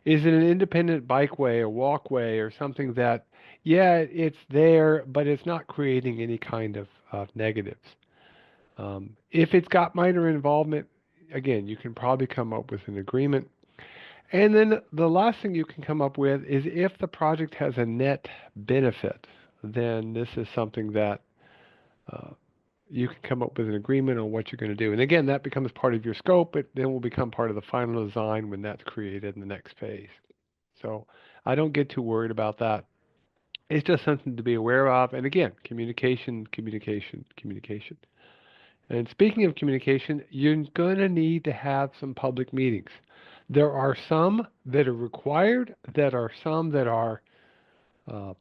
Is it an independent bikeway or walkway or something that, yeah, it's there, but it's not creating any kind of negatives? If it's got minor involvement, again, you can probably come up with an agreement. And then the last thing you can come up with is if the project has a net benefit, then this is something that uh, you can come up with an agreement on what you're going to do. And again, that becomes part of your scope. It then will become part of the final design when that's created in the next phase. So I don't get too worried about that. It's just something to be aware of. And again, communication, communication, communication. And speaking of communication, you're going to need to have some public meetings. There are some that are required, that are some that are, uh,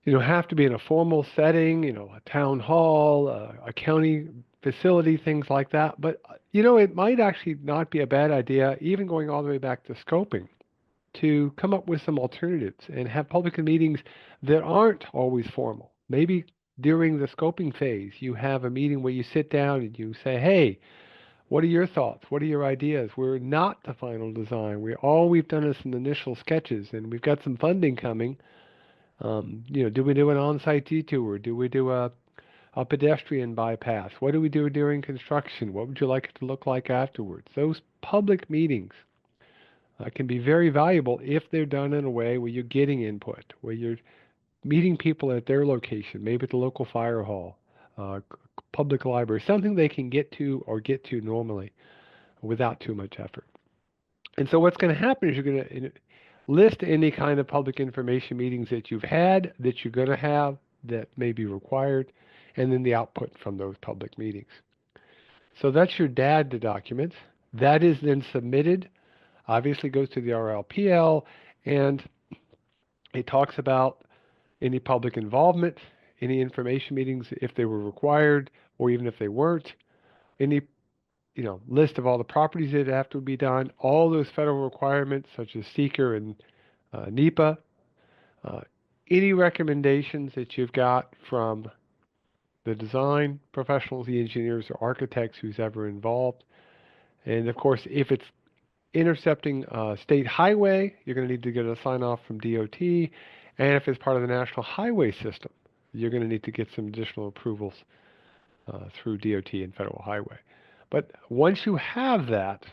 have to be in a formal setting, a town hall, a county facility, things like that. But, it might actually not be a bad idea, even going all the way back to scoping, to come up with some alternatives and have public meetings that aren't always formal. Maybe during the scoping phase, you have a meeting where you sit down and you say, hey, what are your thoughts? What are your ideas? We're not the final design. All we've done is some initial sketches, and we've got some funding coming. Do we do an on-site detour? Do we do a pedestrian bypass? What do we do during construction? What would you like it to look like afterwards? Those public meetings can be very valuable if they're done in a way where you're getting input, where you're meeting people at their location, maybe at the local fire hall, public library, something they can get to or get to normally without too much effort. And so what's going to happen is you're going to list any kind of public information meetings that you've had, that you're going to have, that may be required, and then the output from those public meetings. So that's your DAD document. That is then submitted obviously goes to the RLPL, and it talks about any public involvement, any information meetings if they were required, or even if they weren't, any list of all the properties that have to be done, all those federal requirements such as seeker and NEPA, uh, any recommendations that you've got from the design professionals, the engineers or architects who's ever involved. And of course, if it's intercepting a state highway, you're going to need to get a sign off from DOT. And if it's part of the national highway system, you're going to need to get some additional approvals through DOT and federal highway. But once you have that,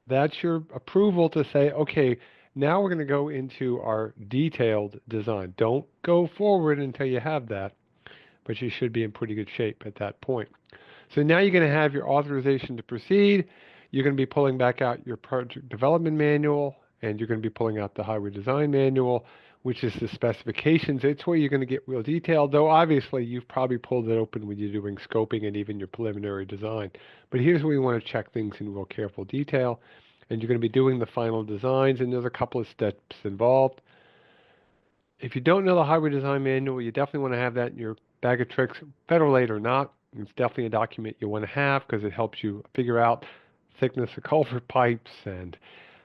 that's your approval to say, okay, now we're going to go into our detailed design. Don't go forward until you have that, but you should be in pretty good shape at that point. So now you're going to have your authorization to proceed. You're going to be pulling back out your project development manual, and you're going to be pulling out the highway design manual, which is the specifications. It's where you're going to get real detail, though obviously you've probably pulled it open when you're doing scoping and even your preliminary design. But here's where you want to check things in real careful detail, and you're going to be doing the final designs, and there's a couple of steps involved. If you don't know the highway design manual, you definitely want to have that in your bag of tricks, federal aid or not. It's definitely a document you want to have because it helps you figure out thickness of culvert pipes and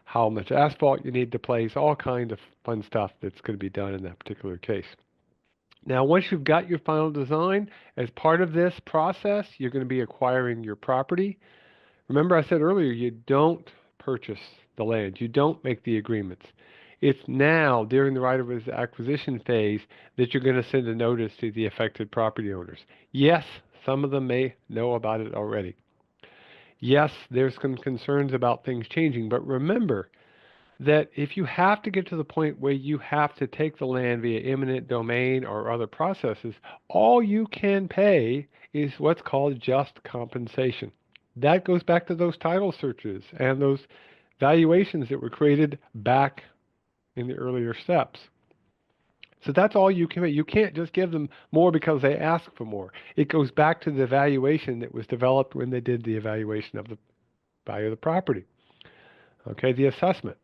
how much asphalt you need to place, all kinds of fun stuff that's going to be done in that particular case. Now, once you've got your final design, as part of this process, you're going to be acquiring your property. Remember I said earlier, you don't purchase the land. You don't make the agreements. It's now, during the right-of-way acquisition phase, that you're going to send a notice to the affected property owners. Yes, some of them may know about it already. Yes, there's some concerns about things changing, but remember that if you have to get to the point where you have to take the land via eminent domain or other processes, all you can pay is what's called just compensation. That goes back to those title searches and those valuations that were created back in the earlier steps. So that's all you can pay. You can't just give them more because they ask for more. It goes back to the valuation that was developed when they did the evaluation of the value of the property. Okay, the assessment.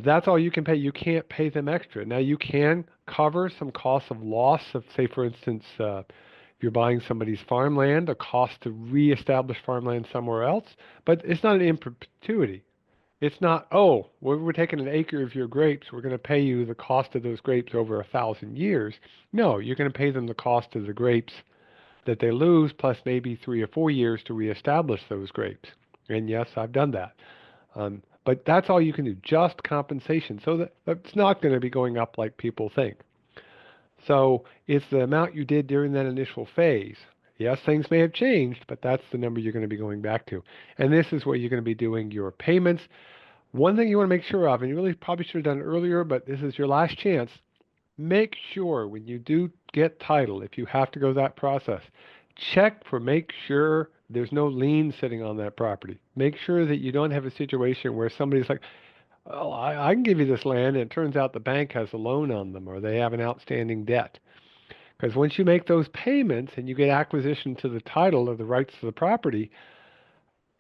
That's all you can pay. You can't pay them extra. Now you can cover some costs of loss of, say, for instance, if you're buying somebody's farmland, a cost to reestablish farmland somewhere else, but it's not an in perpetuity. It's not, oh, we're taking an acre of your grapes. We're going to pay you the cost of those grapes over 1,000 years. No, you're going to pay them the cost of the grapes that they lose, plus maybe 3 or 4 years to reestablish those grapes. And yes, I've done that. But that's all you can do, just compensation. So that's not going to be going up like people think. So it's the amount you did during that initial phase. Yes, things may have changed, but that's the number you're going to be going back to. And this is where you're going to be doing your payments. One thing you want to make sure of, and you really probably should have done it earlier, but this is your last chance, make sure when you do get title, if you have to go that process, make sure there's no lien sitting on that property. Make sure that you don't have a situation where somebody's like, well, I can give you this land, and it turns out the bank has a loan on them or they have an outstanding debt. Because once you make those payments and you get acquisition to the title of the rights to the property,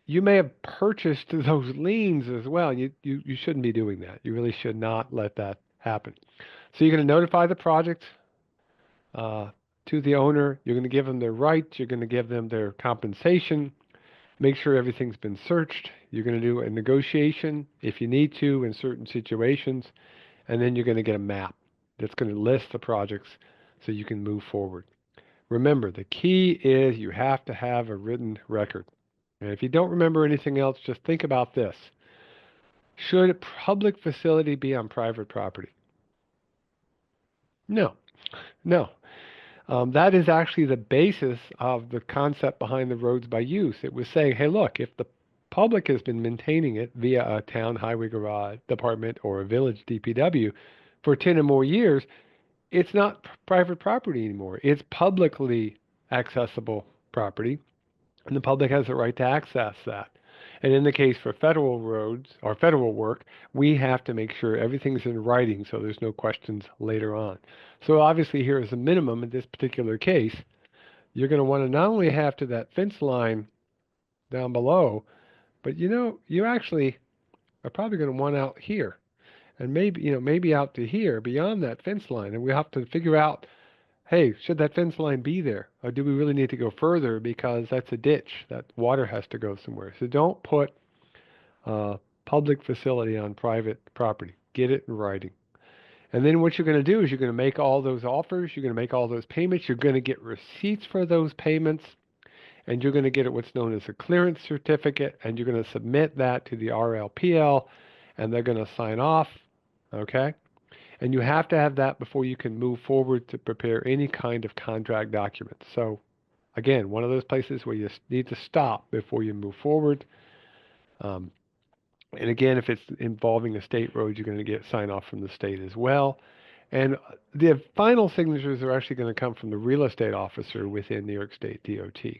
you may have purchased those liens as well. You shouldn't be doing that. You really should not let that happen. So you're going to notify the project to the owner. You're going to give them their rights. You're going to give them their compensation. Make sure everything's been searched. You're going to do a negotiation if you need to in certain situations. And then you're going to get a map that's going to list the projects so you can move forward. Remember, the key is you have to have a written record. And if you don't remember anything else, just think about this. Should a public facility be on private property? No, no. That is actually the basis of the concept behind the roads by use. It was saying, hey, look, if the public has been maintaining it via a town highway garage department or a village DPW for 10 or more years, it's not private property anymore. It's publicly accessible property, and the public has the right to access that. And in the case for federal roads or federal work, we have to make sure everything's in writing so there's no questions later on. So obviously here is a minimum in this particular case. You're going to want to not only have to that fence line down below, But you actually are probably going to want out here, and maybe out to here beyond that fence line, and we have to figure out, hey, should that fence line be there, or do we really need to go further because that's a ditch that water has to go somewhere? So don't put public facility on private property. Get it in writing. And then what you're going to do is you're going to make all those offers, you're going to make all those payments, you're going to get receipts for those payments, and you're going to get what's known as a clearance certificate, and you're going to submit that to the RLPL, and they're going to sign off, okay? And you have to have that before you can move forward to prepare any kind of contract document. So again, one of those places where you need to stop before you move forward. Um, and again, if it's involving a state road, you're going to get sign off from the state as well. And the final signatures are actually going to come from the real estate officer within New York State DOT.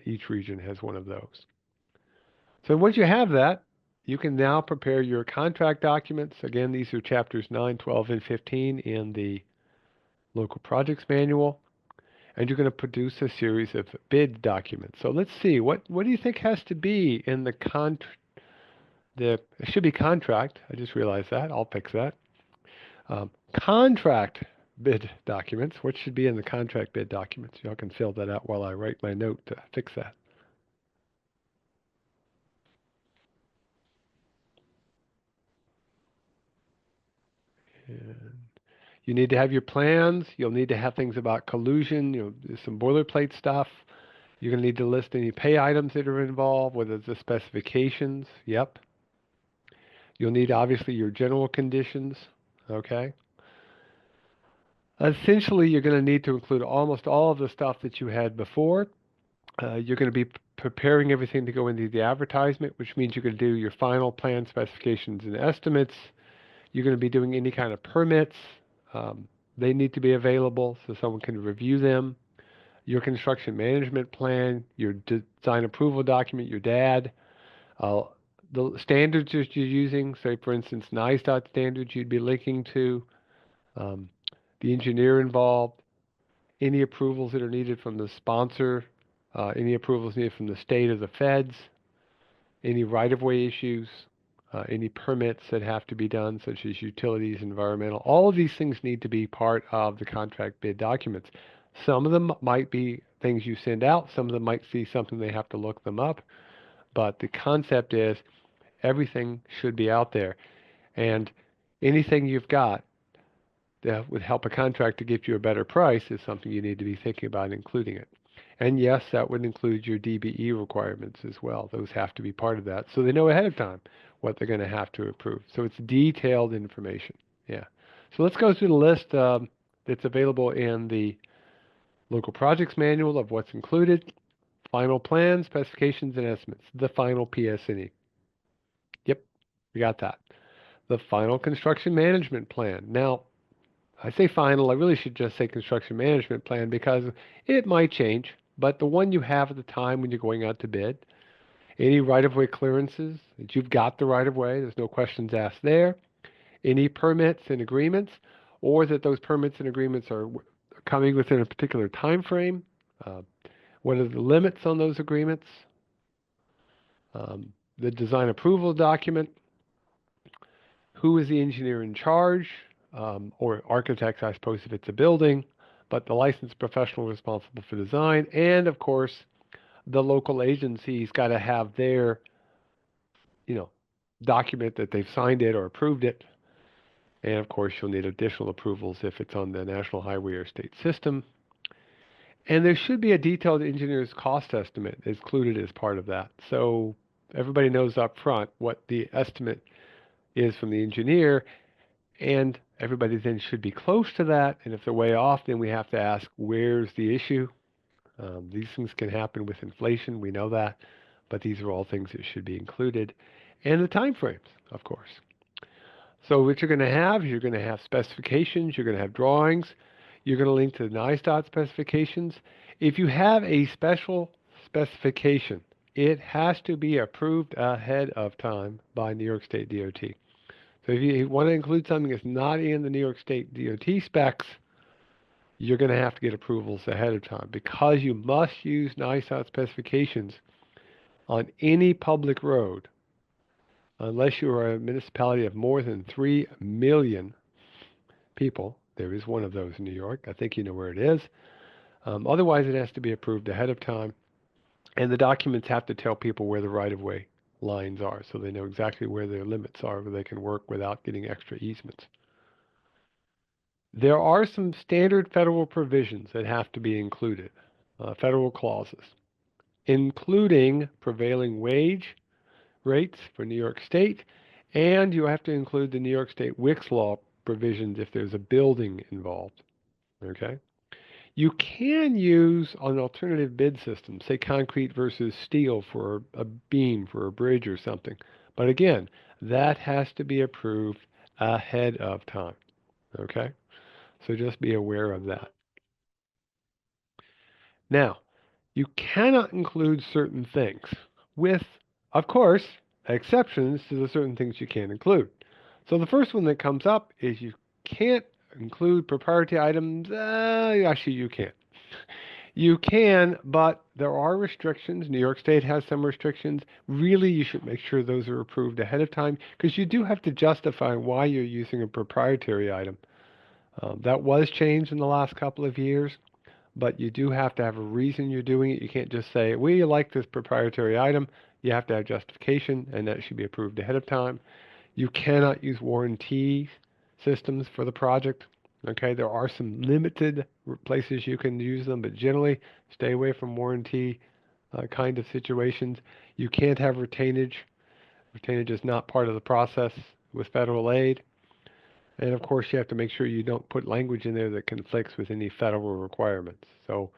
Each region has one of those. So once you have that, you can now prepare your contract documents. Again, these are chapters 9, 12, and 15 in the local projects manual. And you're going to produce a series of bid documents. So let's see, what do you think has to be in it should be contract. I just realized that. I'll fix that. Contract bid documents. What should be in the contract bid documents? Y'all can fill that out while I write my note to fix that. And you need to have your plans. You'll need to have things about collusion, some boilerplate stuff. You're going to need to list any pay items that are involved, whether it's the specifications. Yep. You'll need, obviously, your general conditions. Okay. Essentially, you're going to need to include almost all of the stuff that you had before. You're going to be preparing everything to go into the advertisement, which means you're going to do your final plan specifications and estimates. You're going to be doing any kind of permits. They need to be available so someone can review them. Your construction management plan, your design approval document, your DAD, the standards that you're using, say for instance, NISDOT standards you'd be linking to, the engineer involved, any approvals that are needed from the sponsor, any approvals needed from the state or the feds, any right-of-way issues, any permits that have to be done, such as utilities, environmental. All of these things need to be part of the contract bid documents. Some of them might be things you send out. Some of them might see something they have to look them up. But the concept is everything should be out there. And anything you've got that would help a contractor get you a better price is something you need to be thinking about including it. And yes, that would include your DBE requirements as well. Those have to be part of that. So they know ahead of time what they're going to have to approve. So it's detailed information. Yeah. So let's go through the list that's available in the local projects manual of what's included. Final plan, specifications, and estimates. The final PS&E. Yep, we got that. The final construction management plan. Now, I say final, I really should just say construction management plan because it might change, but the one you have at the time when you're going out to bid, any right-of-way clearances, that you've got the right-of-way, there's no questions asked there, any permits and agreements, or that those permits and agreements are coming within a particular time frame, what are the limits on those agreements, the design approval document, who is the engineer in charge, or architects, I suppose, if it's a building, but the licensed professional responsible for design, and of course, the local agency's got to have their, document that they've signed it or approved it. And of course, you'll need additional approvals if it's on the national highway or state system. And there should be a detailed engineer's cost estimate included as part of that. So everybody knows up front what the estimate is from the engineer, and everybody then should be close to that. And if they're way off, then we have to ask, where's the issue? These things can happen with inflation, we know that, but these are all things that should be included. And the time frames, of course. So what you're going to have is you're going to have specifications, you're going to have drawings, you're going to link to the NISDOT specifications. If you have a special specification, it has to be approved ahead of time by New York State DOT. So if you want to include something that's not in the New York State DOT specs, you're going to have to get approvals ahead of time because you must use NISDOT specifications on any public road unless you are a municipality of more than 3 million people. There is one of those in New York. I think you know where it is. Otherwise, it has to be approved ahead of time. And the documents have to tell people where the right-of-way lines are so they know exactly where their limits are, where they can work without getting extra easements. There are some standard federal provisions that have to be included, federal clauses, including prevailing wage rates for New York State, and you have to include the New York State Wicks law provisions if there's a building involved. Okay? You can use an alternative bid system, say concrete versus steel for a beam for a bridge or something. But again, that has to be approved ahead of time. Okay? So just be aware of that. Now, you cannot include certain things with, of course, exceptions to the certain things you can't include. So the first one that comes up is you can't include proprietary items. Actually, you can. You can, but there are restrictions. New York State has some restrictions. Really, you should make sure those are approved ahead of time because you do have to justify why you're using a proprietary item. That was changed in the last couple of years, but you do have to have a reason you're doing it. You can't just say, we like this proprietary item. You have to have justification, and that should be approved ahead of time. You cannot use warranty systems for the project. Okay, there are some limited places you can use them, but generally stay away from warranty kind of situations. You can't have retainage. Retainage is not part of the process with federal aid. And of course, you have to make sure you don't put language in there that conflicts with any federal requirements. So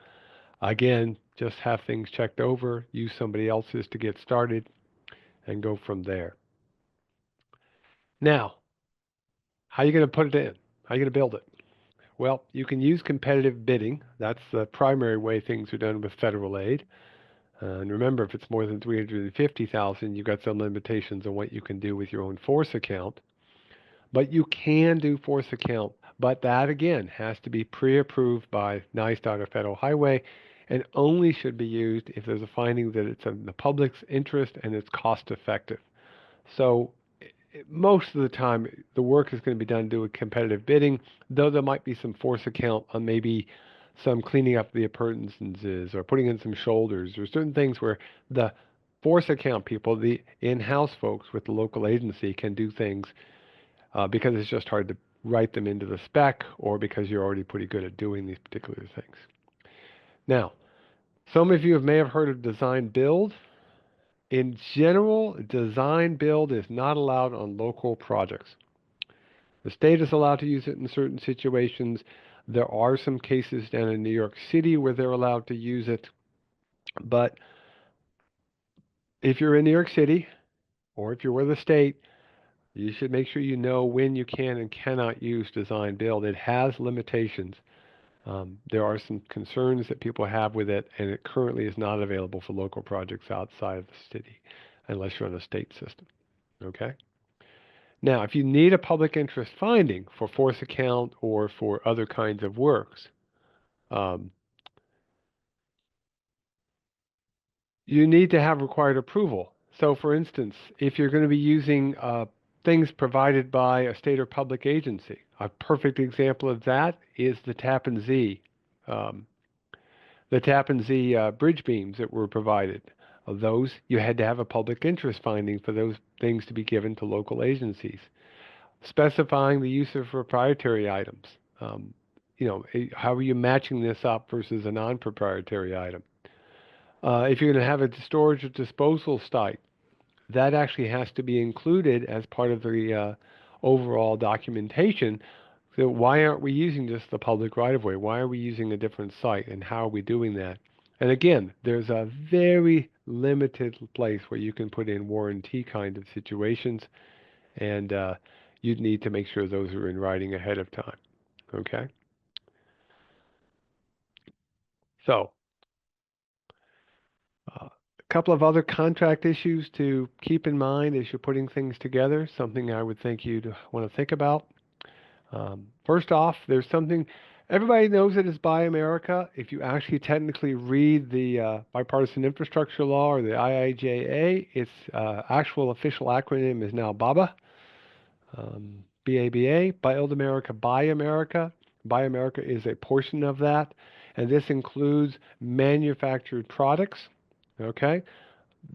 again, just have things checked over, use somebody else's to get started, and go from there. Now, how are you going to put it in? How are you going to build it? Well, you can use competitive bidding. That's the primary way things are done with federal aid. And remember, if it's more than 350,000, you've got some limitations on what you can do with your own force account. But you can do force account, but that again has to be pre-approved by NISDOT or Federal Highway and only should be used if there's a finding that it's in the public's interest and it's cost effective. So most of the time, the work is going to be done doing competitive bidding, though there might be some force account on maybe some cleaning up the appurtenances or putting in some shoulders or certain things where the force account people, the in-house folks with the local agency can do things because it's just hard to write them into the spec or because you're already pretty good at doing these particular things. Now, some of you may have heard of design build. In general, design build is not allowed on local projects. The state is allowed to use it in certain situations. There are some cases down in New York City where they're allowed to use it. But if you're in New York City or if you're with the state, you should make sure you know when you can and cannot use design build. It has limitations. There are some concerns that people have with it, and it currently is not available for local projects outside of the city unless you're on a state system. Okay? Now, if you need a public interest finding for force account or for other kinds of works, um, you need to have required approval. So, for instance, if you're going to be using things provided by a state or public agency, a perfect example of that is the Tappan Zee. Um, the Tappan Zee bridge beams that were provided. Of those, you had to have a public interest finding for those things to be given to local agencies. Specifying the use of proprietary items. How are you matching this up versus a non-proprietary item? If you're going to have a storage or disposal site, that actually has to be included as part of the overall documentation. So why aren't we using just the public right-of-way? Why are we using a different site, and how are we doing that? And again, there's a very limited place where you can put in warranty kind of situations, and you'd need to make sure those are in writing ahead of time. Okay? So, a couple of other contract issues to keep in mind as you're putting things together, something I would think you'd want to think about. First off, there's something, Everybody knows it as Buy America. If you actually technically read the Bipartisan Infrastructure Law or the IIJA, its actual official acronym is now BABA, BABA, Build America, Buy America. Buy America is a portion of that, and this includes manufactured products. Okay,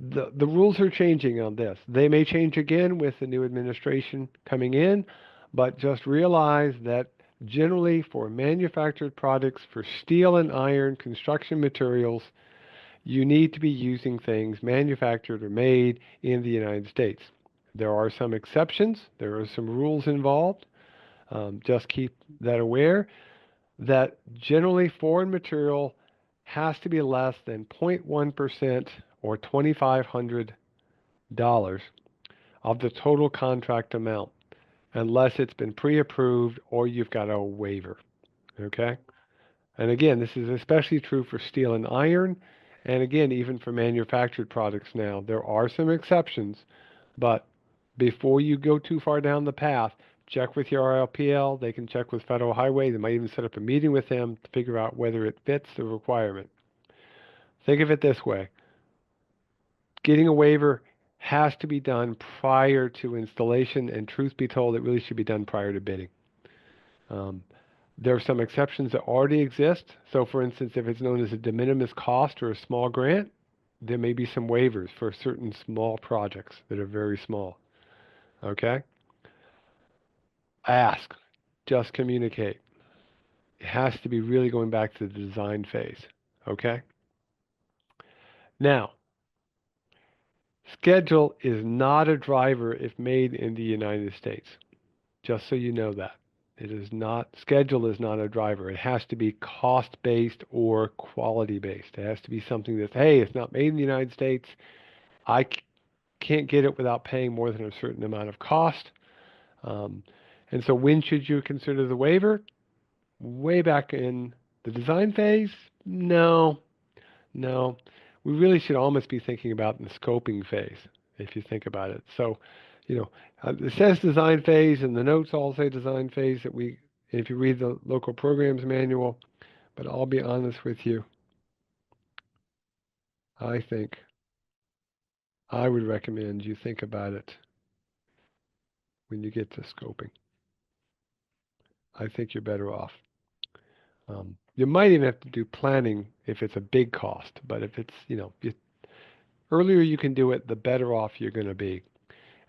the rules are changing on this. They may change again with the new administration coming in, but just realize that generally for manufactured products, for steel and iron, construction materials, you need to be using things manufactured or made in the United States. There are some exceptions. There are some rules involved. Just keep that aware that generally foreign material has to be less than 0.1% or $2,500 of the total contract amount, unless it's been pre-approved or you've got a waiver. Okay? And again, this is especially true for steel and iron, and again, even for manufactured products now. There are some exceptions, but before you go too far down the path, check with your RLPL. They can check with Federal Highway. They might even set up a meeting with them to figure out whether it fits the requirement. Think of it this way. Getting a waiver has to be done prior to installation, and truth be told, it really should be done prior to bidding. There are some exceptions that already exist. So for instance, if it's known as a de minimis cost or a small grant, there may be some waivers for certain small projects that are very small. Okay? Ask. Just communicate. It has to be really going back to the design phase. Okay? Now, schedule is not a driver if made in the United States. Just so you know that. It is not, schedule is not a driver. It has to be cost-based or quality-based. It has to be something that's, hey, it's not made in the United States. I can't get it without paying more than a certain amount of cost. And so when should you consider the waiver? Way back in the design phase? No, no. We really should almost be thinking about in the scoping phase, if you think about it. So, you know, it says design phase, and the notes all say design phase that we, if you read the local programs manual, but I'll be honest with you, I think I would recommend you think about it when you get to scoping. I think you're better off. You might even have to do planning if it's a big cost, but if it's, you know, earlier you can do it, the better off you're going to be.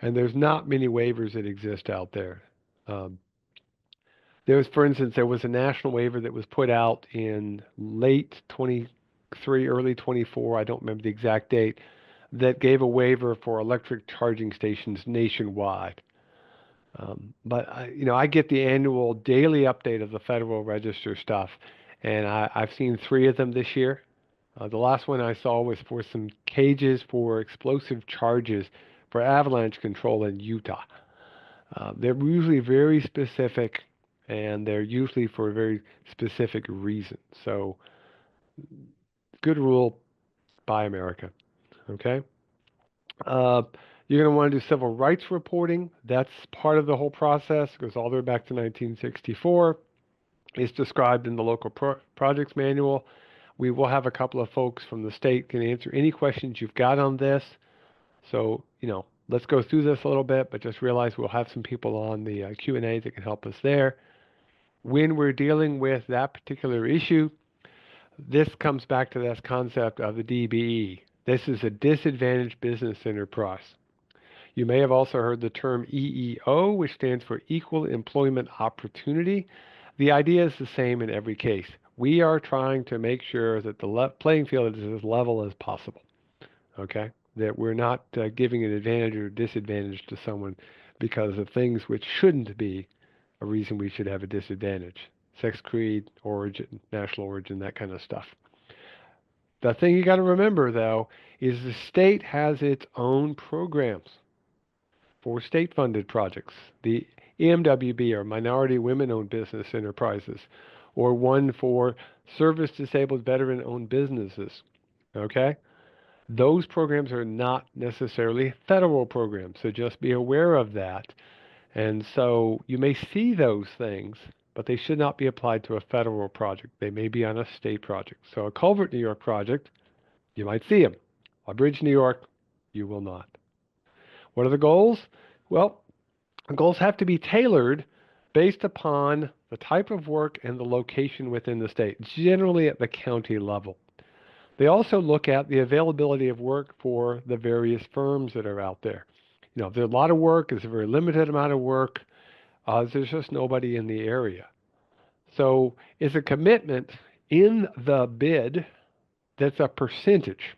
And there's not many waivers that exist out there. For instance, there was a national waiver that was put out in late 23, early 24, I don't remember the exact date, that gave a waiver for electric charging stations nationwide. But I get the annual daily update of the Federal Register stuff, and I've seen 3 of them this year. The last one I saw was for some cages for explosive charges for avalanche control in Utah. They're usually very specific, and they're usually for a very specific reason. So, good rule, buy America. Okay? Uh, you're going to want to do civil rights reporting. That's part of the whole process. It goes all the way back to 1964. It's described in the local projects manual. We will have a couple of folks from the state can answer any questions you've got on this. So, let's go through this a little bit, but just realize we'll have some people on the Q&A that can help us there. When we're dealing with that particular issue, this comes back to this concept of the DBE. This is a disadvantaged business enterprise. You may have also heard the term EEO, which stands for Equal Employment Opportunity. The idea is the same in every case. We are trying to make sure that the playing field is as level as possible, okay? That we're not giving an advantage or disadvantage to someone because of things which shouldn't be a reason we should have a disadvantage. Sex, creed, origin, national origin, that kind of stuff. The thing you got to remember, though, is the state has its own programs for state-funded projects. The EMWB, or Minority Women-Owned Business Enterprises, or one for service-disabled veteran-owned businesses, okay? Those programs are not necessarily federal programs, so just be aware of that. And so you may see those things, but they should not be applied to a federal project. They may be on a state project. So a Culvert, New York project, you might see them. A Bridge, New York, you will not. What are the goals? Well, the goals have to be tailored based upon the type of work and the location within the state, generally at the county level. They also look at the availability of work for the various firms that are out there. If there's a lot of work, there's a very limited amount of work, there's just nobody in the area. So it's a commitment in the bid that's a percentage,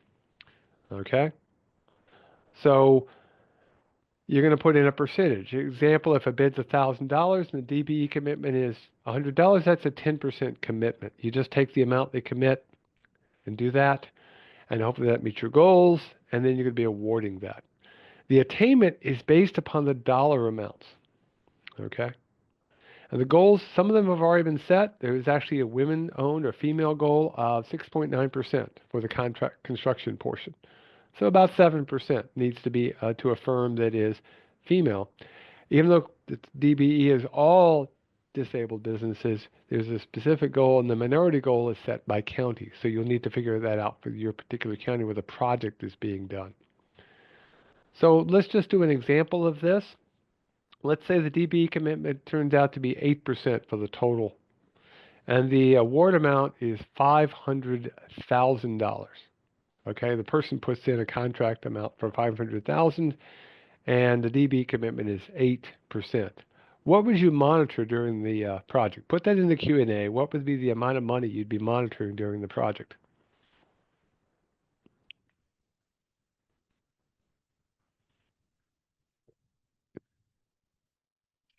okay? So you're going to put in a percentage. Example, if a bid's $1,000 and the DBE commitment is $100, that's a 10% commitment. You just take the amount they commit and do that, and hopefully that meets your goals, and then you're going to be awarding that. The attainment is based upon the dollar amounts, okay? And the goals, some of them have already been set. There's actually a women-owned or female goal of 6.9% for the contract construction portion. So about 7% needs to be to a firm that is female. Even though the DBE is all disabled businesses, there's a specific goal, and the minority goal is set by county. So you'll need to figure that out for your particular county where the project is being done. So let's just do an example of this. Let's say the DBE commitment turns out to be 8% for the total, and the award amount is $500,000. Okay, the person puts in a contract amount for $500,000, and the DB commitment is 8%. What would you monitor during the project? Put that in the Q&A. What would be the amount of money you'd be monitoring during the project?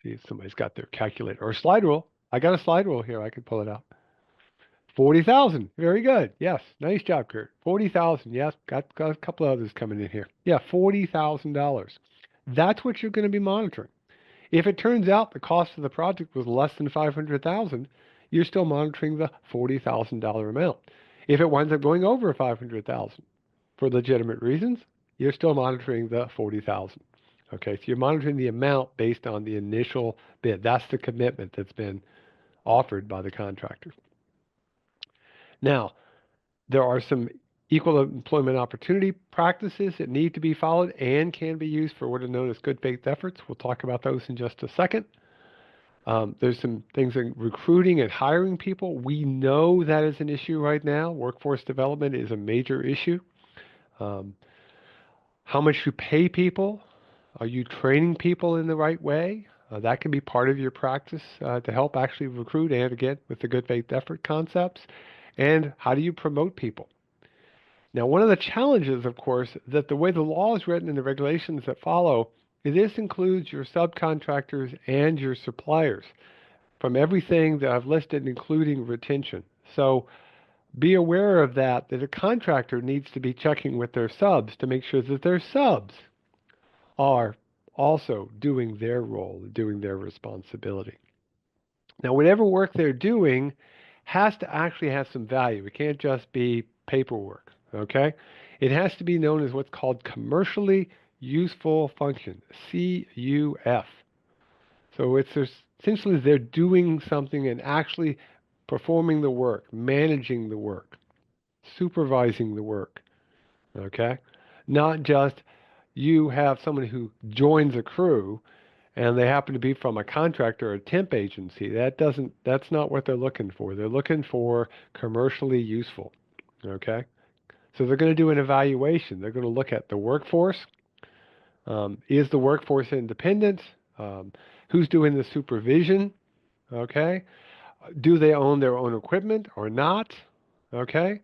See if somebody's got their calculator or slide rule. I got a slide rule here. I can pull it out. 40,000. Very good. Yes. Nice job, Kurt. 40,000. Yes. Got a couple of others coming in here. Yeah, $40,000. That's what you're going to be monitoring. If it turns out the cost of the project was less than 500,000, you're still monitoring the $40,000 amount. If it winds up going over 500,000 for legitimate reasons, you're still monitoring the 40,000. Okay, so you're monitoring the amount based on the initial bid. That's the commitment that's been offered by the contractor. Now, there are some equal employment opportunity practices that need to be followed and can be used for what are known as good faith efforts. We'll talk about those in just a second. There's some things in recruiting and hiring people. We know that is an issue right now. Workforce development is a major issue. How much you pay people? Are you training people in the right way? That can be part of your practice to help actually recruit and again with the good faith effort concepts. And how do you promote people? Now, one of the challenges, of course, that the way the law is written and the regulations that follow, this includes your subcontractors and your suppliers from everything that I've listed, including retention. So be aware of that a contractor needs to be checking with their subs to make sure that their subs are also doing their role, doing their responsibility. Now, whatever work they're doing has to actually have some value. It can't just be paperwork, okay? It has to be known as what's called commercially useful function, CUF. So it's essentially they're doing something and actually performing the work, managing the work, supervising the work, okay? Not just you have someone who joins a crew and they happen to be from a contractor or a temp agency. That's not what they're looking for. They're looking for commercially useful, okay? So they're going to do an evaluation. They're going to look at the workforce. Is the workforce independent? Who's doing the supervision? Okay. Do they own their own equipment or not? Okay.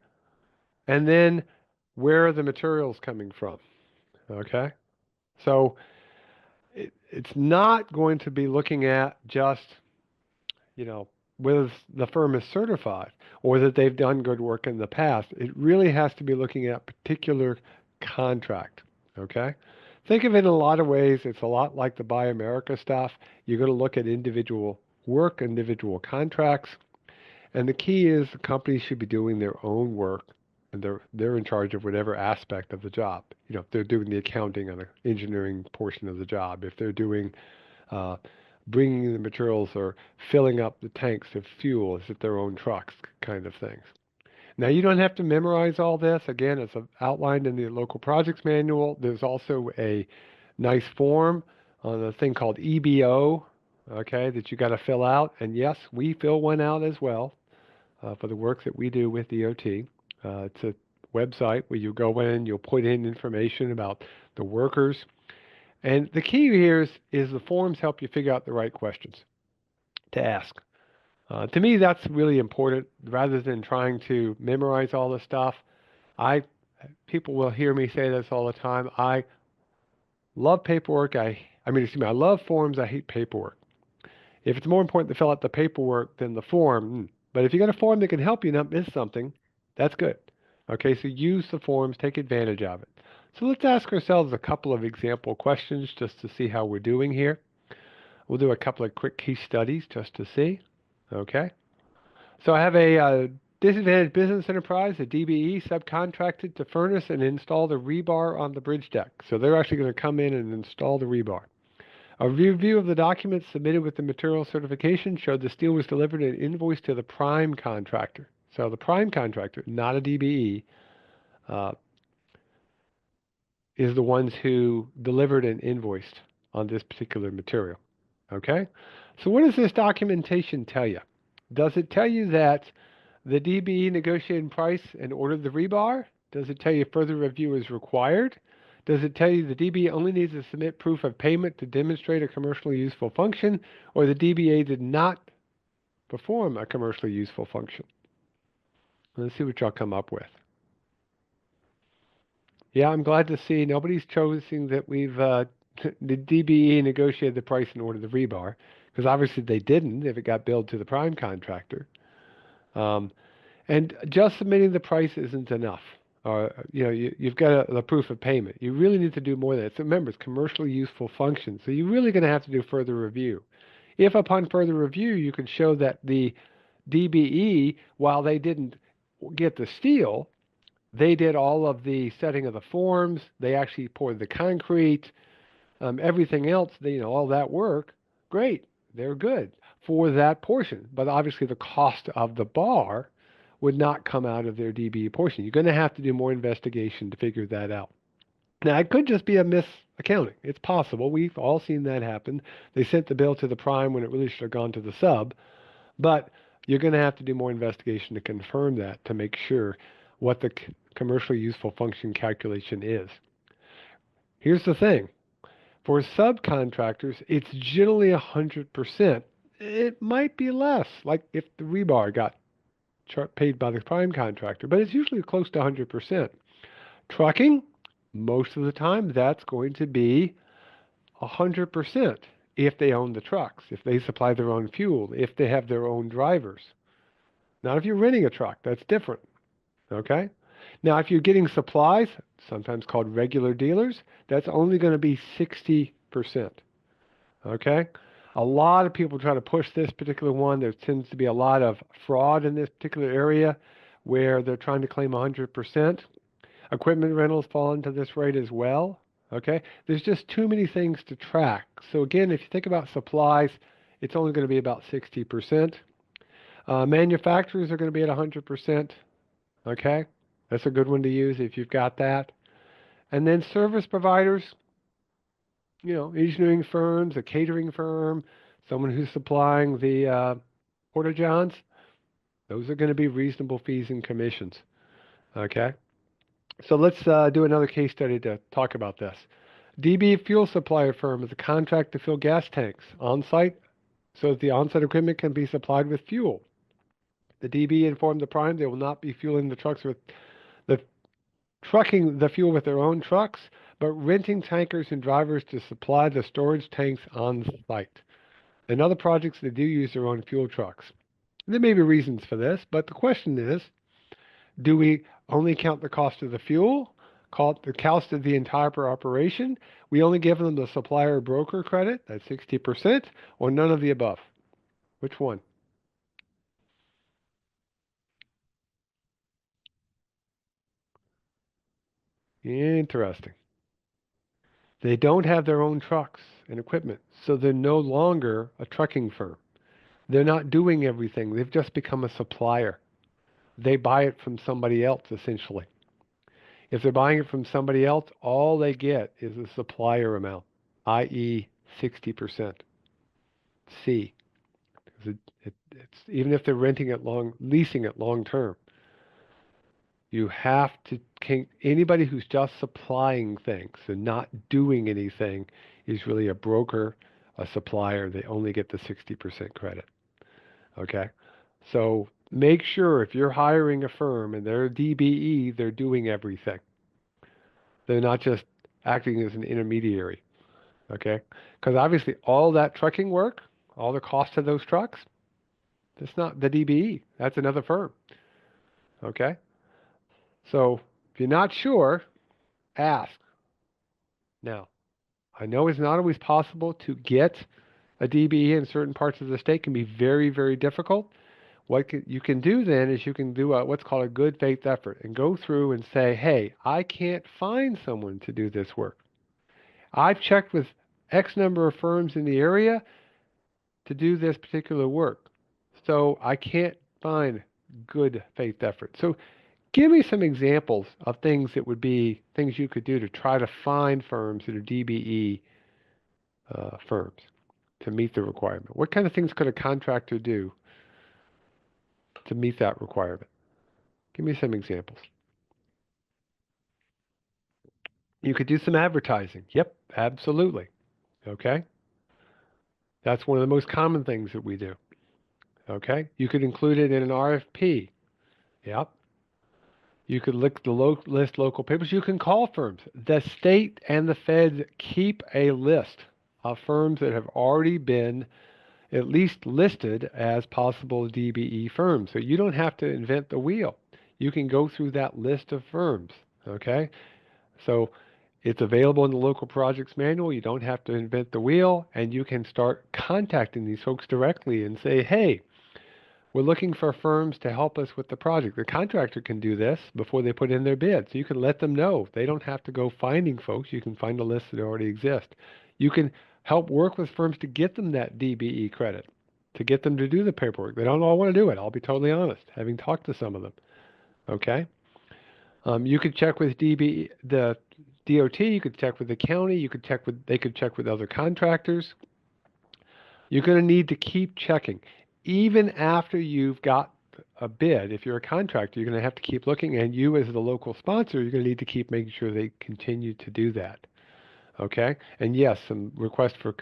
And then where are the materials coming from? Okay. So it's not going to be looking at just, whether the firm is certified or that they've done good work in the past. It really has to be looking at particular contract. Okay. Think of it in a lot of ways. It's a lot like the Buy America stuff. You're going to look at individual work, individual contracts. And the key is the companies should be doing their own work and they're in charge of whatever aspect of the job. If they're doing the accounting on the engineering portion of the job, if they're doing bringing the materials or filling up the tanks of fuel. Is it their own trucks kind of things? Now, you don't have to memorize all this. Again, it's outlined in the local projects manual. There's also a nice form on a thing called EBO, okay, that you got to fill out. And yes, we fill one out as well for the work that we do with DOT. It's a website where you go in, you'll put in information about the workers. And the key here is the forms help you figure out the right questions to ask. To me, that's really important. Rather than trying to memorize all the stuff, I people will hear me say this all the time. I love paperwork. I love forms. I hate paperwork. If it's more important to fill out the paperwork than the form, but if you got a form that can help you not miss something, that's good. Okay, so use the forms, take advantage of it. So let's ask ourselves a couple of example questions just to see how we're doing here. We'll do a couple of quick case studies just to see. Okay. So I have a disadvantaged business enterprise, a DBE, subcontracted to furnace and install the rebar on the bridge deck. So they're actually going to come in and install the rebar. A review of the documents submitted with the material certification showed the steel was delivered and invoiced to the prime contractor. So the prime contractor, not a DBE, uh, is the ones who delivered and invoiced on this particular material. Okay? So what does this documentation tell you? Does it tell you that the DBE negotiated price and ordered the rebar? Does it tell you further review is required? Does it tell you the DBE only needs to submit proof of payment to demonstrate a commercially useful function, or the DBA did not perform a commercially useful function? Let's see what y'all come up with. Yeah, I'm glad to see nobody's choosing that we've the DBE negotiated the price and ordered the rebar, because obviously they didn't if it got billed to the prime contractor. Um, And just submitting the price isn't enough. You've got the proof of payment. You really need to do more than that. So remember, it's commercially useful function. So you're really going to have to do further review. If upon further review, you can show that the DBE, while they didn't get the steel, they did all of the setting of the forms. They actually poured the concrete, everything else, all that work. Great. They're good for that portion. But obviously the cost of the bar would not come out of their DBE portion. You're going to have to do more investigation to figure that out. Now, it could just be a misaccounting. It's possible. We've all seen that happen. They sent the bill to the prime when it really should have gone to the sub. But you're going to have to do more investigation to confirm that to make sure what the commercially useful function calculation is. Here's the thing. For subcontractors, it's generally 100%. It might be less, like if the rebar got paid by the prime contractor, but it's usually close to 100%. Trucking, most of the time, that's going to be 100% if they own the trucks, if they supply their own fuel, if they have their own drivers. Not if you're renting a truck, that's different. Okay? Now, if you're getting supplies, sometimes called regular dealers, that's only going to be 60%. Okay? A lot of people try to push this particular one. There tends to be a lot of fraud in this particular area where they're trying to claim 100%. Equipment rentals fall into this rate as well. Okay? There's just too many things to track. So again, if you think about supplies, it's only going to be about 60%. Manufacturers are going to be at 100%. Okay? That's a good one to use if you've got that. And then service providers, engineering firms, a catering firm, someone who's supplying the porta-johns, those are going to be reasonable fees and commissions. Okay? So let's do another case study to talk about this. DB Fuel Supplier Firm is a contract to fill gas tanks on-site so that the on-site equipment can be supplied with fuel. The DB informed the prime they will not be fueling the trucks with the trucking the fuel with their own trucks, but renting tankers and drivers to supply the storage tanks on site. In other projects, they do use their own fuel trucks. There may be reasons for this, but the question is, do we only count the cost of the fuel, the cost of the entire operation? We only give them the supplier broker credit, that's 60%, or none of the above? Which one? Interesting. They don't have their own trucks. and equipment. So they're no longer a trucking firm. They're not doing everything. They've just become a supplier. They buy it from somebody else, essentially. If they're buying it from somebody else, all they get is a supplier amount, i.e., 60% C. It's even if they're leasing it long term, you have to, anybody who's just supplying things and not doing anything is really a broker, a supplier. They only get the 60% credit. Okay? So make sure if you're hiring a firm and they're a DBE, they're doing everything. They're not just acting as an intermediary. Okay? Because obviously all that trucking work, all the cost of those trucks, that's not the DBE. That's another firm. Okay? So if you're not sure, ask. Now, I know it's not always possible to get a DBE in certain parts of the state. It can be very, very difficult. What you can do then is you can do what's called a good faith effort and go through and say, hey, I can't find someone to do this work. I've checked with X number of firms in the area to do this particular work. So I can't find good faith effort. So give me some examples of things that would be things you could do to try to find firms that are DBE firms to meet the requirement. What kind of things could a contractor do to meet that requirement? Give me some examples. You could do some advertising. Yep, absolutely. Okay. That's one of the most common things that we do. Okay. You could include it in an RFP. Yep. You could list local papers. You can call firms. The state and the feds keep a list of firms that have already been at least listed as possible DBE firms. So you don't have to invent the wheel. You can go through that list of firms. Okay. So it's available in the local projects manual. You don't have to invent the wheel, and you can start contacting these folks directly and say, hey, we're looking for firms to help us with the project. The contractor can do this before they put in their bid. So you can let them know. They don't have to go finding folks. You can find a list that already exists. You can help work with firms to get them that DBE credit, to get them to do the paperwork. They don't all want to do it. I'll be totally honest, having talked to some of them. Okay? You could check with the DOT. You could check with the county. They could check with other contractors. You're going to need to keep checking. Even after you've got a bid, if you're a contractor, you're going to have to keep looking, and you as the local sponsor, you're going to need to keep making sure they continue to do that. Okay? And yes, some requests for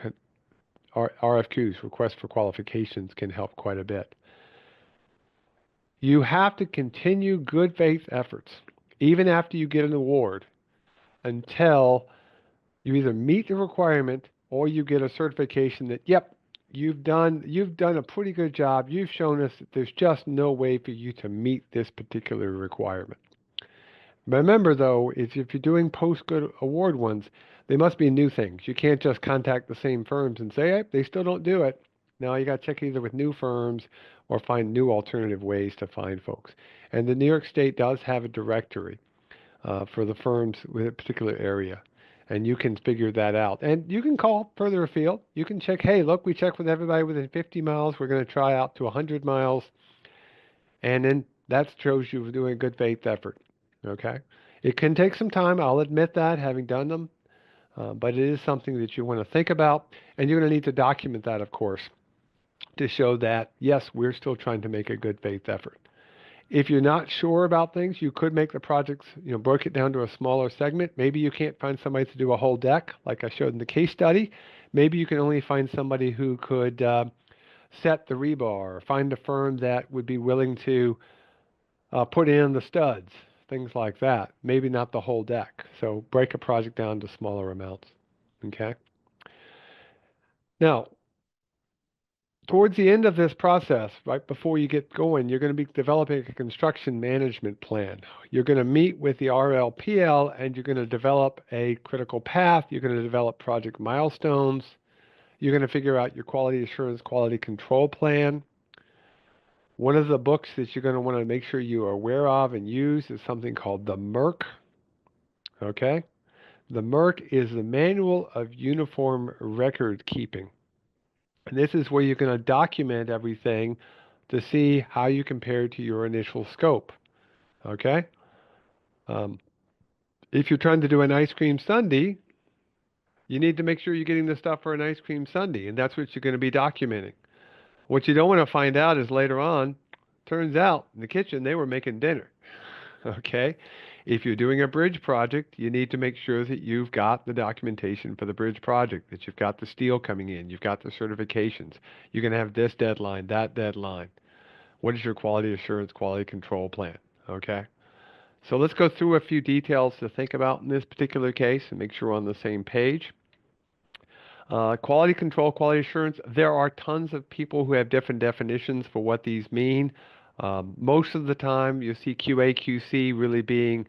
RFQs, requests for qualifications, can help quite a bit. You have to continue good faith efforts, even after you get an award, until you either meet the requirement or you get a certification that, yep, you've done a pretty good job. You've shown us that there's just no way for you to meet this particular requirement. Remember, though, if you're doing post-good award ones, they must be new things. You can't just contact the same firms and say, hey, they still don't do it. Now you got to check either with new firms or find new alternative ways to find folks. And the New York State does have a directory for the firms with a particular area. And you can figure that out. And you can call further afield. You can check, hey, look, we checked with everybody within 50 miles. We're going to try out to 100 miles. And then that shows you doing a good faith effort. Okay? It can take some time. I'll admit that, having done them. But it is something that you want to think about. And you're going to need to document that, of course, to show that, yes, we're still trying to make a good faith effort. If you're not sure about things, you could make the projects, break it down to a smaller segment. Maybe you can't find somebody to do a whole deck, like I showed in the case study. Maybe you can only find somebody who could set the rebar, or find a firm that would be willing to put in the studs, things like that. Maybe not the whole deck. So break a project down to smaller amounts. Okay. Now, towards the end of this process, right before you get going, you're going to be developing a construction management plan. You're going to meet with the RLPL and you're going to develop a critical path. You're going to develop project milestones. You're going to figure out your quality assurance, quality control plan. One of the books that you're going to want to make sure you are aware of and use is something called the MERC. Okay? The MERC is the Manual of Uniform Record Keeping. And this is where you're going to document everything to see how you compare to your initial scope. Okay? Um, if you're trying to do an ice cream sundae, you need to make sure you're getting the stuff for an ice cream sundae, and that's what you're going to be documenting. What you don't want to find out is later on, turns out in the kitchen they were making dinner. Okay? If you're doing a bridge project, you need to make sure that you've got the documentation for the bridge project, that you've got the steel coming in, you've got the certifications. You're going to have this deadline, that deadline. What is your quality assurance, quality control plan? Okay? So let's go through a few details to think about in this particular case and make sure we're on the same page. Quality control, quality assurance, there are tons of people who have different definitions for what these mean. Most of the time, you see QA, QC really being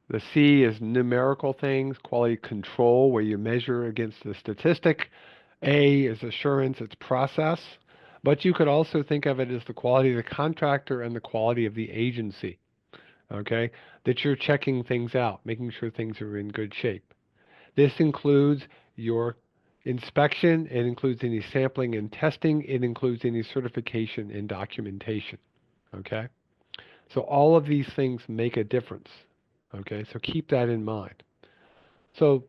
the C is numerical things, quality control, where you measure against the statistic. A is assurance, it's process. But you could also think of it as the quality of the contractor and the quality of the agency, okay? That you're checking things out, making sure things are in good shape. This includes your inspection, it includes any sampling and testing, it includes any certification and documentation, okay? So all of these things make a difference, okay? So keep that in mind. So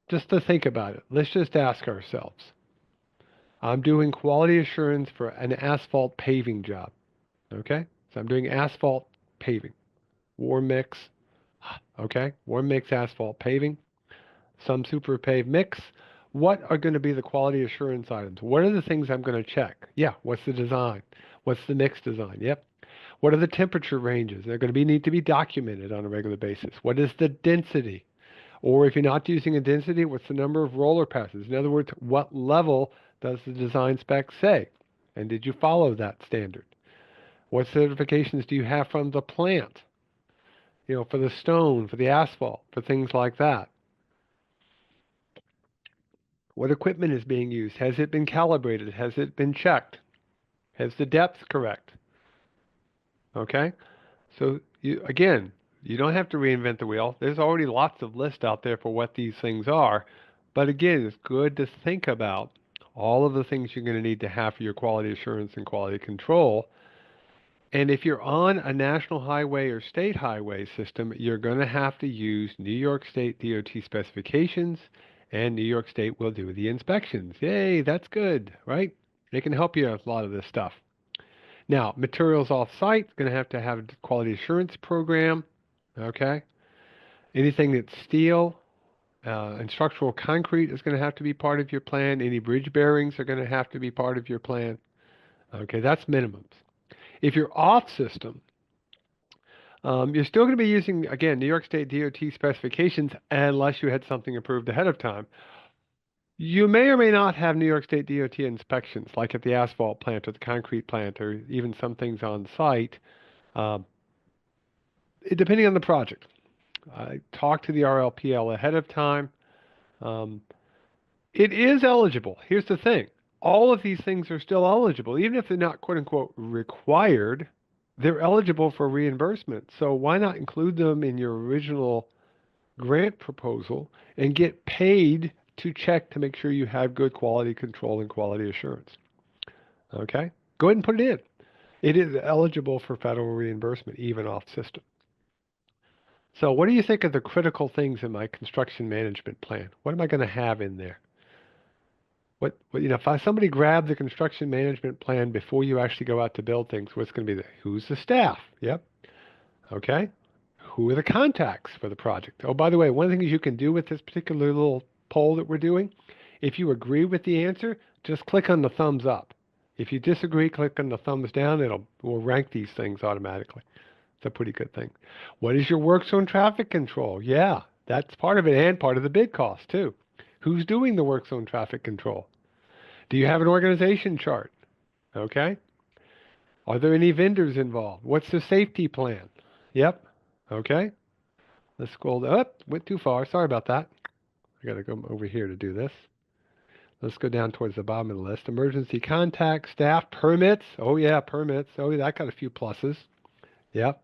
just to think about it, let's just ask ourselves, I'm doing quality assurance for an asphalt paving job, okay? So I'm doing asphalt paving, warm mix, okay? Warm mix asphalt paving. Some super pave mix. What are going to be the quality assurance items? What are the things I'm going to check? Yeah, what's the design? What's the mix design? Yep. What are the temperature ranges? They're going to need to be documented on a regular basis. What is the density? Or if you're not using a density, what's the number of roller passes? In other words, what level does the design spec say? And did you follow that standard? What certifications do you have from the plant? You know, for the stone, for the asphalt, for things like that. What equipment is being used? Has it been calibrated? Has it been checked? Has the depth correct? Okay? So again, you don't have to reinvent the wheel. There's already lots of lists out there for what these things are. But again, it's good to think about all of the things you're going to need to have for your quality assurance and quality control. And if you're on a national highway or state highway system, you're going to have to use New York State DOT specifications, and New York State will do the inspections. Yay, that's good, right? They can help you with a lot of this stuff. Now, materials off-site, going to have a quality assurance program, okay? Anything that's steel and structural concrete is going to have to be part of your plan. Any bridge bearings are going to have to be part of your plan. Okay, that's minimums. If you're off system, you're still going to be using, again, New York State DOT specifications unless you had something approved ahead of time. You may or may not have New York State DOT inspections, like at the asphalt plant or the concrete plant, or even some things on site, uh, depending on the project. I talked to the RLPL ahead of time. Um, it is eligible. Here's the thing. All of these things are still eligible, even if they're not quote unquote required, they're eligible for reimbursement. So why not include them in your original grant proposal and get paid to check to make sure you have good quality control and quality assurance? Okay? Go ahead and put it in. It is eligible for federal reimbursement, even off system. So what do you think of the critical things in my construction management plan? What am I going to have in there? If somebody grabbed the construction management plan before you actually go out to build things, what's going to be there? Who's the staff? Yep. Okay. Who are the contacts for the project? Oh, by the way, one of the things you can do with this particular little poll that we're doing, if you agree with the answer, just click on the thumbs up. If you disagree, click on the thumbs down. We'll rank these things automatically. It's a pretty good thing. What is your work zone traffic control? Yeah, that's part of it and part of the bid cost too. Who's doing the work zone traffic control? Do you have an organization chart? Okay. Are there any vendors involved? What's the safety plan? Yep. Okay. Let's scroll up. Went too far. Sorry about that. I got to go over here to do this. Let's go down towards the bottom of the list. Emergency contact, staff, permits. Oh yeah, permits. Oh, that got a few pluses. Yep.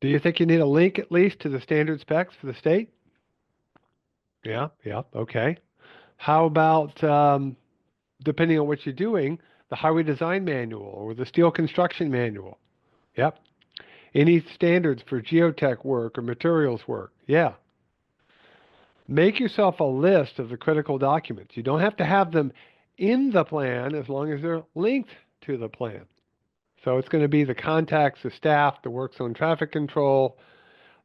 Do you think you need a link at least to the standard specs for the state? Yeah, yeah, okay. How about, depending on what you're doing, the highway design manual or the steel construction manual? Yep. Any standards for geotech work or materials work? Yeah. Make yourself a list of the critical documents. You don't have to have them in the plan as long as they're linked to the plan. So it's going to be the contacts, the staff, the work zone traffic control,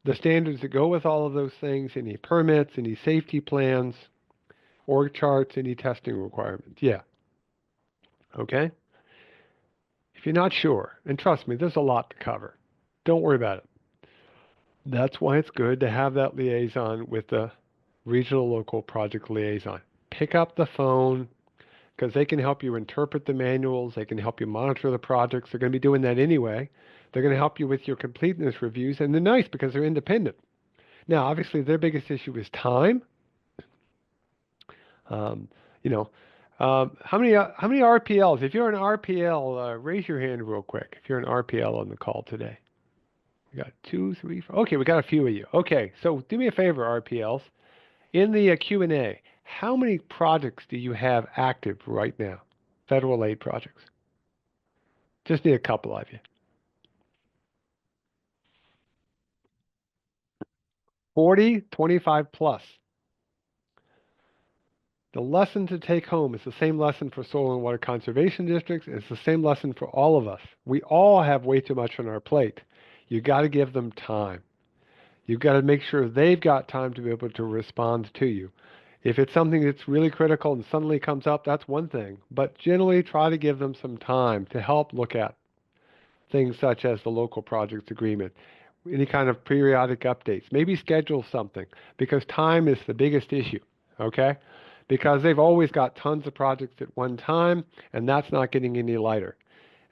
the standards that go with all of those things, any permits, any safety plans, org charts, any testing requirements. Yeah. Okay. If you're not sure, and trust me, there's a lot to cover. Don't worry about it. That's why it's good to have that liaison with the regional local project liaison. Pick up the phone because they can help you interpret the manuals. They can help you monitor the projects. They're going to be doing that anyway. They're going to help you with your completeness reviews, and they're nice because they're independent. Now, obviously, their biggest issue is time. Um, you know, how many RPLs? If you're an RPL, raise your hand real quick. If you're an RPL on the call today, we got two, three, four. Okay, we got a few of you. Okay, so do me a favor, RPLs. In the Q&A, how many projects do you have active right now? Federal aid projects. Just need a couple of you. 40, 25 plus. The lesson to take home is the same lesson for soil and water conservation districts. It's the same lesson for all of us. We all have way too much on our plate. You got to give them time. You've got to make sure they've got time to be able to respond to you. If it's something that's really critical and suddenly comes up, that's one thing. But generally try to give them some time to help look at things such as the local projects agreement, any kind of periodic updates, maybe schedule something because time is the biggest issue, okay? Because they've always got tons of projects at one time and that's not getting any lighter.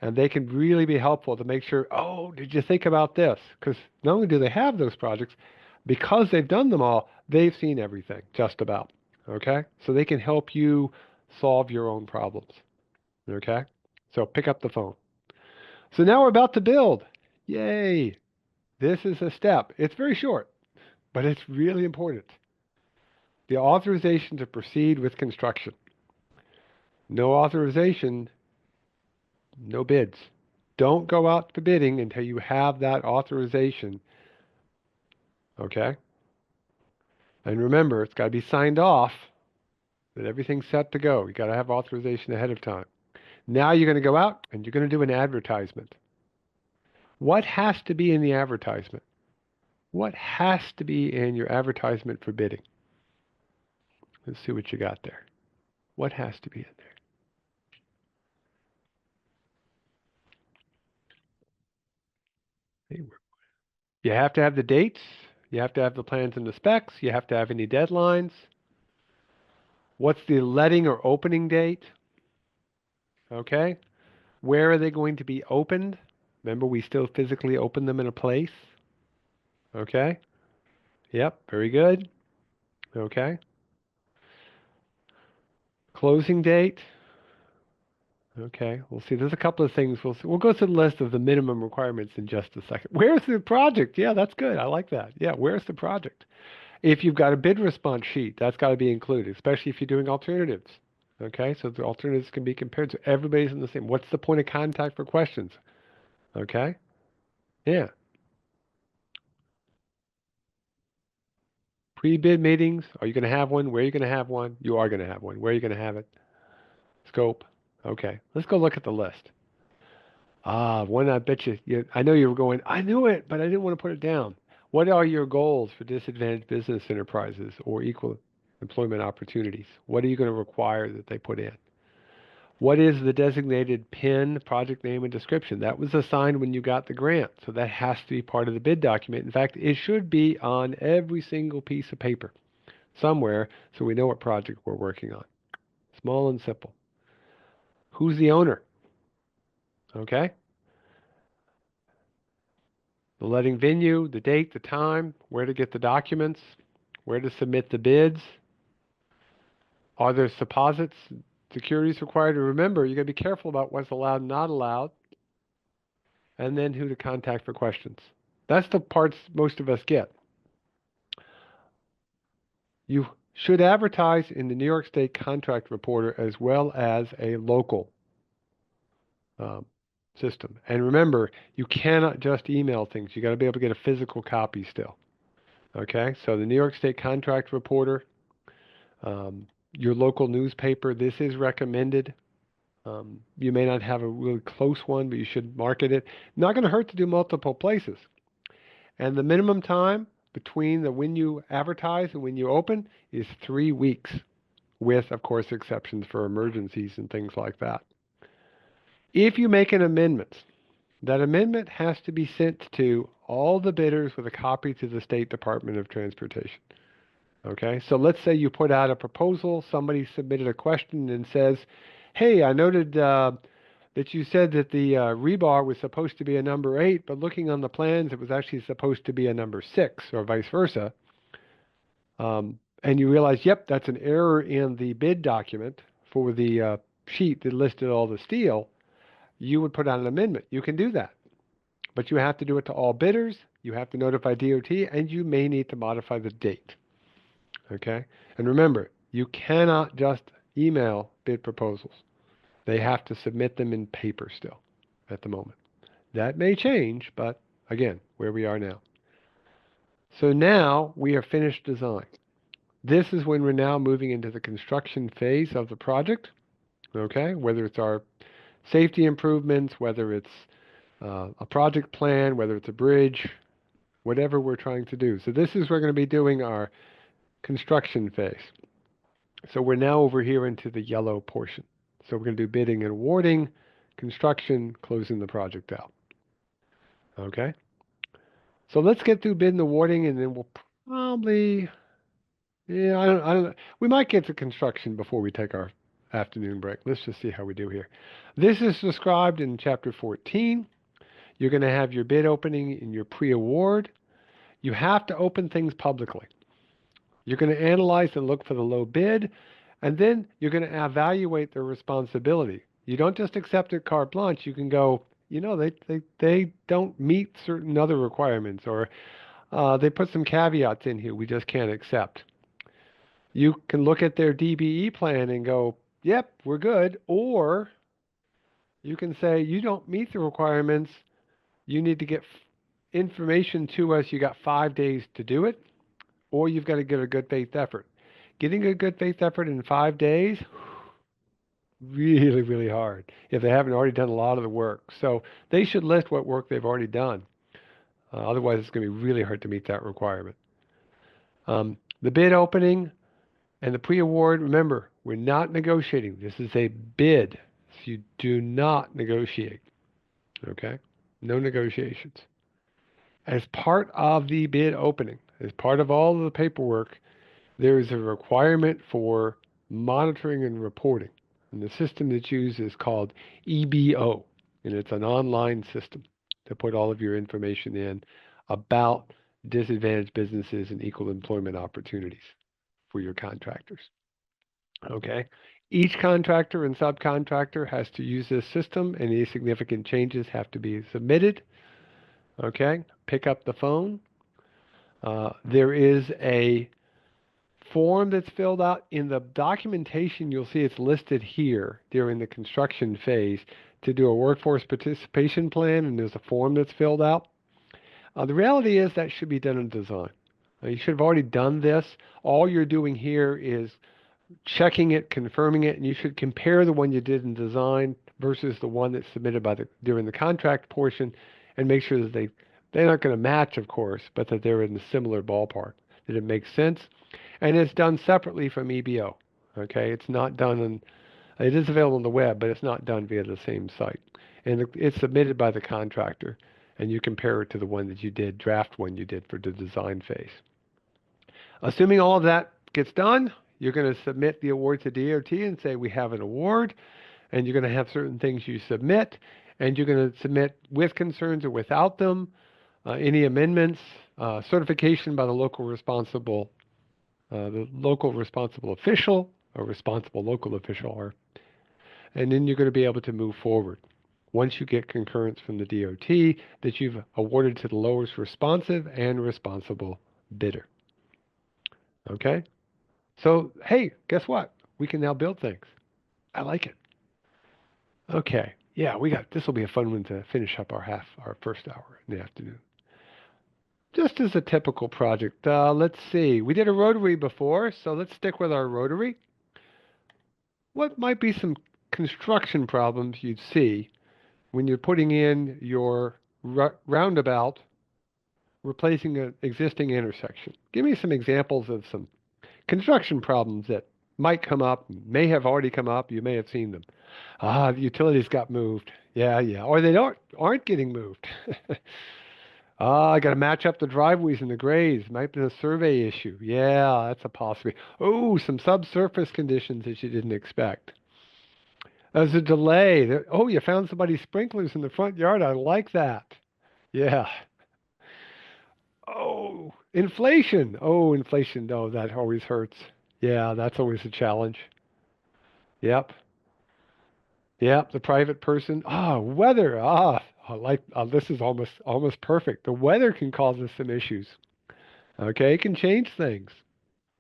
And they can really be helpful to make sure, oh, did you think about this? Because not only do they have those projects, because they've done them all, they've seen everything just about, okay? So they can help you solve your own problems, okay? So pick up the phone. So now we're about to build. Yay! This is a step. It's very short, but it's really important. The authorization to proceed with construction. No authorization, no bids. Don't go out to bidding until you have that authorization. Okay? And remember, it's got to be signed off that everything's set to go. You got to have authorization ahead of time. Now you're going to go out and you're going to do an advertisement. What has to be in the advertisement? What has to be in your advertisement for bidding? Let's see what you got there. What has to be in there? You have to have the dates. You have to have the plans and the specs. You have to have any deadlines. What's the letting or opening date? Okay. Where are they going to be opened? Remember, we still physically open them in a place. Okay. Yep. Very good. Okay. Closing date. Okay. We'll see. There's a couple of things. We'll go through the list of the minimum requirements in just a second. Where's the project? Yeah, that's good. I like that. Yeah. Where's the project? If you've got a bid response sheet, that's got to be included, especially if you're doing alternatives. Okay, so the alternatives can be compared, so everybody's in the same. What's the point of contact for questions? Okay, yeah. Pre-bid meetings, are you going to have one? Where are you going to have one? You are going to have one. Where are you going to have it? Scope. Okay, let's go look at the list. Ah, one I bet I know you were going, I knew it, but I didn't want to put it down. What are your goals for disadvantaged business enterprises or equal employment opportunities? What are you going to require that they put in? What is the designated PIN, project name, and description? That was assigned when you got the grant, so that has to be part of the bid document. In fact, it should be on every single piece of paper somewhere so we know what project we're working on. Small and simple. Who's the owner? Okay? The letting venue, the date, the time, where to get the documents, where to submit the bids. Are there supposits, securities required? Remember, you got to be careful about what's allowed and not allowed, and then who to contact for questions. That's the parts most of us get. You should advertise in the New York State Contract Reporter as well as a local um, system. And remember, you cannot just email things. You got to be able to get a physical copy still. Okay, so the New York State Contract Reporter, your local newspaper, this is recommended. You may not have a really close one, but you should market it. Not going to hurt to do multiple places. And the minimum time between when you advertise and when you open is 3 weeks, with, of course, exceptions for emergencies and things like that. If you make an amendment, that amendment has to be sent to all the bidders with a copy to the State Department of Transportation. Okay, so let's say you put out a proposal, somebody submitted a question and says, hey, I noted that you said that the rebar was supposed to be a number 8, but looking on the plans, it was actually supposed to be a number 6, or vice versa. And you realize, yep, that's an error in the bid document for the sheet that listed all the steel. You would put out an amendment. You can do that, but you have to do it to all bidders. You have to notify DOT, and you may need to modify the date. Okay? And remember, you cannot just email bid proposals. They have to submit them in paper still at the moment. That may change, but again, where we are now. So now we are finished design. This is when we're now moving into the construction phase of the project. Okay? Whether it's our safety improvements, whether it's a project plan, whether it's a bridge, whatever we're trying to do. So this is we're going to be doing our construction phase. So we're now over here into the yellow portion. So we're going to do bidding and awarding, construction, closing the project out. Okay? So let's get through bid and awarding, and then we'll probably, yeah, I don't, we might get to construction before we take our afternoon break. Let's just see how we do here. This is described in chapter 14. You're going to have your bid opening in your pre-award. You have to open things publicly. You're going to analyze and look for the low bid, and then you're going to evaluate their responsibility. You don't just accept it carte blanche. You can go, they don't meet certain other requirements, or they put some caveats in here we just can't accept. You can look at their DBE plan and go, yep, we're good. Or you can say, you don't meet the requirements. You need to get information to us. You got 5 days to do it, or you've got to get a good faith effort. Getting a good faith effort in 5 days, really, really hard if they haven't already done a lot of the work. So they should list what work they've already done. Otherwise, it's going to be really hard to meet that requirement. The bid opening and the pre-award, remember, we're not negotiating. This is a bid. So you do not negotiate. Okay? No negotiations. As part of the bid opening, as part of all of the paperwork, there is a requirement for monitoring and reporting. And the system that's used is called EBO, and it's an online system to put all of your information in about disadvantaged businesses and equal employment opportunities for your contractors. Okay? Each contractor and subcontractor has to use this system, and any significant changes have to be submitted. Okay? Pick up the phone. There is a form that's filled out in the documentation. You'll see it's listed here during the construction phase to do a workforce participation plan, and there's a form that's filled out. The reality is that should be done in design. You should have already done this. All you're doing here is checking it, confirming it, and you should compare the one you did in design versus the one that's submitted during the contract portion, and make sure that they're not going to match, of course, but that they're in a similar ballpark, that it makes sense. And it's done separately from EBO. Okay, it's not done it is available on the web, but it's not done via the same site. And it's submitted by the contractor, and you compare it to the one that you did, draft one you did for the design phase. Assuming all of that gets done, you're going to submit the award to DOT and say, we have an award, and you're going to have certain things you submit, and you're going to submit with concerns or without them, any amendments, certification by the local responsible official or responsible local official, and then you're going to be able to move forward. once you get concurrence from the DOT that you've awarded to the lowest responsive and responsible bidder. Okay? So, hey, guess what? We can now build things. I like it. Okay. Yeah, this will be a fun one to finish up our first hour in the afternoon. Just as a typical project, let's see. We did a rotary before, so let's stick with our rotary. What might be some construction problems you'd see when you're putting in your roundabout, replacing an existing intersection? Give me some examples of some construction problems that might come up, may have already come up, you may have seen them. Ah, the utilities got moved. Yeah, yeah. Or they aren't getting moved. Ah, I got to match up the driveways and the grades. Might be a survey issue. Yeah, that's a possibility. Oh, some subsurface conditions that you didn't expect. There's a delay. Oh, you found somebody's sprinklers in the front yard. I like that. Yeah. Oh, inflation. Oh, inflation. No, that always hurts. Yeah, that's always a challenge. Yep. Yep. The private person. Ah, weather. Ah, I like. This is almost perfect. The weather can cause us some issues. Okay, it can change things.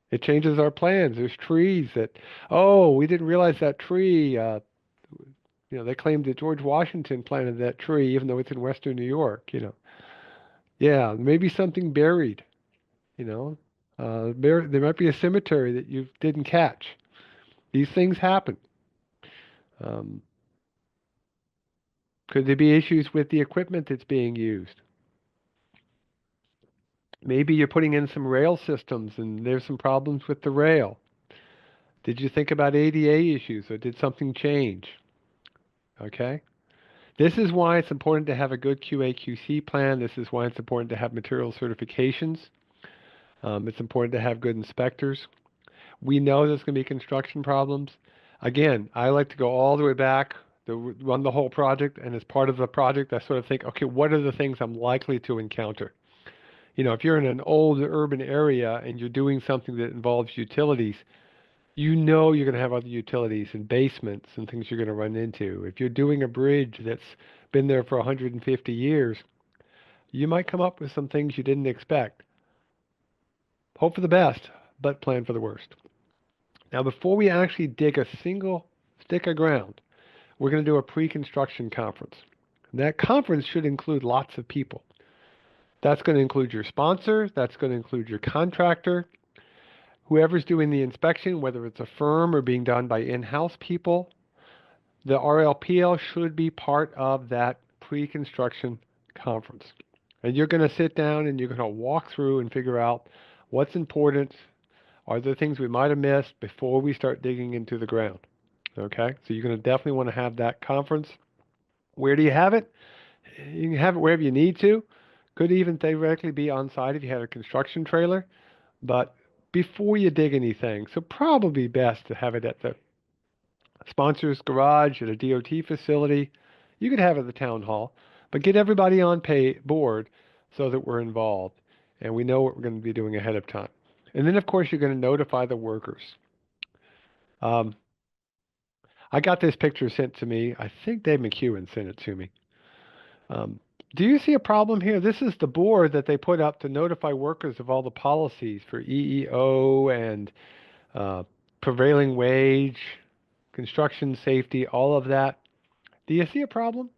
It changes our plans. There's trees that. Oh, we didn't realize that tree. They claimed that George Washington planted that tree, even though it's in Western New York. Yeah, maybe something buried. You know, there might be a cemetery that you didn't catch. These things happen. Um, could there be issues with the equipment that's being used? Maybe you're putting in some rail systems and there's some problems with the rail. Did you think about ADA issues or did something change? Okay. This is why it's important to have a good QA/QC plan. This is why it's important to have material certifications. It's important to have good inspectors. We know there's going to be construction problems. Again, I like to go all the way back to run the whole project, and as part of the project, I sort of think, okay, what are the things I'm likely to encounter? If you're in an old urban area and you're doing something that involves utilities, you're going to have other utilities and basements and things you're going to run into. If you're doing a bridge that's been there for 150 years, you might come up with some things you didn't expect. Hope for the best, but plan for the worst. Now, before we actually dig a single stick of ground, we're going to do a pre-construction conference. That conference should include lots of people. That's going to include your sponsor, that's going to include your contractor, whoever's doing the inspection, whether it's a firm or being done by in-house people. The RLPL should be part of that pre-construction conference. And you're going to sit down and you're going to walk through and figure out what's important. Are there things we might have missed before we start digging into the ground? Okay, so you're going to definitely want to have that conference. Where do you have it? You can have it wherever you need to. Could even theoretically be on site if you had a construction trailer. But before you dig anything, so probably best to have it at the sponsor's garage, at a DOT facility. You could have it at the town hall, but get everybody on board so that we're involved and we know what we're going to be doing ahead of time. And then, of course, you're going to notify the workers. Um, I got this picture sent to me. I think Dave McEwen sent it to me. Um, do you see a problem here? This is the board that they put up to notify workers of all the policies for EEO and uh, prevailing wage, construction safety, all of that. Do you see a problem?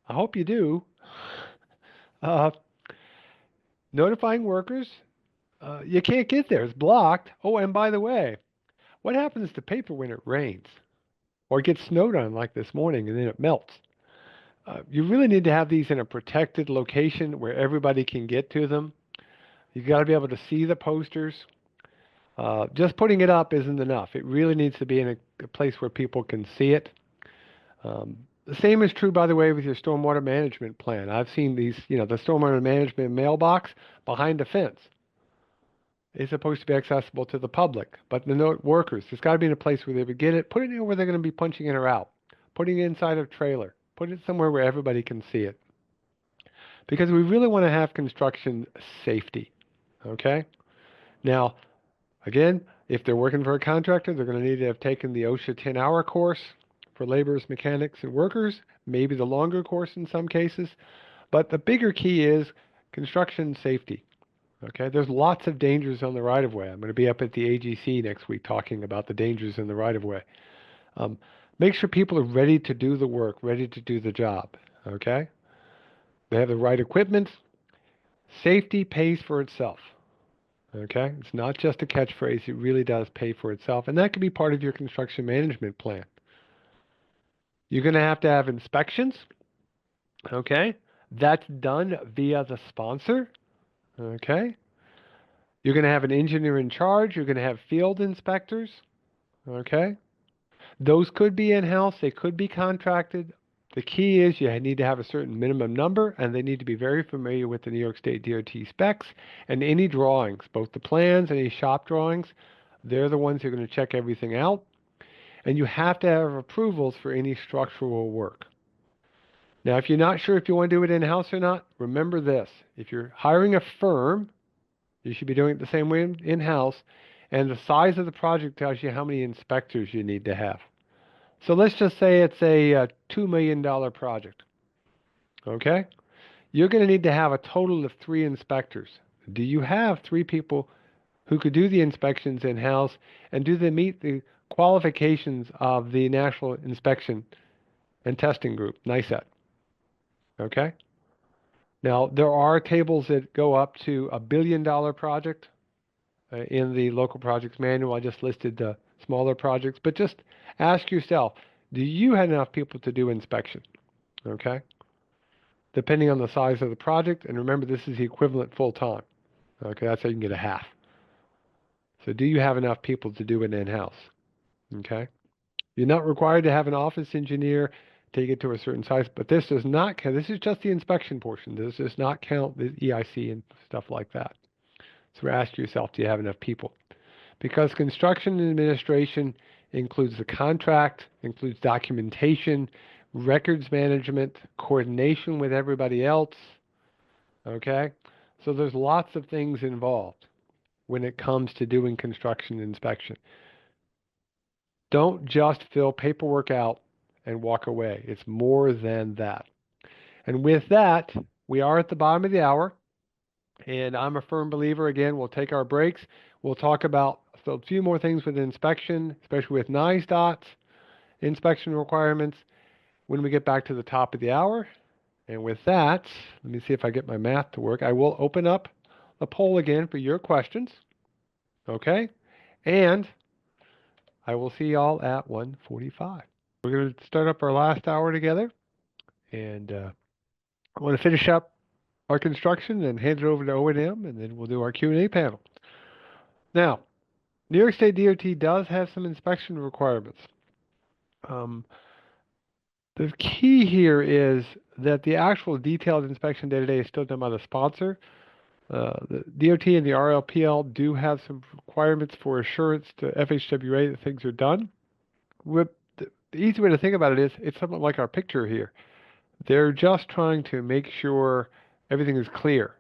I hope you do. Uh, Notifying workers, you can't get there. It's blocked. Oh, and by the way, what happens to paper when it rains or it gets snowed on like this morning and then it melts? You really need to have these in a protected location where everybody can get to them. You've got to be able to see the posters. Just putting it up isn't enough. It really needs to be in a place where people can see it. The same is true, by the way, with your stormwater management plan. I've seen these, the stormwater management mailbox behind a fence. It's supposed to be accessible to the public, but the note workers, it's got to be in a place where they would get it. Put it in where they're going to be punching in or out. Putting it inside a trailer. Put it somewhere where everybody can see it. Because we really want to have construction safety. Okay? Now, again, if they're working for a contractor, they're going to need to have taken the OSHA 10-hour course for laborers, mechanics, and workers, maybe the longer course in some cases. But the bigger key is construction safety. Okay, there's lots of dangers on the right of way. I'm going to be up at the AGC next week talking about the dangers in the right of way. Um, make sure people are ready to do the work, ready to do the job. Okay, they have the right equipment. Safety pays for itself. Okay, it's not just a catchphrase, it really does pay for itself, and that can be part of your construction management plan. You're going to have inspections. Okay, that's done via the sponsor. Okay, you're going to have an engineer in charge, you're going to have field inspectors. Okay, those could be in-house, they could be contracted. The key is you need to have a certain minimum number, and they need to be very familiar with the New York State DOT specs and any drawings, both the plans and any shop drawings. They're the ones who are going to check everything out. And you have to have approvals for any structural work. Now, if you're not sure if you want to do it in-house or not, remember this. If you're hiring a firm, you should be doing it the same way in-house, and the size of the project tells you how many inspectors you need to have. So let's just say it's a $2 million project. Okay? You're going to need to have a total of 3 inspectors. Do you have 3 people who could do the inspections in-house, and do they meet the qualifications of the National Inspection and Testing Group, NISET? Okay? Now, there are tables that go up to $1 billion project in the local projects manual. I just listed the smaller projects, but just ask yourself, do you have enough people to do inspection? Okay? Depending on the size of the project, and remember this is the equivalent full-time. Okay, that's how you can get a half. So do you have enough people to do it in-house? Okay? You're not required to have an office engineer to get to a certain size, but this does not count. This is just the inspection portion. This does not count the EIC and stuff like that. So ask yourself, do you have enough people? Because construction administration includes the contract, includes documentation, records management, coordination with everybody else. Okay? So there's lots of things involved when it comes to doing construction inspection. Don't just fill paperwork out and walk away. It's more than that. And with that, we are at the bottom of the hour. And I'm a firm believer, again, we'll take our breaks. We'll talk about a few more things with inspection, especially with NISDOT's inspection requirements when we get back to the top of the hour. And with that, let me see if I get my math to work. I will open up the poll again for your questions. Okay? And I will see y'all at 1:45. We're going to start up our last hour together. And I want to finish up our construction and hand it over to O&M, and then we'll do our Q&A panel. Now, New York State DOT does have some inspection requirements. The key here is that the actual detailed inspection day-to-day is still done by the sponsor. The DOT and the RLPL do have some requirements for assurance to FHWA that things are done. The easy way to think about it is it's something like our picture here. They're just trying to make sure everything is clear,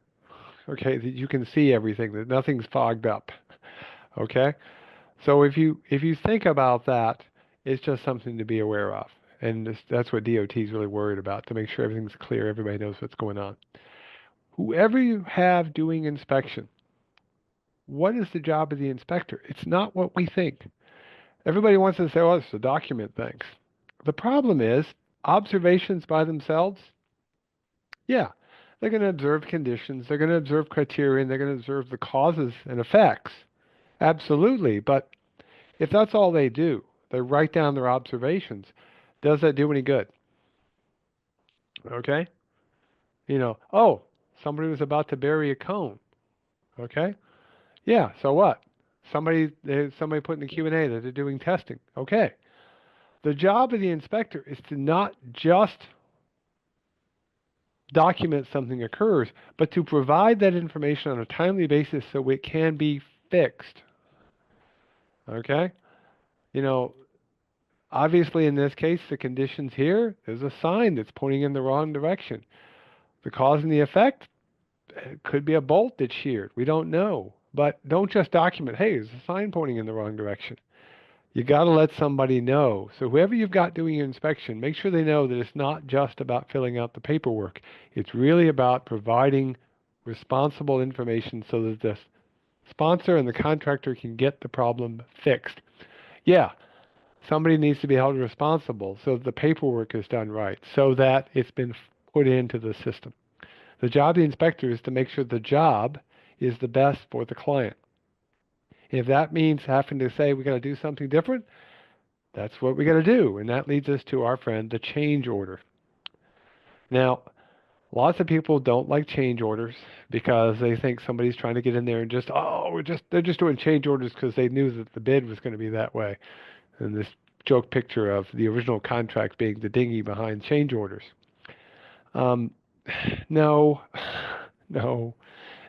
okay, that you can see everything, that nothing's fogged up, okay? So if you think about that, it's just something to be aware of. And that's what DOT is really worried about, to make sure everything's clear, everybody knows what's going on. Whoever you have doing inspection, what is the job of the inspector? It's not what we think. Everybody wants to say, oh, it's to document things. The problem is, observations by themselves, yeah, they're going to observe conditions, they're going to observe criteria, and they're going to observe the causes and effects. Absolutely, but if that's all they do, they write down their observations, does that do any good? Okay? You know, oh, somebody was about to bury a cone. Okay? Yeah, so what? Somebody put in the Q&A that they're doing testing. Okay. The job of the inspector is to not just document something occurs, but to provide that information on a timely basis so it can be fixed. Okay? You know, obviously in this case, the conditions here, there's a sign that's pointing in the wrong direction. The cause and the effect, it could be a bolt that's sheared. We don't know. But don't just document, hey, there's a sign pointing in the wrong direction. You got to let somebody know. So whoever you've got doing your inspection, make sure they know that it's not just about filling out the paperwork. It's really about providing responsible information so that the sponsor and the contractor can get the problem fixed. Yeah, somebody needs to be held responsible so that the paperwork is done right, so that it's been put into the system. The job of the inspector is to make sure the job is the best for the client. If that means having to say we got to do something different, that's what we got to do. And that leads us to our friend, the change order. Now, lots of people don't like change orders because they think somebody's trying to get in there and just, oh, they're just doing change orders because they knew that the bid was going to be that way. And this joke picture of the original contract being the dinghy behind change orders. Um, no, no.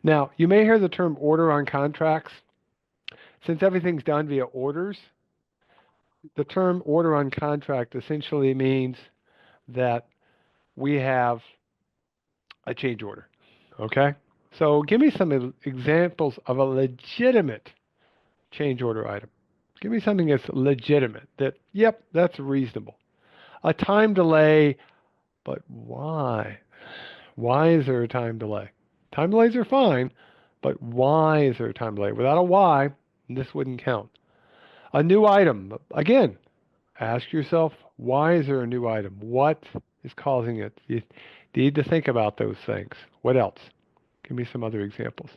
Now, you may hear the term order on contracts. Since everything's done via orders, the term order on contract essentially means that we have a change order. Okay? So give me some examples of a legitimate change order item. Give me something that's legitimate, that, yep, that's reasonable. A time delay, but why? Why is there a time delay? Time delays are fine, but why is there a time delay? Without a why, this wouldn't count. A new item, again, ask yourself, why is there a new item? What is causing it? You need to think about those things. What else? Give me some other examples.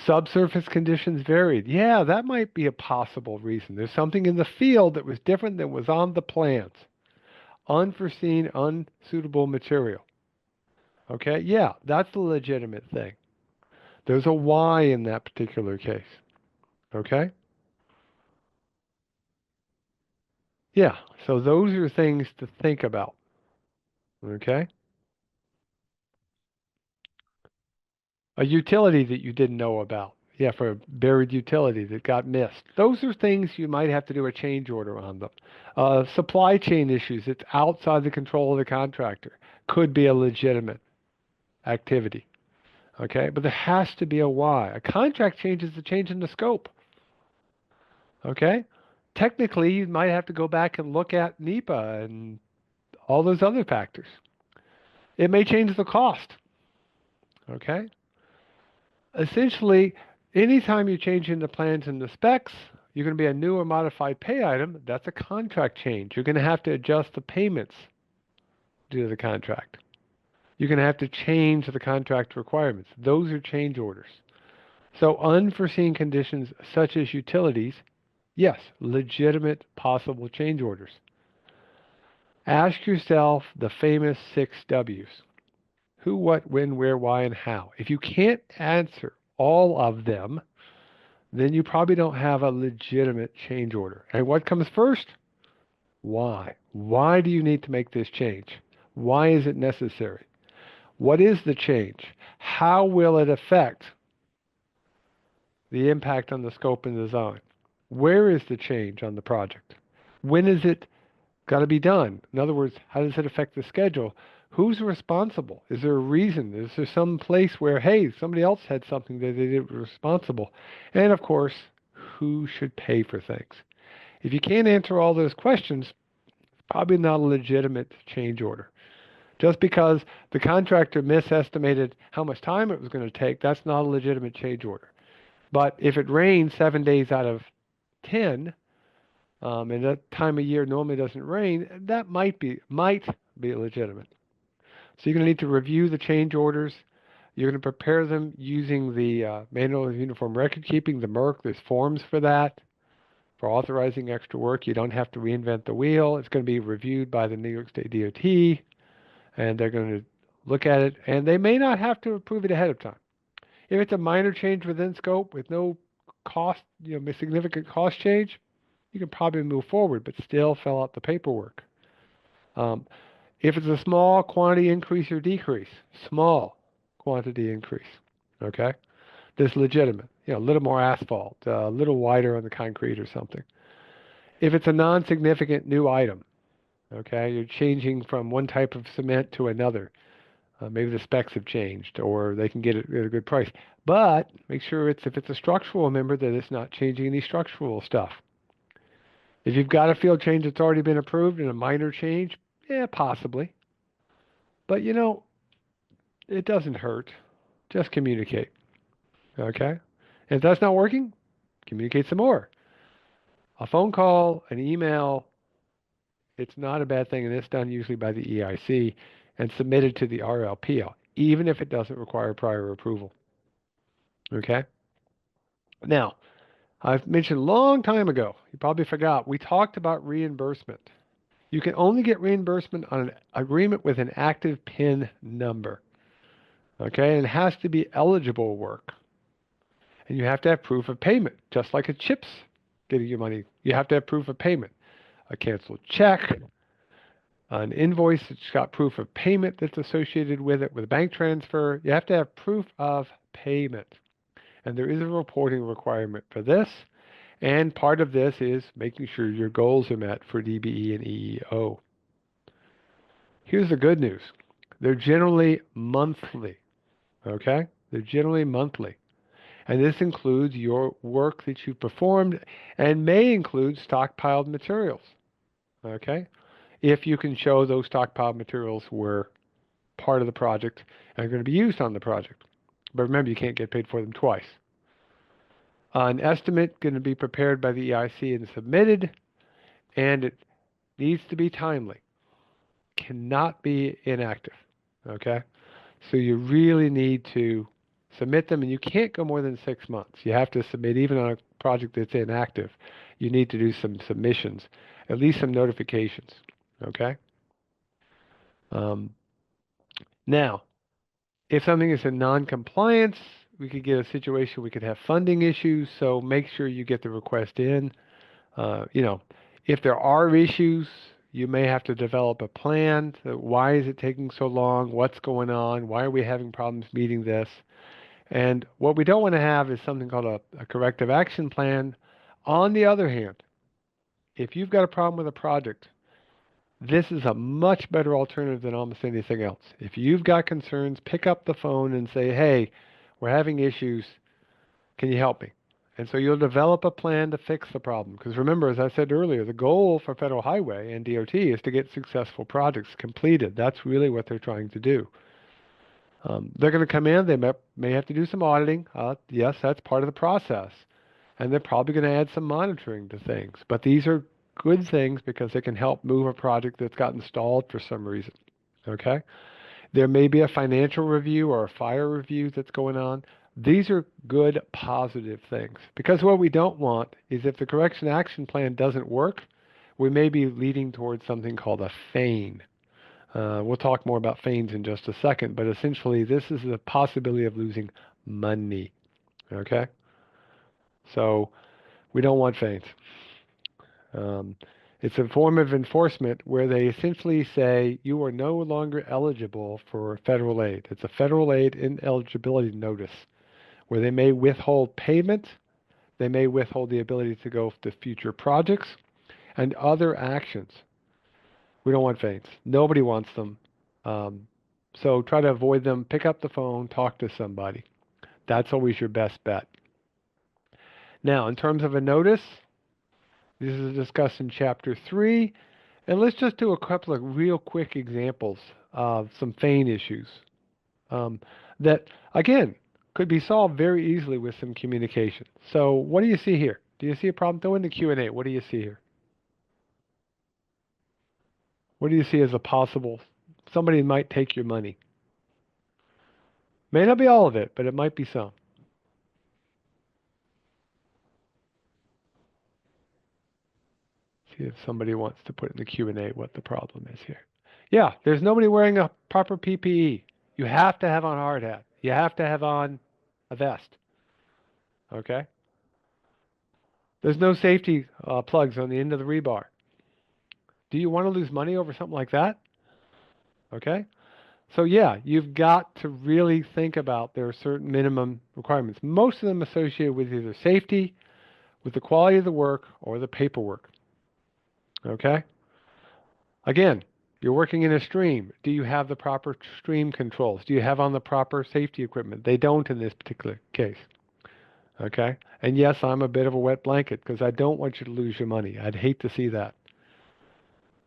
Subsurface conditions varied. Yeah, that might be a possible reason. There's something in the field that was different than was on the plans. Unforeseen, unsuitable material. Okay, yeah, that's a legitimate thing. There's a why in that particular case. Okay? Yeah, so those are things to think about. Okay? A utility that you didn't know about. Yeah, for a buried utility that got missed. Those are things you might have to do a change order on them. Supply chain issues that's outside the control of the contractor could be a legitimate activity. Okay, but there has to be a why. A contract change is a change in the scope. Okay, technically you might have to go back and look at NEPA and all those other factors. It may change the cost. Okay, essentially, anytime you change in the plans and the specs, you're going to be a new or modified pay item. That's a contract change. You're going to have to adjust the payments due to the contract. You're going to have to change the contract requirements. Those are change orders. So unforeseen conditions such as utilities, yes, legitimate possible change orders. Ask yourself the famous 6 W's. Who, what, when, where, why, and how. If you can't answer all of them, then you probably don't have a legitimate change order. And what comes first? Why? Why do you need to make this change? Why is it necessary? What is the change? How will it affect the impact on the scope and design? Where is the change on the project? When is it got to be done? In other words, how does it affect the schedule? Who's responsible? Is there a reason? Is there some place where, hey, somebody else had something that they did responsible? And of course, who should pay for things? If you can't answer all those questions, probably not a legitimate change order. Just because the contractor misestimated how much time it was going to take, that's not a legitimate change order. But if it rains 7 days out of 10, and that time of year normally doesn't rain, that might be legitimate. So you're going to need to review the change orders. You're going to prepare them using the Manual of Uniform Record Keeping, the MERC. There's forms for that, for authorizing extra work. You don't have to reinvent the wheel. It's going to be reviewed by the New York State DOT, and they're going to look at it, and they may not have to approve it ahead of time. If it's a minor change within scope with no cost, significant cost change, you can probably move forward, but still fill out the paperwork. If it's a small quantity increase or decrease, small quantity increase, okay, that's legitimate. A little more asphalt, a little wider on the concrete or something. If it's a non-significant new item, okay, you're changing from one type of cement to another, Maybe the specs have changed, or they can get it at a good price. But make sure if it's a structural member, that it's not changing any structural stuff. If you've got a field change that's already been approved and a minor change, yeah, possibly. But it doesn't hurt. Just communicate. Okay? And if that's not working, communicate some more. A phone call, an email, it's not a bad thing, and it's done usually by the EIC and submitted to the RLPL, even if it doesn't require prior approval. Okay? Now, I've mentioned a long time ago, you probably forgot, we talked about reimbursement. You can only get reimbursement on an agreement with an active PIN number. Okay? And it has to be eligible work. And you have to have proof of payment, just like a CHIPS getting your money. You have to have proof of payment. A canceled check, an invoice that's got proof of payment that's associated with it, with a bank transfer. You have to have proof of payment. And there is a reporting requirement for this. And part of this is making sure your goals are met for DBE and EEO. Here's the good news. They're generally monthly. Okay? They're generally monthly. And this includes your work that you've performed and may include stockpiled materials. Okay? If you can show those stockpiled materials were part of the project and are going to be used on the project. But remember, you can't get paid for them twice. An estimate going to be prepared by the EIC and submitted, and it needs to be timely. Cannot be inactive. Okay? So you really need to submit them, and you can't go more than 6 months. You have to submit even on a project that's inactive. You need to do some submissions, at least some notifications. Okay? Now, if something is in non-compliance, we could get a situation we could have funding issues. So make sure you get the request in. If there are issues, you may have to develop a plan. Why is it taking so long? What's going on? Why are we having problems meeting this? And what we don't want to have is something called a corrective action plan. On the other hand, if you've got a problem with a project, this is a much better alternative than almost anything else. If you've got concerns, pick up the phone and say, hey, we're having issues. Can you help me? And so you'll develop a plan to fix the problem. Because remember, as I said earlier, the goal for Federal Highway and DOT is to get successful projects completed. That's really what they're trying to do. They're going to come in. They may have to do some auditing. Yes, that's part of the process. And they're probably going to add some monitoring to things. But these are good things because they can help move a project that's gotten stalled for some reason. Okay? There may be a financial review or a fire review that's going on. These are good, positive things. Because what we don't want is if the correction action plan doesn't work, we may be leading towards something called a FAIN. We'll talk more about FAINs in just a second, but essentially this is the possibility of losing money. Okay? So we don't want FAINs. It's a form of enforcement where they essentially say you are no longer eligible for federal aid. It's a federal aid ineligibility notice where they may withhold payment, they may withhold the ability to go to future projects, and other actions. We don't want FAINs. Nobody wants them. So try to avoid them. Pick up the phone, talk to somebody. That's always your best bet. Now, in terms of a notice, this is discussed in Chapter 3. And let's just do a couple of real quick examples of some FAIN issues that, again, could be solved very easily with some communication. So what do you see here? Do you see a problem? Throw in the Q&A. What do you see here? What do you see as a possible, somebody might take your money? May not be all of it, but it might be some. See if somebody wants to put in the Q&A what the problem is here. Yeah, there's nobody wearing a proper PPE. You have to have on a hard hat. You have to have on a vest. Okay? There's no safety plugs on the end of the rebar. Do you want to lose money over something like that? Okay? So yeah, you've got to really think about there are certain minimum requirements. Most of them associated with either safety, with the quality of the work, or the paperwork. Okay? Again, You're working in a stream. Do you have the proper stream controls? Do you have on the proper safety equipment? They don't in this particular case. Okay? And yes, I'm a bit of a wet blanket because I don't want you to lose your money. I'd hate to see that.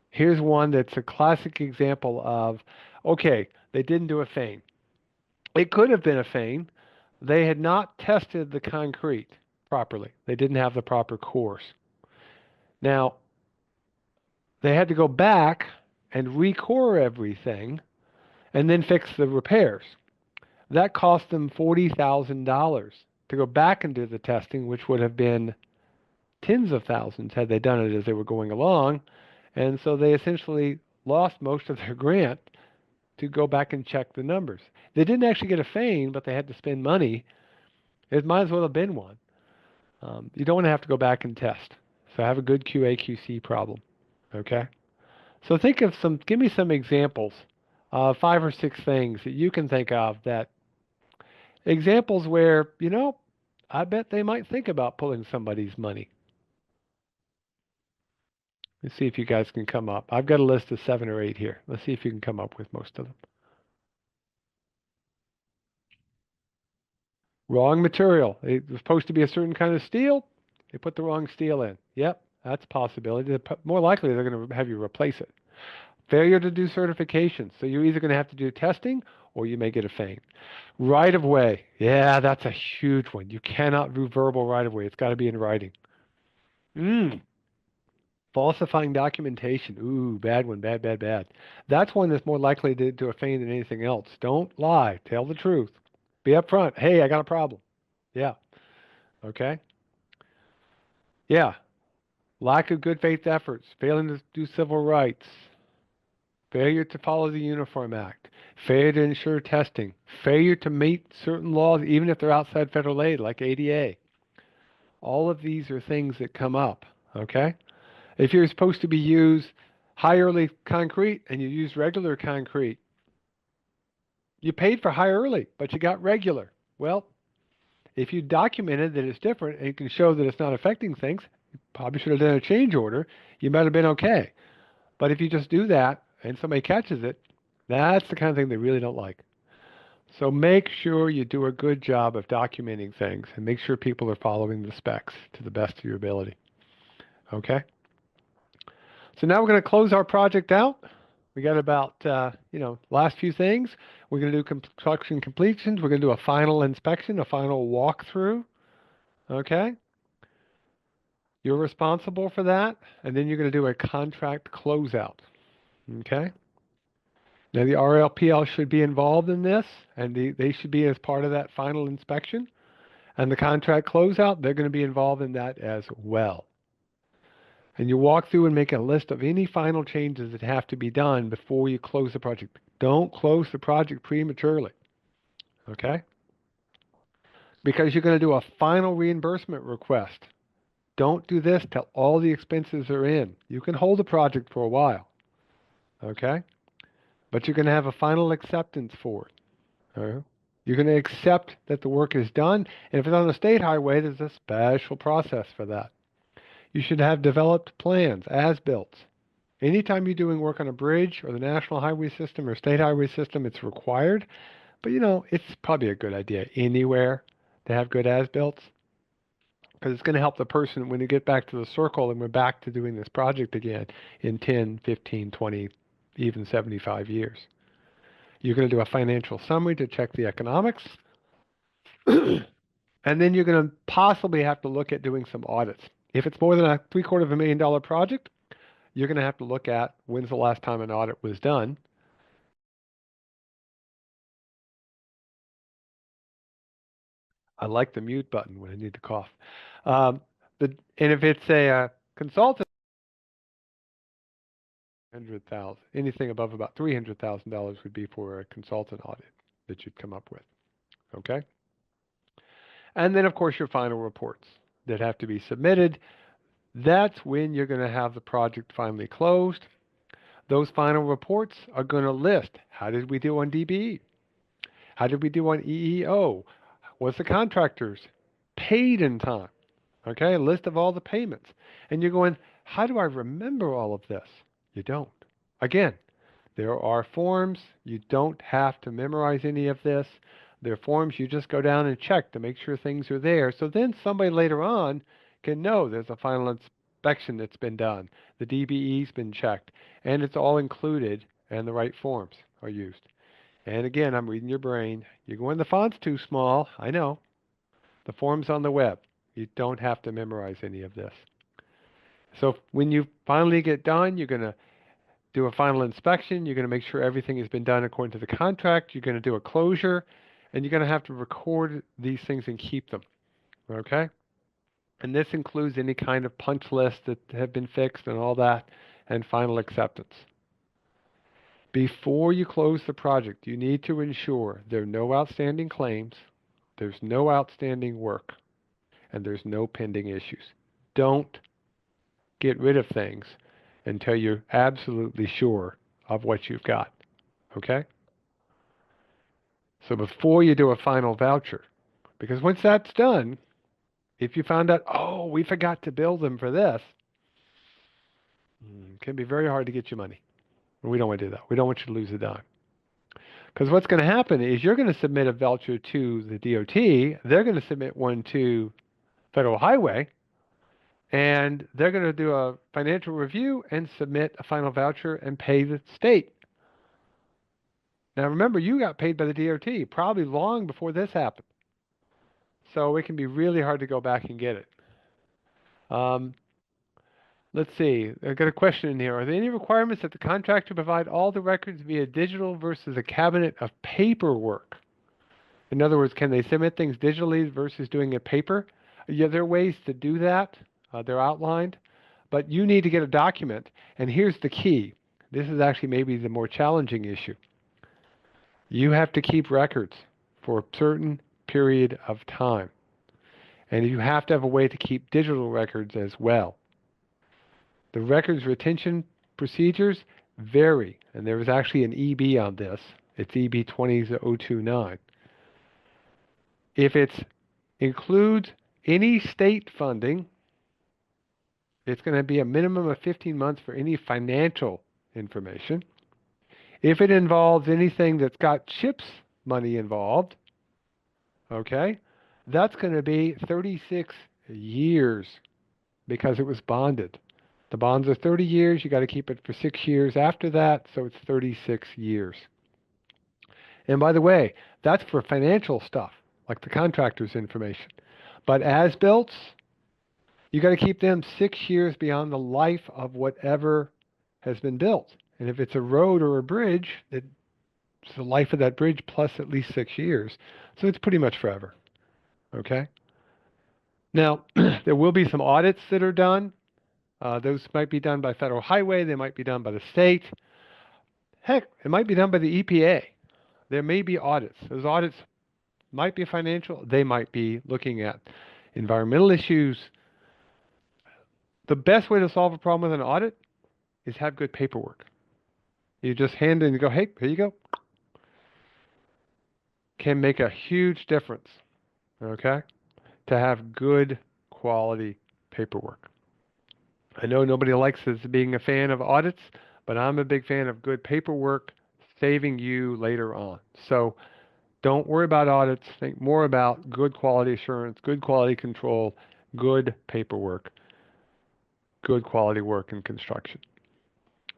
Here's one that's a classic example of, okay, they didn't do a feign. It could have been a feign. They had not tested the concrete properly. They didn't have the proper course. Now, they had to go back and recore everything and then fix the repairs. That cost them $40,000 to go back and do the testing, which would have been tens of thousands had they done it as they were going along. And so they essentially lost most of their grant to go back and check the numbers. They didn't actually get a fein, but they had to spend money. It might as well have been one. You don't want to have to go back and test. So have a good QA/QC problem. Okay. So think of some. Give me some examples, 5 or 6 things that you can think of that examples where I bet they might think about pulling somebody's money. Let's see if you guys can come up. I've got a list of 7 or 8 here. Let's see if you can come up with most of them. Wrong material. It was supposed to be a certain kind of steel. They put the wrong steel in. Yep, that's a possibility. More likely, they're going to have you replace it. Failure to do certifications. So you're either going to have to do testing or you may get a fein. Right of way. Yeah, that's a huge one. You cannot do verbal right of way. It's got to be in writing. Falsifying documentation. Ooh, bad one. Bad, bad, bad. That's one that's more likely to do a fein than anything else. Don't lie. Tell the truth. Be upfront. Hey, I got a problem. Yeah. Okay. Yeah. Lack of good faith efforts. Failing to do civil rights. Failure to follow the Uniform Act. Failure to ensure testing. Failure to meet certain laws, even if they're outside federal aid, like ADA. All of these are things that come up. Okay. If you're supposed to be use high early concrete and you use regular concrete, you paid for high early, but you got regular. Well, if you documented that it's different and you can show that it's not affecting things, you probably should have done a change order. You might have been okay. But if you just do that and somebody catches it, that's the kind of thing they really don't like. So make sure you do a good job of documenting things and make sure people are following the specs to the best of your ability. Okay? So now we're going to close our project out. We got about, last few things. We're going to do construction completions. We're going to do a final inspection, a final walkthrough. Okay? You're responsible for that. And then you're going to do a contract closeout. Okay? Now, the RLPL should be involved in this, and they should be as part of that final inspection. And the contract closeout, they're going to be involved in that as well. And you walk through and make a list of any final changes that have to be done before you close the project. Don't close the project prematurely, okay? Because you're going to do a final reimbursement request. Don't do this till all the expenses are in. You can hold the project for a while, okay? But you're going to have a final acceptance for it. All right? You're going to accept that the work is done. And if it's on a state highway, there's a special process for that. You should have developed plans, as-built. Anytime you're doing work on a bridge or the national highway system or state highway system, it's required. But it's probably a good idea anywhere to have good as-built because it's going to help the person when you get back to the circle and we're back to doing this project again in 10, 15, 20, even 75 years. You're going to do a financial summary to check the economics. And then you're going to possibly have to look at doing some audits. If it's more than a $750,000 project, you're going to have to look at when's the last time an audit was done. I like the mute button when I need to cough. And if it's a consultant, 100,000, anything above about $300,000 would be for a consultant audit that you'd come up with. Okay. And then, of course, your final reports that have to be submitted. That's when you're going to have the project finally closed. Those final reports are going to list how did we do on DBE? How did we do on EEO? Was the contractors paid in time? Okay, a list of all the payments. And you're going, how do I remember all of this? You don't. Again, There are forms. You don't have to memorize any of this. There are forms you just go down and check to make sure things are there. So then somebody later on can know there's a final inspection that's been done. The DBE's been checked, and it's all included, and the right forms are used. And again, I'm reading your brain. You're going, the font's too small. I know. The form's on the web. You don't have to memorize any of this. So when you finally get done, you're going to do a final inspection. You're going to make sure everything has been done according to the contract. You're going to do a closure, and you're going to have to record these things and keep them. Okay? And this includes any kind of punch lists that have been fixed and all that, and final acceptance. Before you close the project, you need to ensure there are no outstanding claims, there's no outstanding work, and there's no pending issues. Don't get rid of things until you're absolutely sure of what you've got. Okay? So before you do a final voucher, because once that's done, if you found out, oh, we forgot to bill them for this, it can be very hard to get you money. We don't want to do that. We don't want you to lose a dime. Because what's going to happen is you're going to submit a voucher to the DOT. They're going to submit one to Federal Highway, and they're going to do a financial review and submit a final voucher and pay the state. Now remember, you got paid by the DOT probably long before this happened. So it can be really hard to go back and get it. Let's see. I've got a question in here. Are there any requirements that the contractor provide all the records via digital versus a cabinet of paperwork? In other words, can they submit things digitally versus doing it paper? Yeah, there are ways to do that. They're outlined. But you need to get a document. And here's the key. This is actually maybe the more challenging issue. You have to keep records for a certain period of time. And you have to have a way to keep digital records as well. The records retention procedures vary, and there is actually an EB on this. It's EB 20029. If it includes any state funding, it's going to be a minimum of 15 months for any financial information. If it involves anything that's got CHIPS money involved, okay, that's going to be 36 years because it was bonded. The bonds are 30 years. You got to keep it for 6 years after that, so it's 36 years. And by the way, that's for financial stuff, like the contractor's information. But as-builts, you got to keep them 6 years beyond the life of whatever has been built. And if it's a road or a bridge, it's the life of that bridge plus at least 6 years. So it's pretty much forever. Okay? Now, there will be some audits that are done. Those might be done by Federal Highway. They might be done by the state. Heck, it might be done by the EPA. There may be audits. Those audits might be financial. They might be looking at environmental issues. The best way to solve a problem with an audit is have good paperwork. You just hand it and you go, hey, here you go. Can make a huge difference, okay, to have good quality paperwork. I know nobody likes this being a fan of audits, but I'm a big fan of good paperwork saving you later on. So don't worry about audits. Think more about good quality assurance, good quality control, good paperwork, good quality work in construction.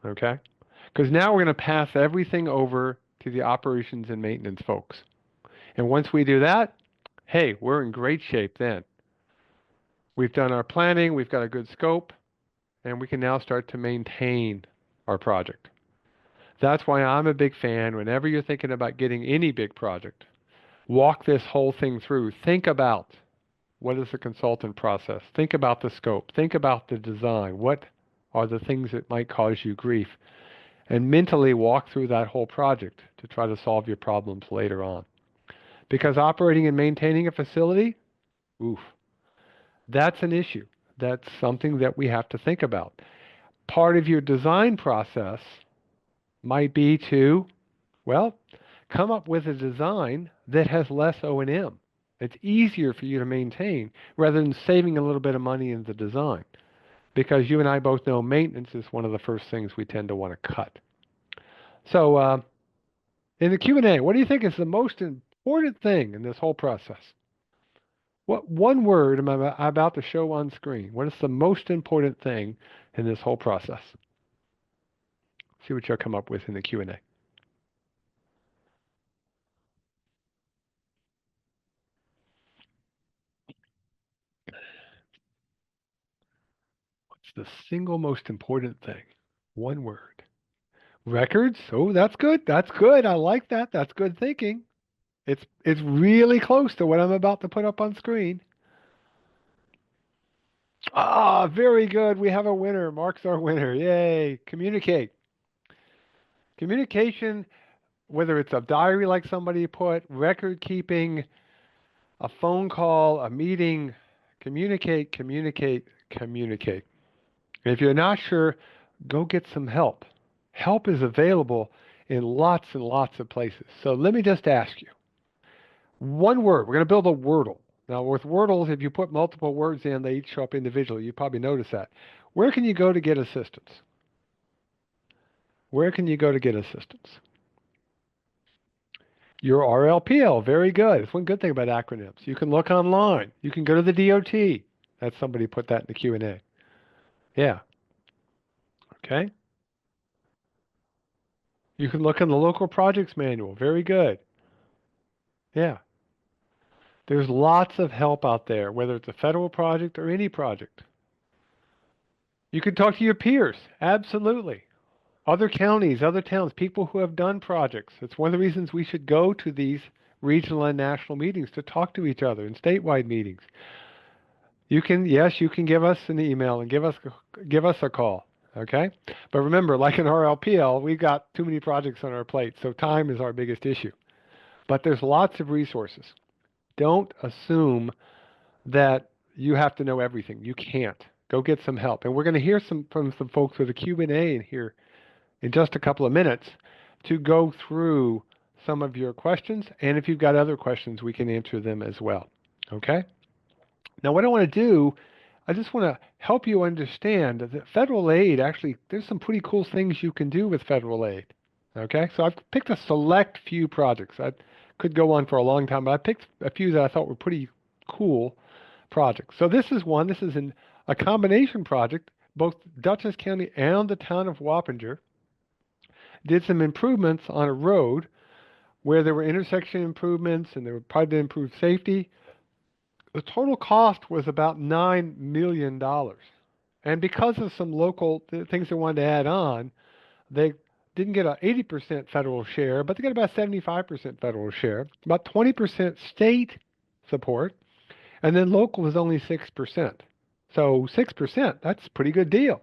Okay? Because now we're going to pass everything over to the operations and maintenance folks. And once we do that, hey, we're in great shape then. We've done our planning, we've got a good scope, and we can now start to maintain our project. That's why I'm a big fan, whenever you're thinking about getting any big project, walk this whole thing through. Think about what is the consultant process. Think about the scope. Think about the design. What are the things that might cause you grief? And mentally walk through that whole project to try to solve your problems later on. Because operating and maintaining a facility, oof, that's an issue. That's something that we have to think about. Part of your design process might be to, well, come up with a design that has less O&M. It's easier for you to maintain rather than saving a little bit of money in the design. Because you and I both know maintenance is one of the first things we tend to want to cut. So, in the Q&A, what do you think is the most important thing in this whole process? What one word am I about to show on screen? What is the most important thing in this whole process? See what you'll come up with in the Q&A. What's the single most important thing? One word. Records? Oh, that's good. That's good. I like that. That's good thinking. It's really close to what I'm about to put up on screen. Ah, very good. We have a winner. Mark's our winner. Yay. Communicate. Communication, whether it's a diary like somebody put, record keeping, a phone call, a meeting, communicate, communicate, communicate. And if you're not sure, go get some help. Help is available in lots and lots of places. So let me just ask you, one word. We're going to build a Wordle. Now, with Wordles, if you put multiple words in, they each show up individually. You probably notice that. Where can you go to get assistance? Where can you go to get assistance? Your RLPL, very good. It's one good thing about acronyms. You can look online. You can go to the DOT. That's somebody put that in the Q&A. Yeah. Okay. You can look in the local projects manual. Very good. Yeah. There's lots of help out there, whether it's a federal project or any project. You can talk to your peers. Absolutely. Other counties, other towns, people who have done projects. It's one of the reasons we should go to these regional and national meetings to talk to each other and statewide meetings. You can, yes, you can give us an email and give us a call. Okay? But remember, like in RLPL, we've got too many projects on our plate, so time is our biggest issue. But there's lots of resources. Don't assume that you have to know everything. You can't. Go get some help. And we're going to hear from some folks with a Q&A in here in just a couple of minutes to go through some of your questions. And if you've got other questions, we can answer them as well. Okay? Now, what I want to do, I just want to help you understand that federal aid, actually, there's some pretty cool things you can do with federal aid. Okay? So I've picked a select few projects. I could go on for a long time, but I picked a few that I thought were pretty cool projects. So this is one. This is a combination project. Both Dutchess County and the town of Wappinger did some improvements on a road where there were intersection improvements and there were probably to improve safety. The total cost was about $9 million. And because of some local things they wanted to add on, they didn't get an 80% federal share, but they got about 75% federal share, about 20% state support, and then local was only 6%. So 6%, that's a pretty good deal.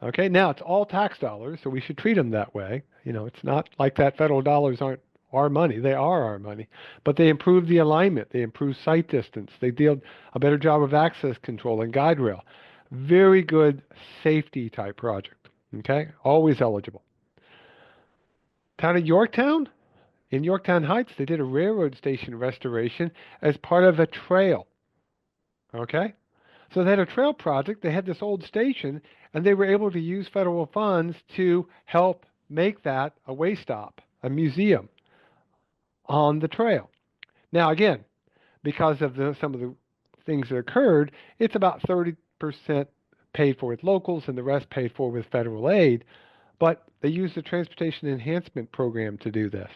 Okay, now it's all tax dollars, so we should treat them that way. You know, it's not like that federal dollars aren't our money. They are our money. But they improve the alignment. They improve sight distance. They do a better job of access control and guide rail. Very good safety type project. Okay, always eligible. Town of Yorktown? In Yorktown Heights, they did a railroad station restoration as part of a trail. Okay? So they had a trail project. They had this old station, and they were able to use federal funds to help make that a way stop, a museum on the trail. Now, again, because of some of the things that occurred, it's about 30% paid for with locals and the rest paid for with federal aid. But they used the Transportation Enhancement Program to do this.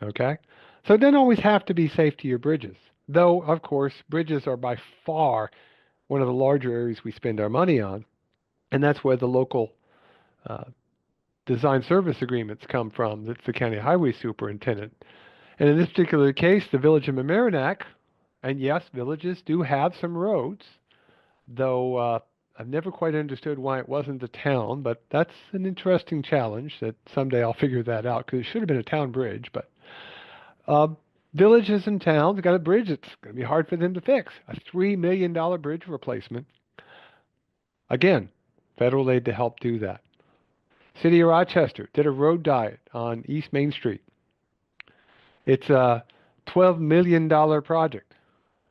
Okay? So it doesn't always have to be safe to your bridges. Though, of course, bridges are by far one of the larger areas we spend our money on, and that's where the local uh, design service agreements come from. That's the county highway superintendent. And in this particular case, the village of Mamaroneck, and yes, villages do have some roads, though I've never quite understood why it wasn't a town, but that's an interesting challenge that someday I'll figure that out because it should have been a town bridge. But uh, villages and towns got a bridge that's going to be hard for them to fix. A $3 million bridge replacement. Again, federal aid to help do that. City of Rochester did a road diet on East Main Street. It's a $12 million project.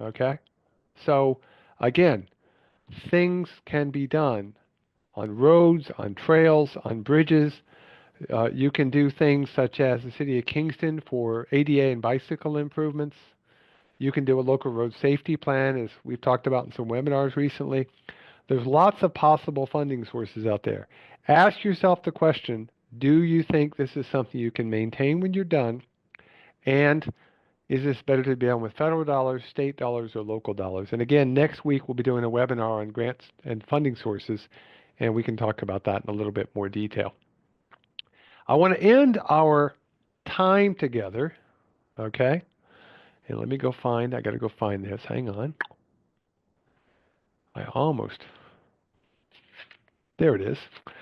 Okay? So, again, things can be done on roads, on trails, on bridges. You can do things such as the City of Kingston for ADA and bicycle improvements. You can do a local road safety plan, as we've talked about in some webinars recently. There's lots of possible funding sources out there. Ask yourself the question, do you think this is something you can maintain when you're done? And is this better to be done with federal dollars, state dollars, or local dollars? And again, next week we'll be doing a webinar on grants and funding sources, and we can talk about that in a little bit more detail. I want to end our time together, okay? And let me go find, I got to go find this. Hang on. I almost, there it is. I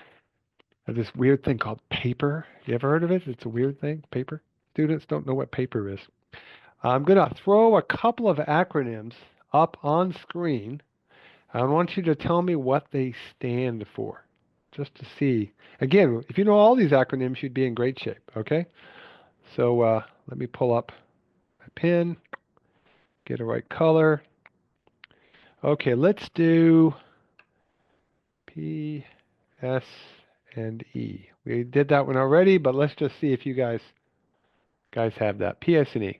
have this weird thing called paper. You ever heard of it? It's a weird thing, paper. Students don't know what paper is. I'm going to throw a couple of acronyms up on screen. I want you to tell me what they stand for, just to see. Again, if you know all these acronyms, you'd be in great shape, okay? So let me pull up my pen, get a right color. Okay, let's do P, S, and E. We did that one already, but let's just see if you guys have that. P, S, and E.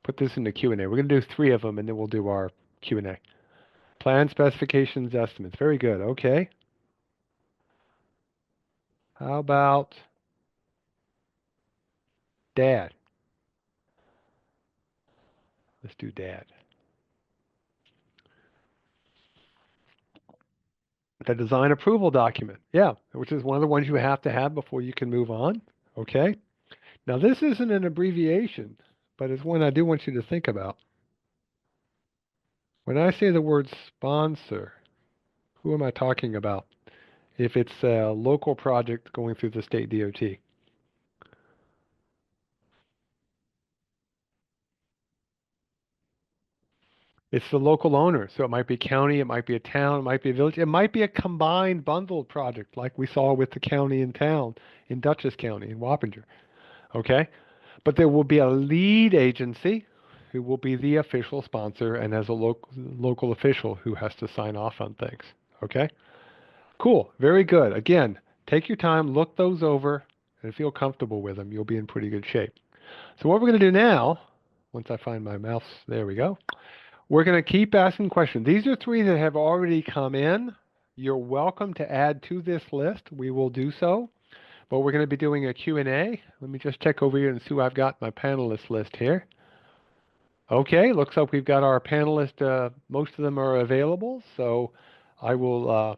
Put this in the Q&A. We're going to do 3 of them, and then we'll do our Q&A. Plan, specifications, estimates. Very good. Okay. How about Dad? Let's do Dad. The design approval document. Yeah, which is one of the ones you have to have before you can move on. Okay. Now, this isn't an abbreviation, but it's one I do want you to think about. When I say the word sponsor, who am I talking about? If it's a local project going through the state DOT. It's the local owner. So it might be county, it might be a town, it might be a village, it might be a combined bundled project like we saw with the county and town in Dutchess County in Wappinger. Okay? But there will be a lead agency who will be the official sponsor and as a local official who has to sign off on things. Okay? Cool. Very good. Again, take your time, look those over, and feel comfortable with them. You'll be in pretty good shape. So what we're going to do now, once I find my mouse, there we go. We're going to keep asking questions. These are 3 that have already come in. You're welcome to add to this list. We will do so. But we're going to be doing a Q&A. Let me just check over here and see who I've got my panelist list here. Okay, looks like we've got our panelists. Most of them are available. So I will